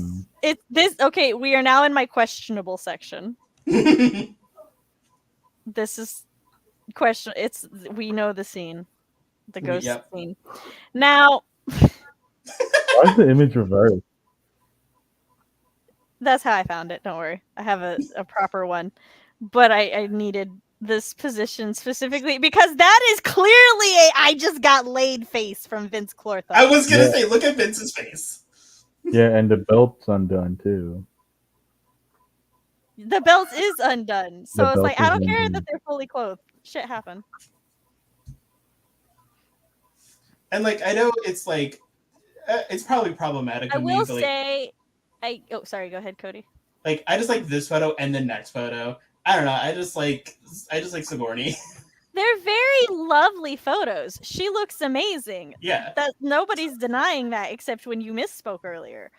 okay, we are now in my questionable section. This is question we know the scene. The ghost scene. Now
why is the image reversed?
That's how I found it. Don't worry. I have a proper one. But I needed this position specifically because that is clearly a I just got laid face from Vince Clortho.
I was going to say, look at Vince's face.
Yeah, and the belt's undone too.
The belt is undone. So it's like, I don't care that they're fully clothed. Shit happened.
And like, I know it's like, it's probably problematic.
I will say... sorry, go ahead, Cody.
Like, I just like this photo and the next photo. I don't know. I just like Sigourney.
They're very lovely photos. She looks amazing.
Yeah.
That nobody's denying that except when you misspoke earlier.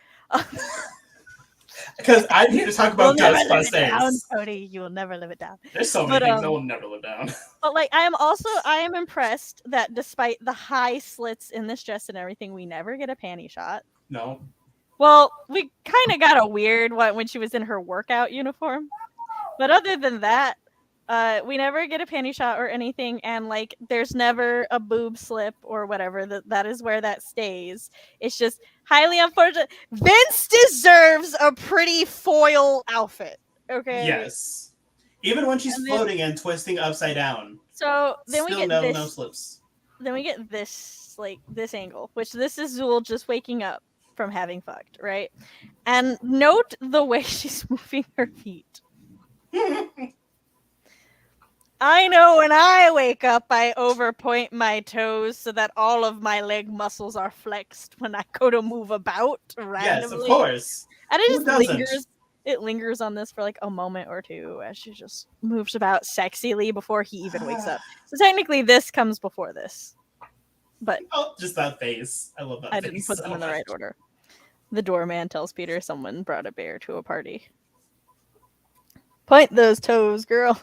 Because I'm here to talk about Ghostbusters.
Cody, you will never live it down.
There's so many things I will never live down.
But like, I am impressed that despite the high slits in this dress and everything, we never get a panty shot.
No.
Well, we kind of got a weird one when she was in her workout uniform. But other than that, we never get a panty shot or anything. And like, there's never a boob slip or whatever. That is where that stays. It's just highly unfortunate. Vince deserves a pretty foil outfit. Okay.
Yes. Even when she's floating and twisting upside down.
So then we get
no slips.
Then we get this, like, this angle, which this is Zool just waking up from having fucked, right? And note the way she's moving her feet. I know when I wake up, I overpoint my toes so that all of my leg muscles are flexed when I go to move about randomly.
Yes, of course.
And it just lingers on this for like a moment or two as she just moves about sexily before he even wakes up. So technically this comes before this. But
just that face. I love that face.
I didn't put them in the right order. The doorman tells Peter someone brought a bear to a party. Point those toes, girl.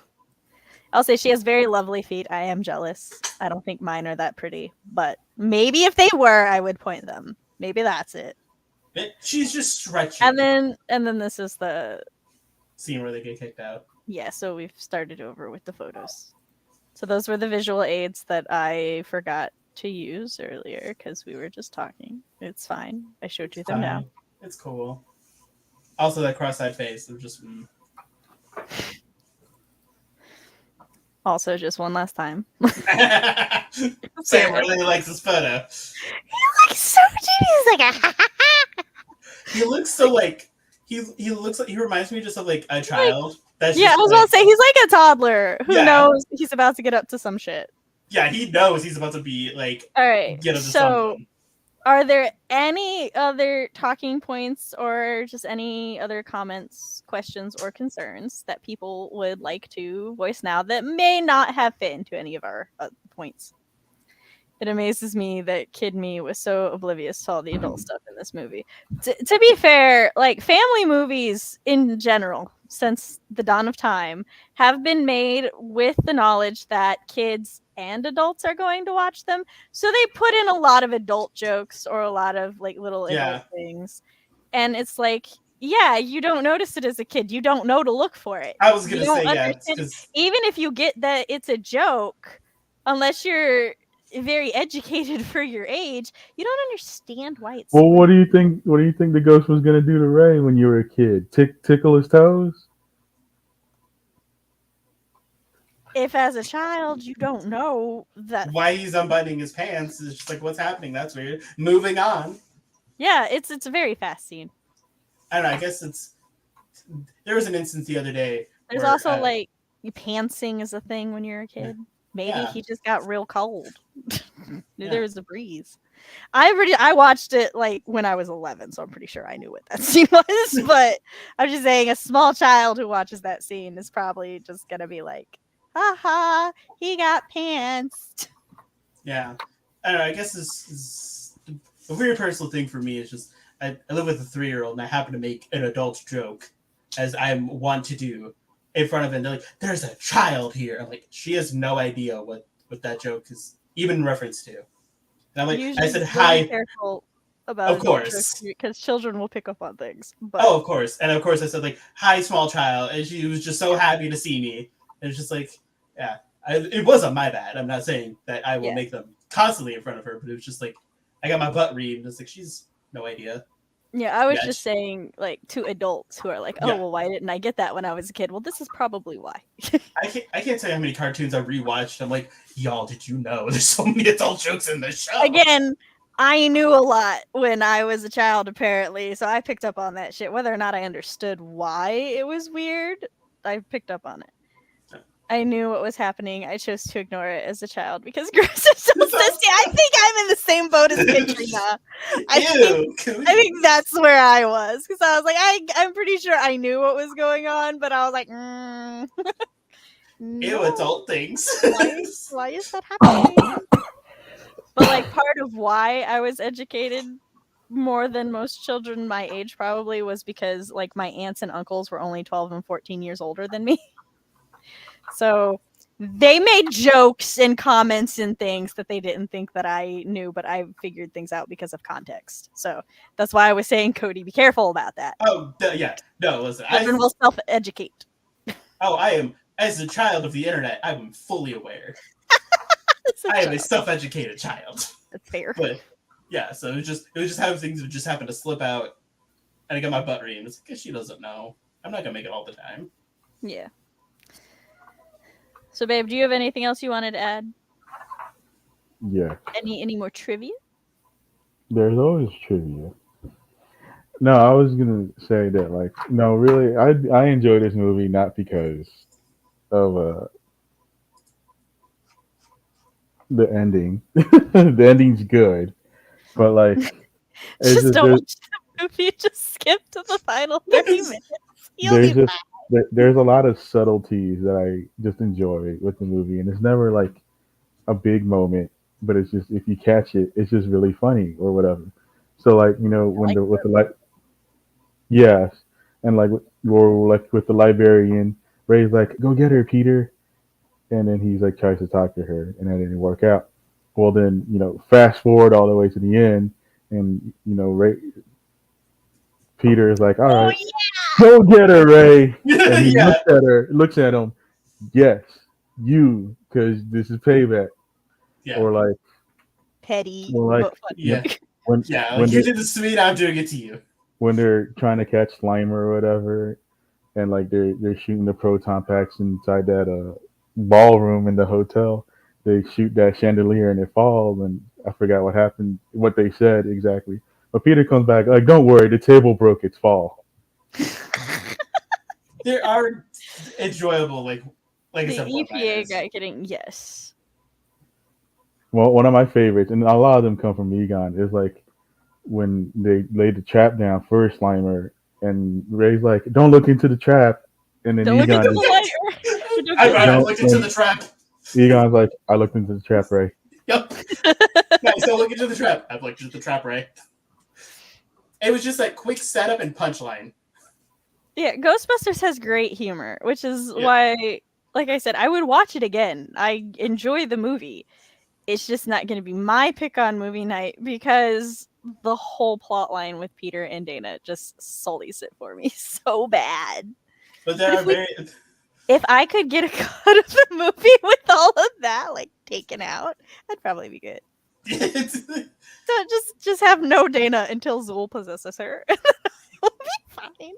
I'll say she has very lovely feet. I am jealous. I don't think mine are that pretty. But maybe if they were, I would point them. Maybe that's it.
She's just stretching.
And then this is the
scene where they get kicked out.
Yeah, so we've started over with the photos. So those were the visual aids that I forgot to use earlier because we were just talking. It's fine. I showed you them now.
It's cool. Also, that cross-eyed face of just.
Also, just one last time.
Sam really likes this photo.
He looks so cute. He's like,
he looks so like he looks like he reminds me just of like a child. That's
I was about to say he's like a toddler who knows he's about to get up to some shit.
Yeah, he knows he's about to be like.
All right.
Get up to something.
Are there any other talking points or just any other comments, questions, or concerns that people would like to voice now that may not have fit into any of our points? It amazes me that Kid Me was so oblivious to all the adult stuff in this movie. To be fair, like family movies in general, since the dawn of time have been made with the knowledge that kids and adults are going to watch them. So they put in a lot of adult jokes or a lot of like little adult things. And it's like, yeah, you don't notice it as a kid. You don't know to look for it.
I was
You
gonna
don't
say, yeah, it's
understand.
because
Even if you get that it's a joke, unless you're very educated for your age, you don't understand why it's
Well, what
funny.
do you think? What do you think the ghost was gonna do to Ray when you were a kid? Tickle his toes?
If as a child you don't know that,
why he's unbuttoning his pants is just like, what's happening? That's weird. Moving on.
yeah, it's a very fast scene.
I don't know. I guess it's. There was an instance the other day.
There's
where,
also like pantsing is a thing when you're a kid. Maybe
Yeah.
he just got real cold.
Yeah.
There was a breeze. I watched it like when I was 11, so I'm pretty sure I knew what that scene was. But I'm just saying, a small child who watches that scene is probably just gonna be like, "Haha, he got pants."
Yeah. I don't know. I guess this is a weird personal thing for me. Is just I live with a 3-year-old and I happen to make an adult joke, as I want to do, in front of him. They're like, "There's a child here." I'm like, she has no idea what that joke is even in reference to. And I'm like,
Usually,
I said,
be
"Hi."
careful about
Of course.
because children will pick up on things. But
Oh, of course. And of course I said like, "Hi, small child." And she was just so happy to see me. And it's just like, yeah, it wasn't my bad. I'm not saying that I will
Yeah.
make them constantly in front of her, but it was just like, I got my butt read and it's like, she's no idea.
yeah, I was
Yeah,
just saying, like, to adults who are like, "Oh,
Yeah.
well, why didn't I get that when I was a kid?" Well, this is probably why.
I can't tell you how many cartoons I rewatched. I'm like, y'all, did you know there's so many adult jokes in this show?
Again, I knew a lot when I was a child, apparently, so I picked up on that shit. Whether or not I understood why it was weird, I picked up on it. I knew what was happening. I chose to ignore it as a child because girls are so sissy. I think I'm in the same boat as Katrina. I think that's where I was, because I was like, I'm pretty sure I knew what was going on, but I was like,
Ew, adult things.
why is that happening? But like, part of why I was educated more than most children my age probably was because like my aunts and uncles were only 12 and 14 years older than me. So they made jokes and comments and things that they didn't think that I knew, but I figured things out because of context. So that's why I was saying, Cody, be careful about that.
Oh, yeah. No, listen.
Children will self-educate.
Oh, I am, as a child of the internet, I'm fully aware. I am a self-educated child.
That's fair.
But yeah, so it was just how things would just happen to slip out, and I got my butt read, and it's like, she doesn't know. I'm not gonna make it all the time.
Yeah. So, babe, do you have anything else you wanted to add?
Yeah.
Any more trivia?
There's always trivia. No, I was gonna say that like no, really, I enjoy this movie not because of the ending. The ending's good, but like it's
Just don't
there's,
watch the movie. Just skip to the final 30 minutes. You'll
there's
be
just there's a lot of subtleties that I just enjoy with the movie, and it's never like a big moment, but it's just if you catch it, it's just really funny or whatever. So like when
like
the with the like yes, and like or like with the librarian, Ray's like, "Go get her, Peter," and then he's like tries to talk to her, and that didn't work out. Well, then fast forward all the way to the end, and Ray Peter is like, "All
Oh
right, go get her, Ray," and he
Yeah.
looks at him, yes, you, because this is payback,
Yeah.
or like
petty,
or like
but funny.
Yeah.
when
Yeah.
when
Like, you
they
did this to me, now I'm doing it to you.
when they're trying to catch Slimer or whatever, and like they're shooting the proton packs inside that ballroom in the hotel. They shoot that chandelier and it falls, and I forgot what happened, what they said exactly. But Peter comes back like, "Don't worry, the table broke its fall."
There are enjoyable, like I
The
said,
EPA
one-liners.
guy getting yes.
Well, one of my favorites, and a lot of them come from Egon, is like when they laid the trap down for Slimer, and Ray's like, "Don't look into the trap," and then
Don't look
Egon
into the light.
I
don't,
looked into the trap.
Egon's like, "I looked into the trap, Ray."
Yep. Guys, don't look into the trap. I've looked into the trap, right? It was just that quick setup and punchline.
Yeah, Ghostbusters has great humor, which is
Yeah.
why, like I said, I would watch it again. I enjoy the movie. It's just not going to be my pick on movie night because the whole plot line with Peter and Dana just sullies it for me so bad.
But
But
there are very
if I could get a cut of the movie with all of that like taken out, I'd probably be good. So just have no Dana until Zool possesses her. It'll be fine.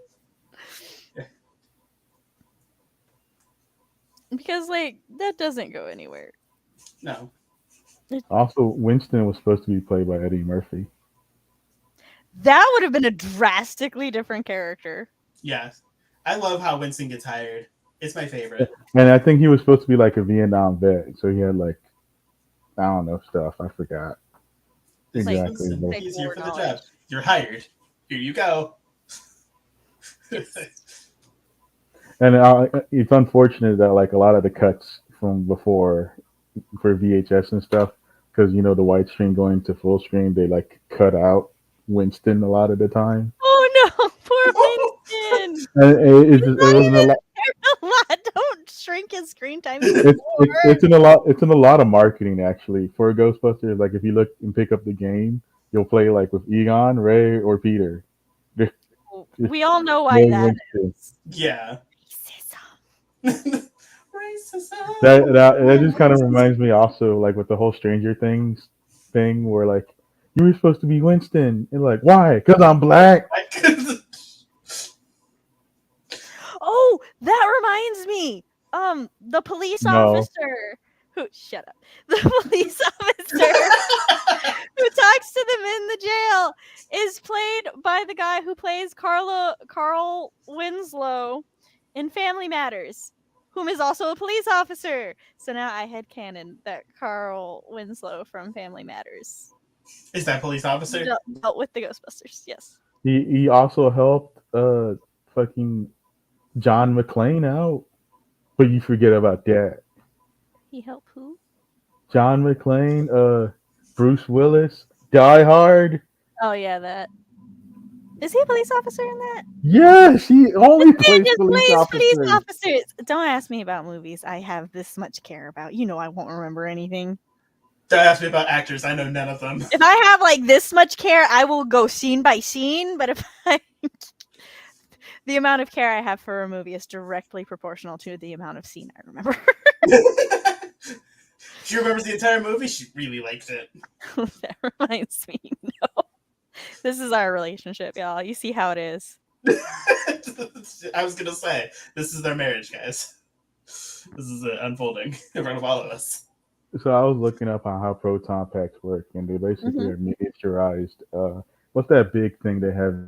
Because like that doesn't go anywhere.
no.
Also, Winston was supposed to be played by Eddie Murphy.
That would have been a drastically different character.
Yes. I love how Winston gets hired. It's my favorite.
And I think he was supposed to be like a Vietnam vet, so he had like, I don't know, stuff. I forgot
This is
exactly.
Winston.
but-
He's here for the
Knowledge.
job. You're hired. Here you go.
And it's unfortunate that like a lot of the cuts from before for VHS and stuff, because you know the widescreen going to full screen, they like cut out Winston a lot of the time.
Oh no, poor Winston.
And it wasn't a lot.
A lot. Don't shrink his screen time.
It's in a lot. It's in a lot of marketing actually for Ghostbusters. Like if you look and pick up the game, you'll play like with Egon, Ray, or Peter.
We all know why
Ray
that
Winston.
Yeah.
Racism.
Racism.
That just kind of reminds me also like with the whole Stranger Things thing where like you were supposed to be Winston and like why? Because I'm black.
Oh, that reminds me. The police
No.
officer who shut up. The police officer who talks to them in the jail is played by the guy who plays Carl Winslow in Family Matters, whom is also a police officer. So now I headcanon that Carl Winslow from Family Matters
Is that police officer?
dealt with the Ghostbusters. Yes.
He also helped fucking John McClane out, but you forget about that.
He helped who?
John McClane, Bruce Willis, Die Hard.
Oh yeah, that. Is he a police officer in that?
Yes, he only plays
Just
police
plays
officers.
police officers. Don't ask me about movies I have this much care about. You know I won't remember anything.
Don't ask me about actors. I know none of them.
If I have like this much care, I will go scene by scene. But if I the amount of care I have for a movie is directly proportional to the amount of scene I remember.
She remembers the entire movie. She really liked it.
That reminds me. No. This is our relationship, y'all. You see how it is.
I was gonna say this is their marriage, guys. This is unfolding in front of all of us.
So I was looking up on how proton packs work, and they basically are miniaturized. What's that big thing they have?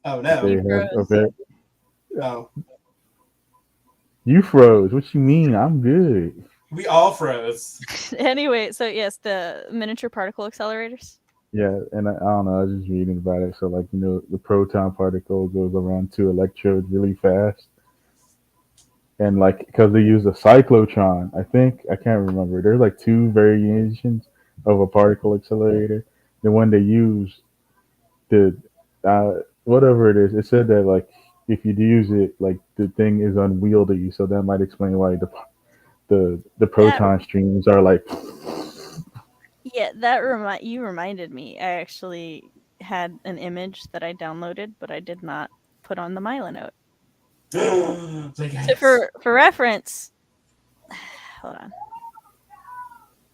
Oh no!
They have a very,
Oh,
you froze. What you mean? I'm good.
we all froze.
Anyway, so yes, the miniature particle accelerators.
Yeah, and I don't know. I was just reading about it. So, like, you know, the proton particle goes around two electrodes really fast. And, like, because they use a cyclotron, I think, I can't remember. There's, like, two variations of a particle accelerator. The one they use, whatever it is, it said that, like, if you use it, like, the thing is unwieldy. So that might explain why the proton streams are, like,
Yeah, that you reminded me. I actually had an image that I downloaded, but I did not put on the Mila note. So for reference, hold on.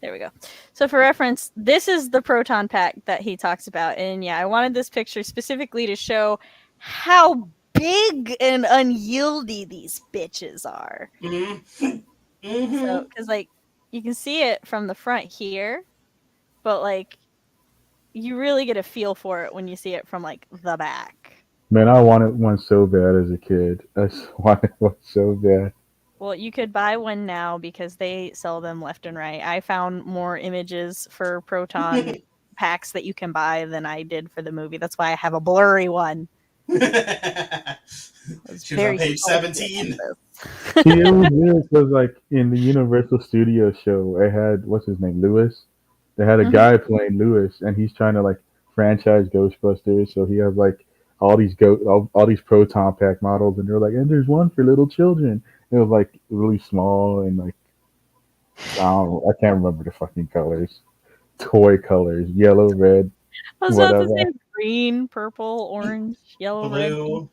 There we go. So for reference, this is the proton pack that he talks about, and yeah, I wanted this picture specifically to show how big and unyieldy these bitches are.
Mm-hmm.
So, because like you can see it from the front here. But like, you really get a feel for it when you see it from like the back.
Man, I wanted one so bad as a kid. I just wanted one so bad.
Well, you could buy one now because they sell them left and right. I found more images for proton packs that you can buy than I did for the movie. That's why I have a blurry one.
She was on page 17.
See, it was weird because, like, in the Universal Studios show, I had, what's his name, Lewis? They had a guy playing Lewis, and he's trying to, like, franchise Ghostbusters, so he has like all these proton pack models, and they're like, and there's one for little children. It was like really small and like I can't remember the fucking colors, toy colors, yellow, red,
I was about to
whatever.
say green, purple, orange, yellow, red.
Blue.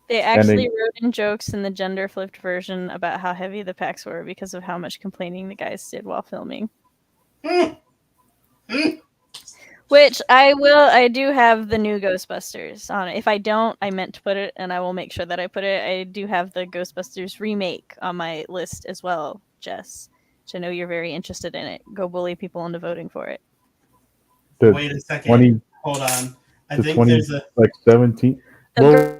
They
And
actually
then
wrote in jokes in the gender flipped version about how heavy the packs were because of how much complaining the guys did while filming. Which I do have the new Ghostbusters on it. If I don't, I meant to put it, and I will make sure that I put it. I do have the Ghostbusters remake on my list as well, Jess. Which I know you're very interested in it. Go bully people into voting for it.
the
Wait a second.
20
Hold on. I
to
think
20
there's a.
like 17.
The
Well,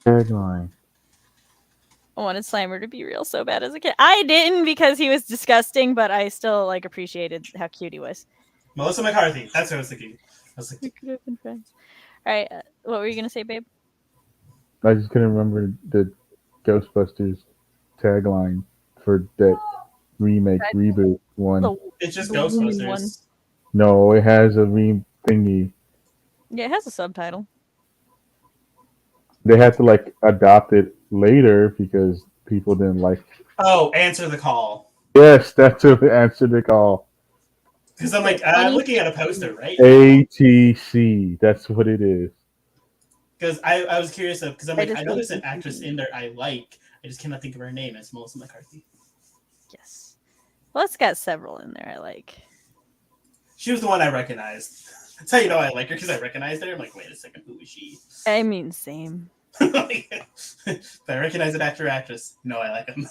tagline.
I wanted Slimer to be real so bad as a kid. I didn't because he was disgusting, but I still like appreciated how cute he was.
Melissa McCarthy. That's what I was thinking.
We could have been friends. All right, what were you gonna say, babe?
I just couldn't remember the Ghostbusters tagline for that remake reboot one.
It's just
The woman one.
Ghostbusters.
No, it has a thingy.
Yeah, it has a subtitle.
They had to like adopt it later because people didn't like.
Oh, answer the call.
Yes, that's what answered the call.
Because I'm like, I'm looking at a poster, right?
ATC. That's what it is.
Because I was curious of, because I'm like,
just
I know there's an
like
actress in there I like. I just cannot think of her name. It's Melissa McCarthy.
Yes. Well, it's got several in there I like.
She was the one I recognized. That's how you know I like her, because I recognized her. I'm like, wait a second, who is she?
I mean, same.
If I recognize an actor or actress, no, I like them.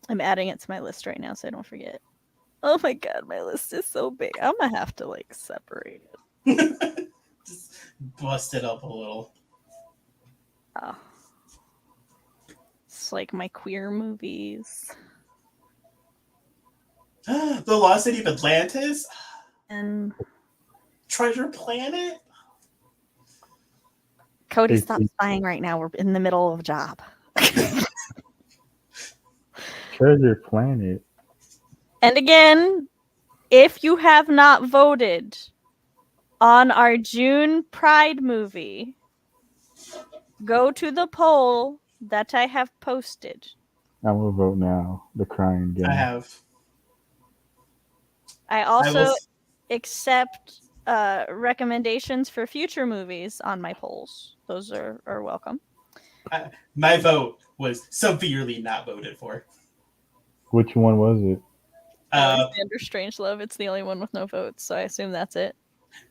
I'm adding it to my list right now so I don't forget. Oh my god, my list is so big. I'm gonna have to like separate it.
Just bust it up a little.
Oh. It's like my queer movies.
The Lost City of Atlantis?
And
Treasure Planet?
Cody, stop spying right now. We're in the middle of a job.
Treasure Planet.
And again, if you have not voted on our June Pride movie, go to the poll that I have posted.
I'm gonna vote now. The Crying Game.
I have.
I also accept recommendations for future movies on my polls. Those are welcome.
My vote was severely not voted for.
Which one was it?
Alexander Strangelove. It's the only one with no votes, so I assume that's it.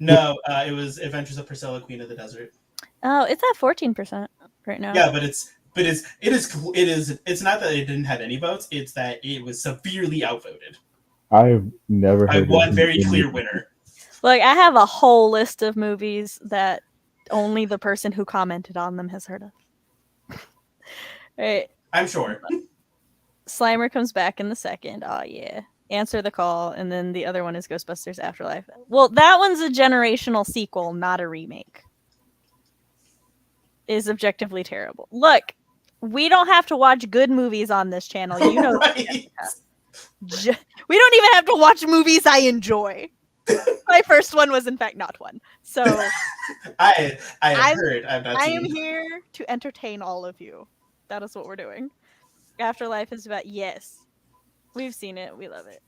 No, it was Adventures of Priscilla, Queen of the Desert.
Oh, it's at 14% right now.
Yeah, but it's not that it didn't have any votes. It's that it was severely outvoted.
I've never heard.
One very clear winner.
Look, I have a whole list of movies that only the person who commented on them has heard of. Right.
I'm sure.
Slimer comes back in the second. Oh yeah. Answer the Call, and then the other one is Ghostbusters Afterlife. Well, that one's a generational sequel, not a remake. Is objectively terrible. Look, we don't have to watch good movies on this channel. You know,
Right.
We don't even have to watch movies I enjoy. My first one was, in fact, not one. So
I have heard.
I am here to entertain all of you. That is what we're doing. Afterlife is about, yes, we've seen it. We love it.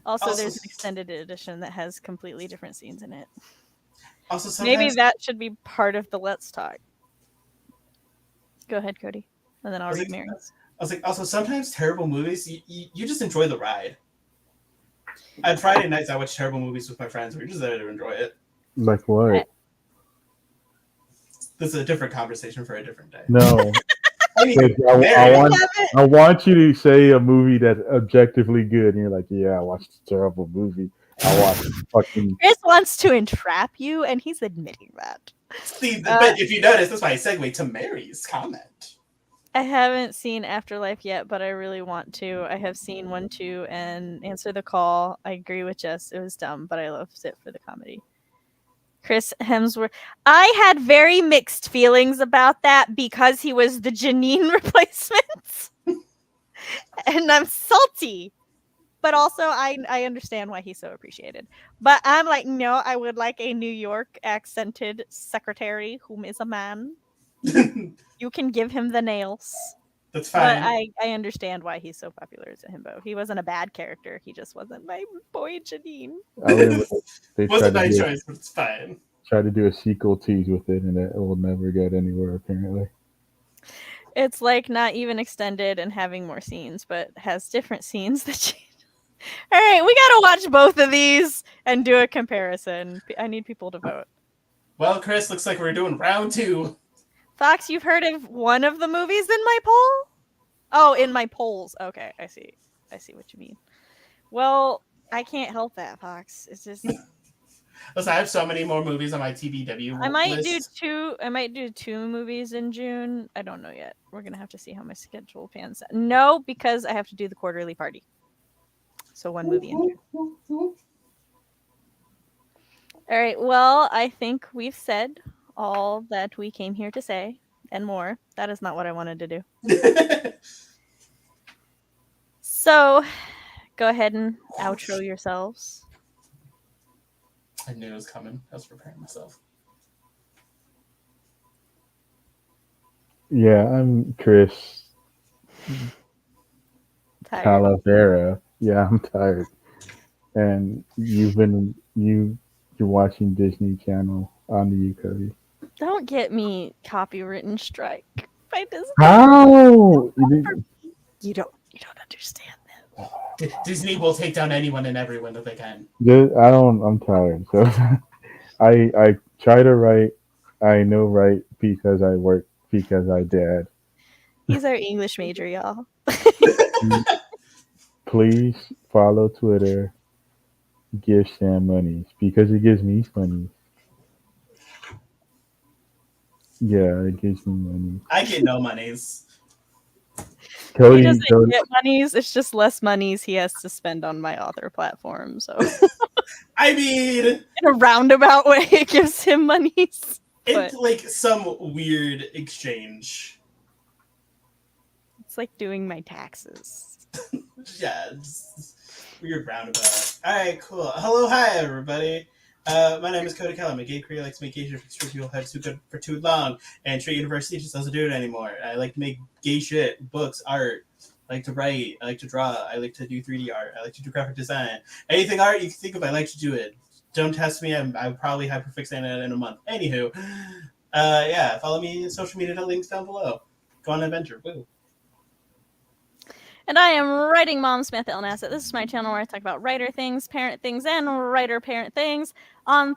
Also, there's an extended edition that has completely different scenes in it.
Also,
maybe that should be part of the Let's Talk. Go ahead, Cody, and then I'll read Mary's.
I was like, also, sometimes terrible movies, you just enjoy the ride. On Friday nights, I watch terrible movies with my friends. We're just there to enjoy it.
Like what?
This is a different conversation for a different day.
No.
I mean,
I want you to say a movie that's objectively good, and you're like, yeah, I watched a terrible movie. I watched fucking.
Chris wants to entrap you, and he's admitting that.
See, but if you notice, that's why I segue to Mary's comment.
I haven't seen Afterlife yet, but I really want to. I have seen 1, 2, and Answer the Call. I agree with Jess. It was dumb, but I loved it for the comedy. Chris Hemsworth. I had very mixed feelings about that because he was the Janine replacement. And I'm salty. But also, I understand why he's so appreciated. But I'm like, no, I would like a New York accented secretary whom is a man. You can give him the nails.
That's
But
fine.
I understand why he's so popular as a himbo. He wasn't a bad character. He just wasn't my boy Janine.
I remember they
Was a
tried to
nice
do
choice, but it's fine.
try to do a sequel tease with it, and it will never get anywhere apparently.
It's like not even extended and having more scenes, but has different scenes that change. All right, we gotta watch both of these and do a comparison. I need people to vote.
Well, Chris, looks like we're doing round 2.
Fox, you've heard of one of the movies in my poll? Oh, in my polls. Okay, I see. I see what you mean. Well, I can't help that, Fox. It's just
Listen, I have so many more movies on my TBW
I might do
list.
two movies in June. I don't know yet. We're gonna have to see how my schedule pans out. No, because I have to do the quarterly party. So one movie in June. All right. Well, I think we've said all that we came here to say and more. That is not what I wanted to do. So, go ahead and outro yourselves.
I knew it was coming. I was preparing myself.
Yeah, I'm Chris
Tired.
Calavera. Yeah, I'm tired. And you're watching Disney Channel on the Cody.
Don't get me copywritten strike by Disney.
How?
You don't understand that.
Disney will take down anyone and everyone that they can.
I don't. I'm tired. So I try to write. I know write because I work because I dad.
He's our English major, y'all.
Please follow Twitter. Give Sam money because it gives me money. Yeah, it gives me money.
I get no monies.
He
Cody,
doesn't get monies. It's just less monies he has to spend on my author platform. So,
I mean,
in a roundabout way, it gives him monies.
it's like some weird exchange.
It's like doing my taxes.
Yeah, it's weird roundabout. Alright, cool. Hello, hi, everybody. My name is Cody Keller. I'm a gay queer. I like to make gay shit for people who had too good for too long. And Straight University just doesn't do it anymore. I like to make gay shit, books, art. I like to write. I like to draw. I like to do 3D art. I like to do graphic design. Anything art you can think of, I like to do it. Don't test me. I'm probably hyperfixating it in a month. Anywho, yeah, follow me on social media. The links down below. Go on an adventure. Woo.
And I am Writing Mom Samantha Nasset. This is my channel where I talk about writer things, parent things, and writer parent things. On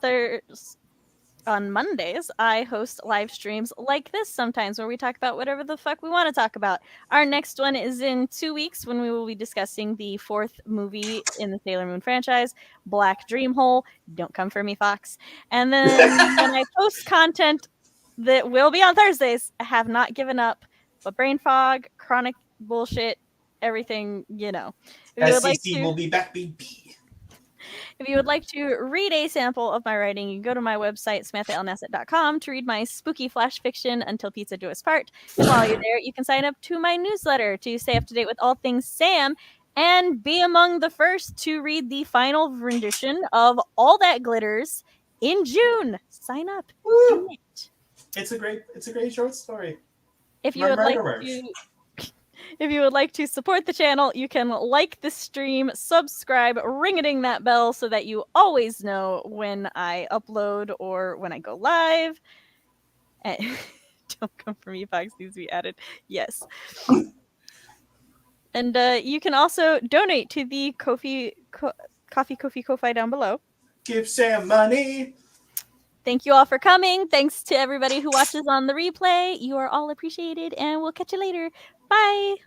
Mondays, I host live streams like this sometimes where we talk about whatever the fuck we want to talk about. Our next one is in 2 weeks when we will be discussing the 4th movie in the Sailor Moon franchise, Black Dream Hole. Don't come for me, Fox. And then when I post content that will be on Thursdays, I have not given up, but brain fog, chronic bullshit, everything, you know. If you would like
SCC
to,
will be back, baby.
if you would like to read a sample of my writing, you can go to my website, samanthaalnasset.com, to read my spooky flash fiction, Until Pizza Do Us Part. And while you're there, you can sign up to my newsletter to stay up to date with all things Sam and be among the first to read the final rendition of All That Glitters in June. Sign up. Do it.
It's a great short story.
If you would like to support the channel, you can like the stream, subscribe, ring-a-ding that bell so that you always know when I upload or when I go live. And don't come for me, Fox needs to be added. Yes. And you can also donate to the Ko-fi down below.
Give Sam money.
Thank you all for coming. Thanks to everybody who watches on the replay. You are all appreciated, and we'll catch you later. Bye.